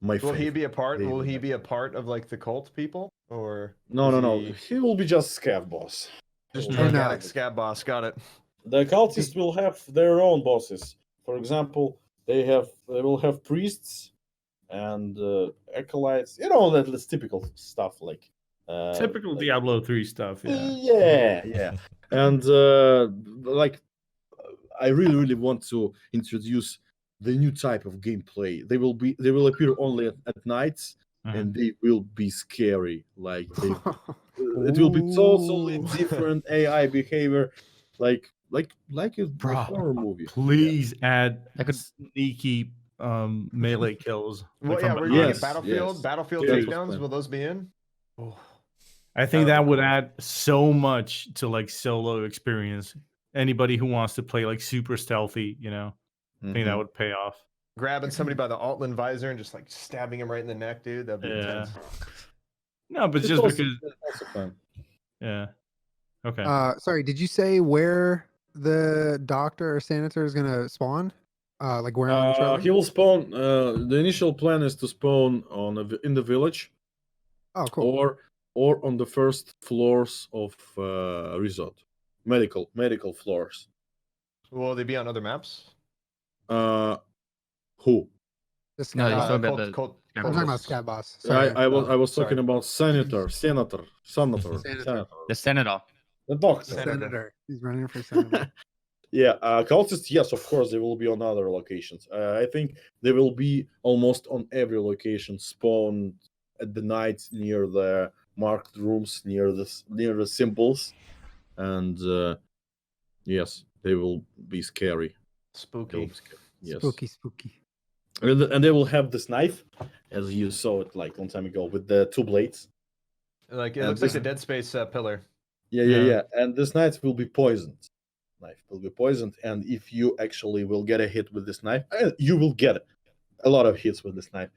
Will he be a part? Will he be a part of like the cult people, or no? He will be just scav boss. Just organic scab boss. Got it. The cultists will have their own bosses. For example, they will have priests and acolytes. You know that's typical stuff like typical Diablo 3 stuff. Yeah. And like I really want to introduce the new type of gameplay. They will appear only at nights, and they will be scary. Like it will be totally different AI behavior. Like like a Bro, horror movie. Please add I could- sneaky melee kills. Well, like, yeah, from we're behind. gonna get Battlefield Dude. takedowns. Will those be in? Oh, I think That that would would be cool. add so much to like solo experience. Anybody who wants to play like super stealthy, I think that Mhm. would pay off. grabbing somebody by the Altland visor and just like stabbing him right in the neck, dude. That'd be Yeah. intense. No, but It's just also- because, it's also fun. yeah. Okay. Sorry, did you say where the doctor or senator is gonna spawn? Like where on Shoreline? He will spawn. The initial plan is to spawn in the village, Oh, cool. or on the first floors of resort, medical floors. Will they be on other maps? Who? This No, guy. you're talking about the- I'm talking about Scat Boss. I Sorry. was sorry. talking about senator, Senator. The senator. the doctor. Senator. He's running for senator. Yeah, cultists. Yes, of course, they will be on other locations. I think they will be almost on every location, spawned at the night near the marked rooms, near the symbols, and yes, they will be scary. They will Spooky. be scary. Yes. Spooky. And they will have this knife, as you saw it like long time ago, with the two blades. Like it And looks like this- the Dead Space pillar. Yeah. And this knife will be poisoned. And if you actually will get a hit with this knife, you will get a lot of hits with this knife.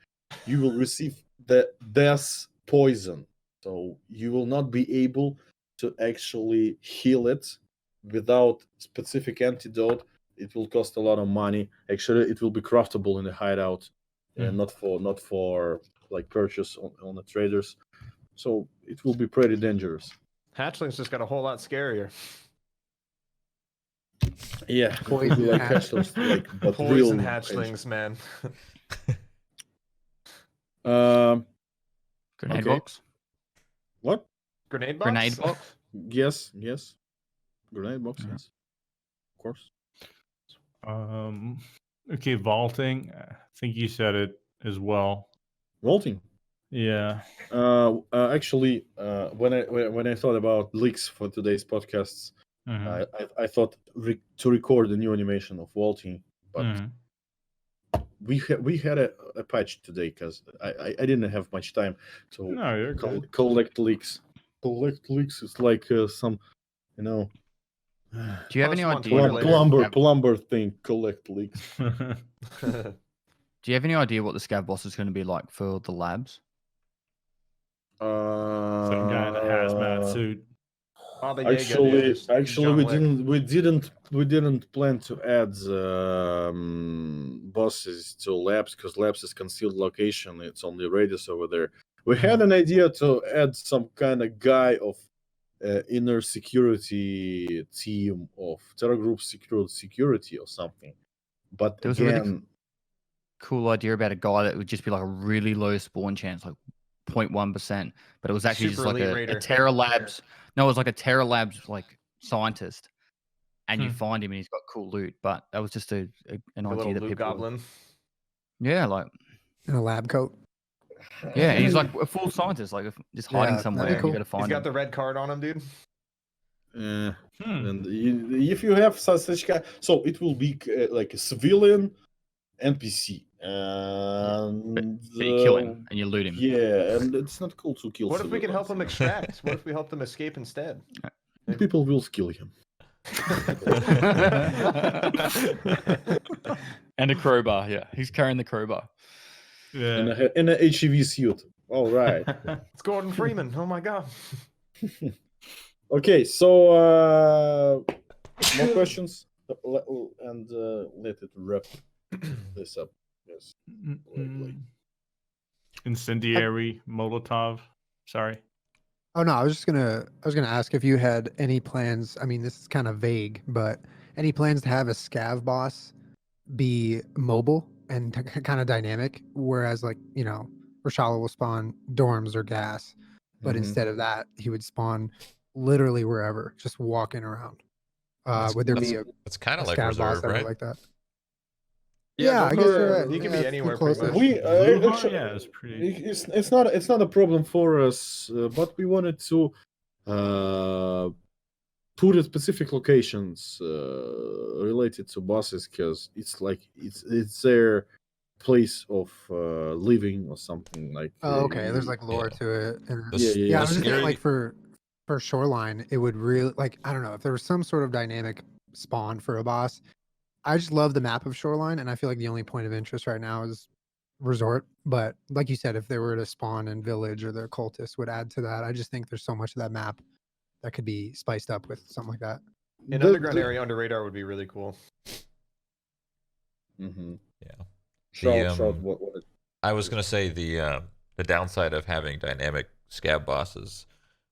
You will receive the death poison, so you will not be able to actually heal it without specific antidote. It will cost a lot of money. Actually, it will be craftable in the hideout, and not for like purchase on the traders. So it will be pretty dangerous. Hatchlings just got a whole lot scarier. Yeah, Poison like hatchlings. hatchlings, like but Poison real hatchlings, man. Grenade Okay. box. What? Grenade box? Grenade box. Yes. Grenade box, Yeah. yes. Of course. Okay, vaulting. I think you said it as well. Vaulting. Yeah. Actually, when I thought about leaks for today's podcasts, Mhm. I thought to record a new animation of vaulting, but Mhm. we had a patch today because I didn't have much time to No, you're good. collect leaks. Collect leaks is like some, Do you have any Post idea? one What Twitter later. the plumber thing. Collect leaks. Do you have any idea what the scav boss is going to be like for the labs? Some guy in a hazmat suit. Baba Yaga, dude, Actually, just John we Wick. didn't plan to add bosses to labs because labs is concealed location. It's only radius over there. We had an idea to add some kind of guy of inner security team of Terra Group security or something. But There was a really again, Cool idea about a guy that would just be like a really low spawn chance, like 0.1%, but it was actually Super just like elite a raider. Terra Labs. No, it was like a Terra Labs like scientist, and you Hmm. find him and he's got cool loot. But that was just an A idea little that loot people. goblin. Yeah, like In a lab coat. yeah, and he's like a full scientist, like just hiding Yeah, somewhere. that'd be And cool. you got to He's find got him. the red card on him, dude. and if you have such guy, so it will be like a civilian NPC, and But you kill him and you loot him. yeah, and it's not cool to kill. What if we can help him civilians. extract? What if we help him escape instead? People will kill him. And a crowbar. Yeah, he's carrying the crowbar. Yeah. In a HEV suit. All right. It's Gordon Freeman. Oh my god. Okay, so more questions, and let it wrap this up. Yes. Incendiary Molotov. Sorry. Oh no, I was gonna ask if you had any plans. I mean, this is kind of vague, but any plans to have a scav boss be mobile and kind of dynamic, whereas like Rashala will spawn dorms or gas, but Mhm. instead of that, he would spawn literally wherever, just walking around. Would there be a It's kind of like scav boss reserve, that would right? like that? Yeah, Yeah, I go guess for- you're right. he can be Yeah, it's anywhere, close pretty to- much. We actually, Yeah, it's pretty. it's not a problem for us, but we wanted to put at specific locations related to bosses, because it's like it's their place of living or something like. Oh, okay. There's like lore to it. And, Yeah. I was just thinking, scary- like for Shoreline, it would really like I don't know if there was some sort of dynamic spawn for a boss. I just love the map of Shoreline, and I feel like the only point of interest right now is Resort. But like you said, if they were to spawn in Village or the Cultist would add to that. I just think there's so much of that map that could be spiced up with something like that. An underground area under radar would be really cool. Mm-hmm. Yeah. Shroud, what I was gonna say the downside of having dynamic scab bosses,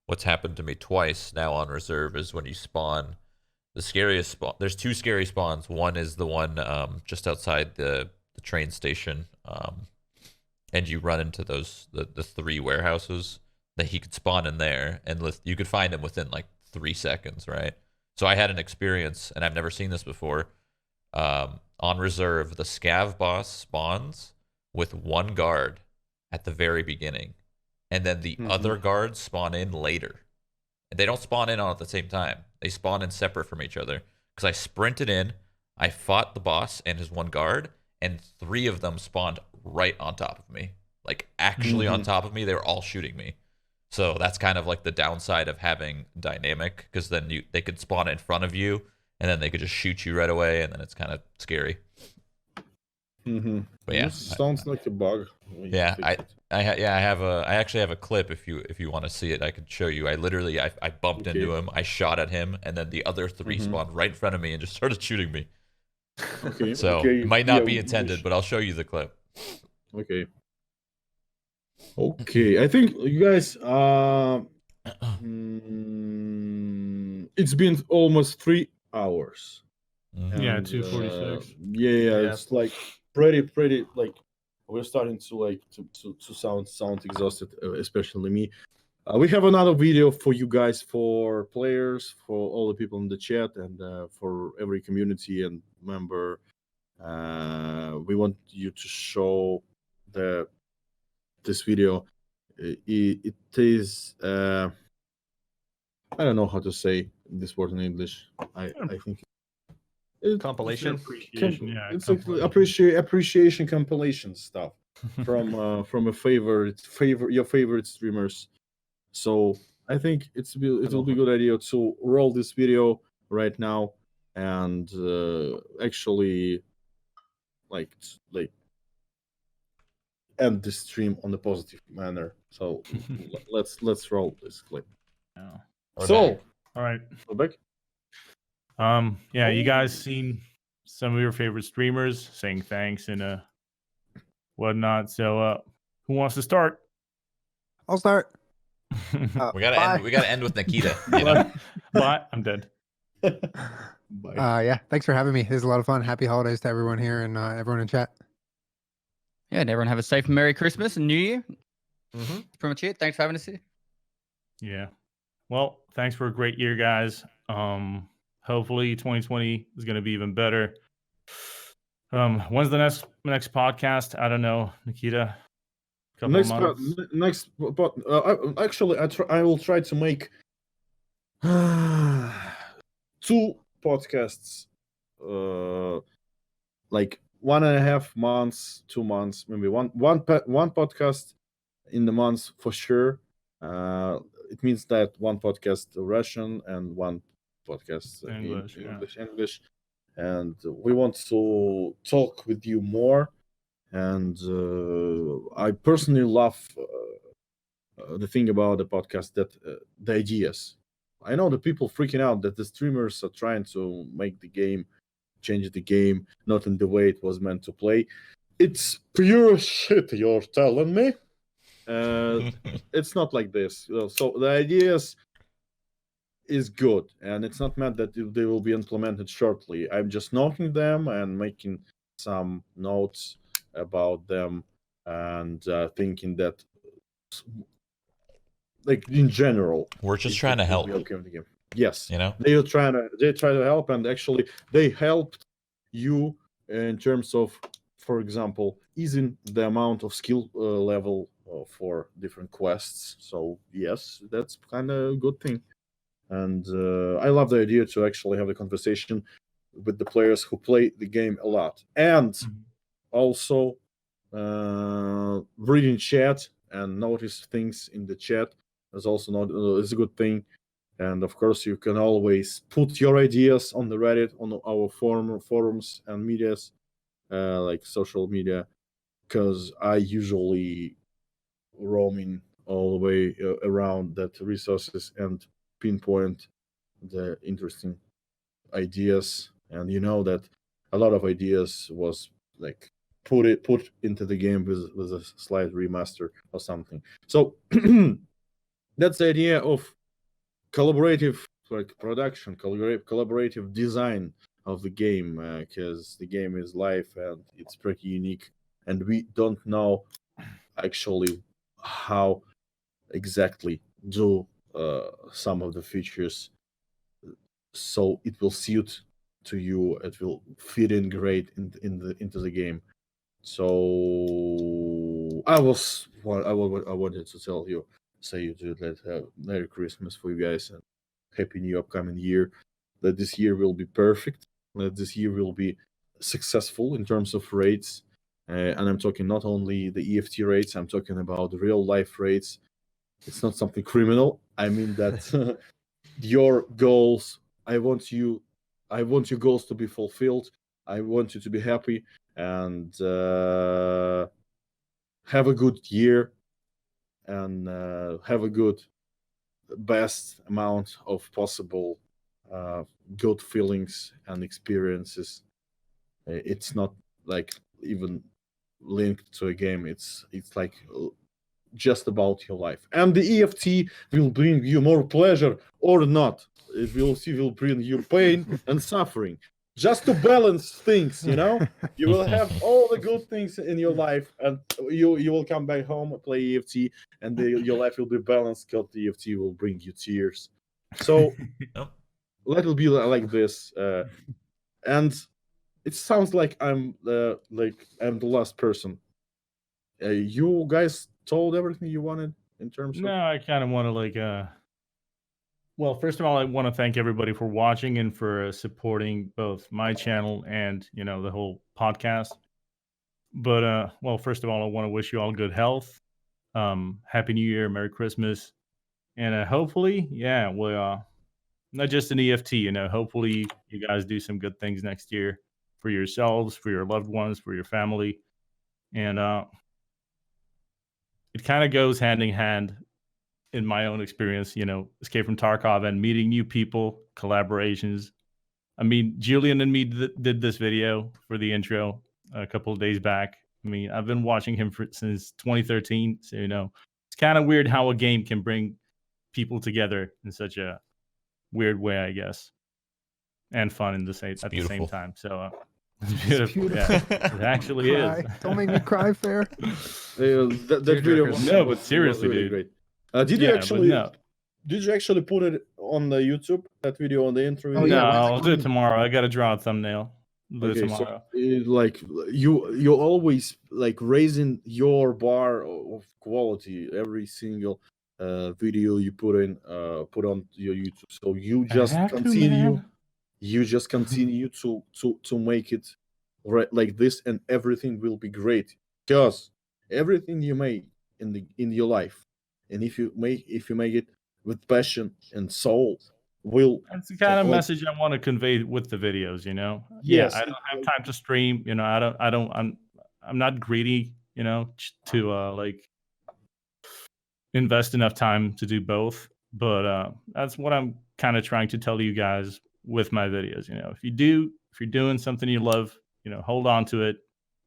what's happened to me twice now on reserve, is when you spawn the scariest spawn. There's two scary spawns. One is the one just outside the train station, and you run into those the three warehouses that he could spawn in there, and you could find him within like 3 seconds, right? So I had an experience, and I've never seen this before. On reserve, the scav boss spawns with one guard at the very beginning, and then the other guards spawn in later. And they don't spawn in all at the same time. They spawn in separate from each other. Because I sprinted in, I fought the boss and his one guard, and 3 of them spawned right on top of me. Like, actually on top of me. They were all shooting me. So that's kind of like the downside of having dynamic, because then they could spawn in front of you, and then they could just shoot you right away, and then it's kind of scary. But yeah, sounds like a bug. Yeah, I actually have a clip if you want to see it. I could show you. I literally I bumped into him, I shot at him, and then the other 3 spawned right in front of me and just started shooting me. Okay. So it might not be intended, but I'll show you the clip. Okay. I think you guys it's been almost 3 hours. Yeah, 2:46. It's like pretty like we're starting to like to sound exhausted, especially me. We have another video for you guys, for players, for all the people in the chat, and for every community and member. We want you to show this video. It is I don't know how to say this word in English. I think Compilation. It's appreciation compilation stuff from a your favorite streamers. So I think it will be a good idea to roll this video right now and actually like end the stream on a positive manner. So let's roll this clip. Yeah. So all right, go back. Yeah, you guys seen some of your favorite streamers saying thanks and whatnot. So who wants to start? I'll start. We gotta end with Nikita. You know? Bye. I'm dead. Bye. Yeah, thanks for having me. It was a lot of fun. Happy holidays to everyone here and everyone in chat. Yeah, and everyone have a safe and Merry Christmas and New Year. Mm-hmm. That's pretty much it. Thanks for having us here. Yeah. Well, thanks for a great year, guys. Hopefully 2020 is going to be even better. When's the next podcast? I don't know, Nikita. Actually, I will try to make 2 podcasts, like 1.5 months, 2 months, maybe one podcast in the month for sure. It means that 1 podcast Russian and 1 podcast English, and we want to talk with you more. And I personally love the thing about the podcast, that the ideas. I know the people freaking out that the streamers are trying to make the game, change the game, not in the way it was meant to play. It's pure shit, you're telling me? It's not like this. So the ideas is good, and it's not meant that they will be implemented shortly. I'm just noting them and making some notes about them, and thinking that, like, in general, we're just trying to help. Yes, you know, they try to help, and actually they helped you in terms of, for example, easing the amount of skill level for different quests. So yes, that's kind of a good thing. And I love the idea to actually have a conversation with the players who play the game a lot, and also reading chat and notice things in the chat is also not is a good thing. And of course, you can always put your ideas on the Reddit, on our forums and medias, like social media, because I usually roaming all the way around that resources and pinpoint the interesting ideas. And you know that a lot of ideas was like put into the game with a slight remaster or something. So that's the idea of collaborative like production, collaborative design of the game, because the game is live and it's pretty unique, and we don't know actually how exactly do some of the features so it will suit to you, it will fit in great into the game. So I wanted to tell you, say you do that Merry Christmas for you guys and Happy New upcoming year, that this year will be perfect, that this year will be successful in terms of raids, and I'm talking not only the EFT raids, I'm talking about real life raids. It's not something criminal. I mean that your goals, I want your goals to be fulfilled. I want you to be happy and have a good year and have a good best amount of possible good feelings and experiences. It's not like even linked to a game. It's like just about your life. And the EFT will bring you more pleasure or not. It will bring you pain and suffering. Just to balance things, you know? You will have all the good things in your life, and you will come back home, play EFT, and your life will be balanced because the EFT will bring you tears. So let it be like this. And it sounds like I'm the last person. You guys told everything you wanted in terms of... No, I kind of want to well, first of all, I want to thank everybody for watching and for supporting both my channel and, the whole podcast. But, well, first of all, I want to wish you all good health. Happy New Year, Merry Christmas. And hopefully, not just an EFT, hopefully you guys do some good things next year for yourselves, for your loved ones, for your family. And it kind of goes hand in hand in my own experience, Escape from Tarkov and meeting new people, collaborations. I mean, Julien and me did this video for the intro a couple of days back. I mean, I've been watching him since 2013. So, it's kind of weird how a game can bring people together in such a weird way, I guess. And fun at the same time. So, it's beautiful. Yeah, it actually is. Don't make me cry, Fair. That video was, no, but seriously, really dude. Great. Did you actually put it on the YouTube, that video on the intro? Oh, yeah, I'll do it tomorrow. I got to draw a thumbnail. Do it tomorrow. So, like you always like raising your bar of quality every single video you put on your YouTube. So you just continue to make it like this, and everything will be great, because everything you make in your life, and if you make it with passion and soul, that's the kind of message I want to convey with the videos, Yes, I don't have time to stream, I'm not greedy, to invest enough time to do both, but that's what I'm kind of trying to tell you guys with my videos. If you're doing something you love, hold on to it,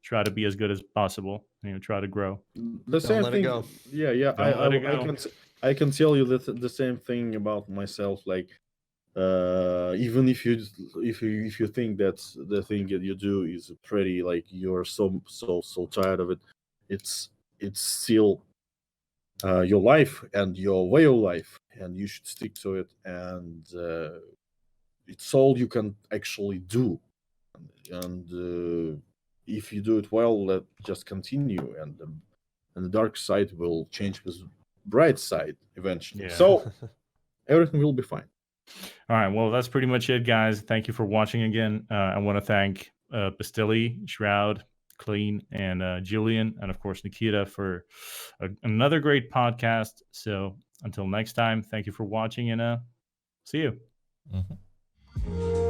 try to be as good as possible, try to grow. The same thing. Don't let it go. I can tell you that the same thing about myself. Like, even if you think that the thing that you do is pretty, like you're so tired of it, it's still your life and your way of life, and you should stick to it. And it's all you can actually do. And if you do it well, just continue, and the dark side will change with bright side eventually. Yeah. So everything will be fine. All right. Well, that's pretty much it, guys. Thank you for watching again. I want to thank Pestily, Shroud, Klean, and Julien, and of course Nikita for another great podcast. So until next time, thank you for watching, and see you. Mm-hmm.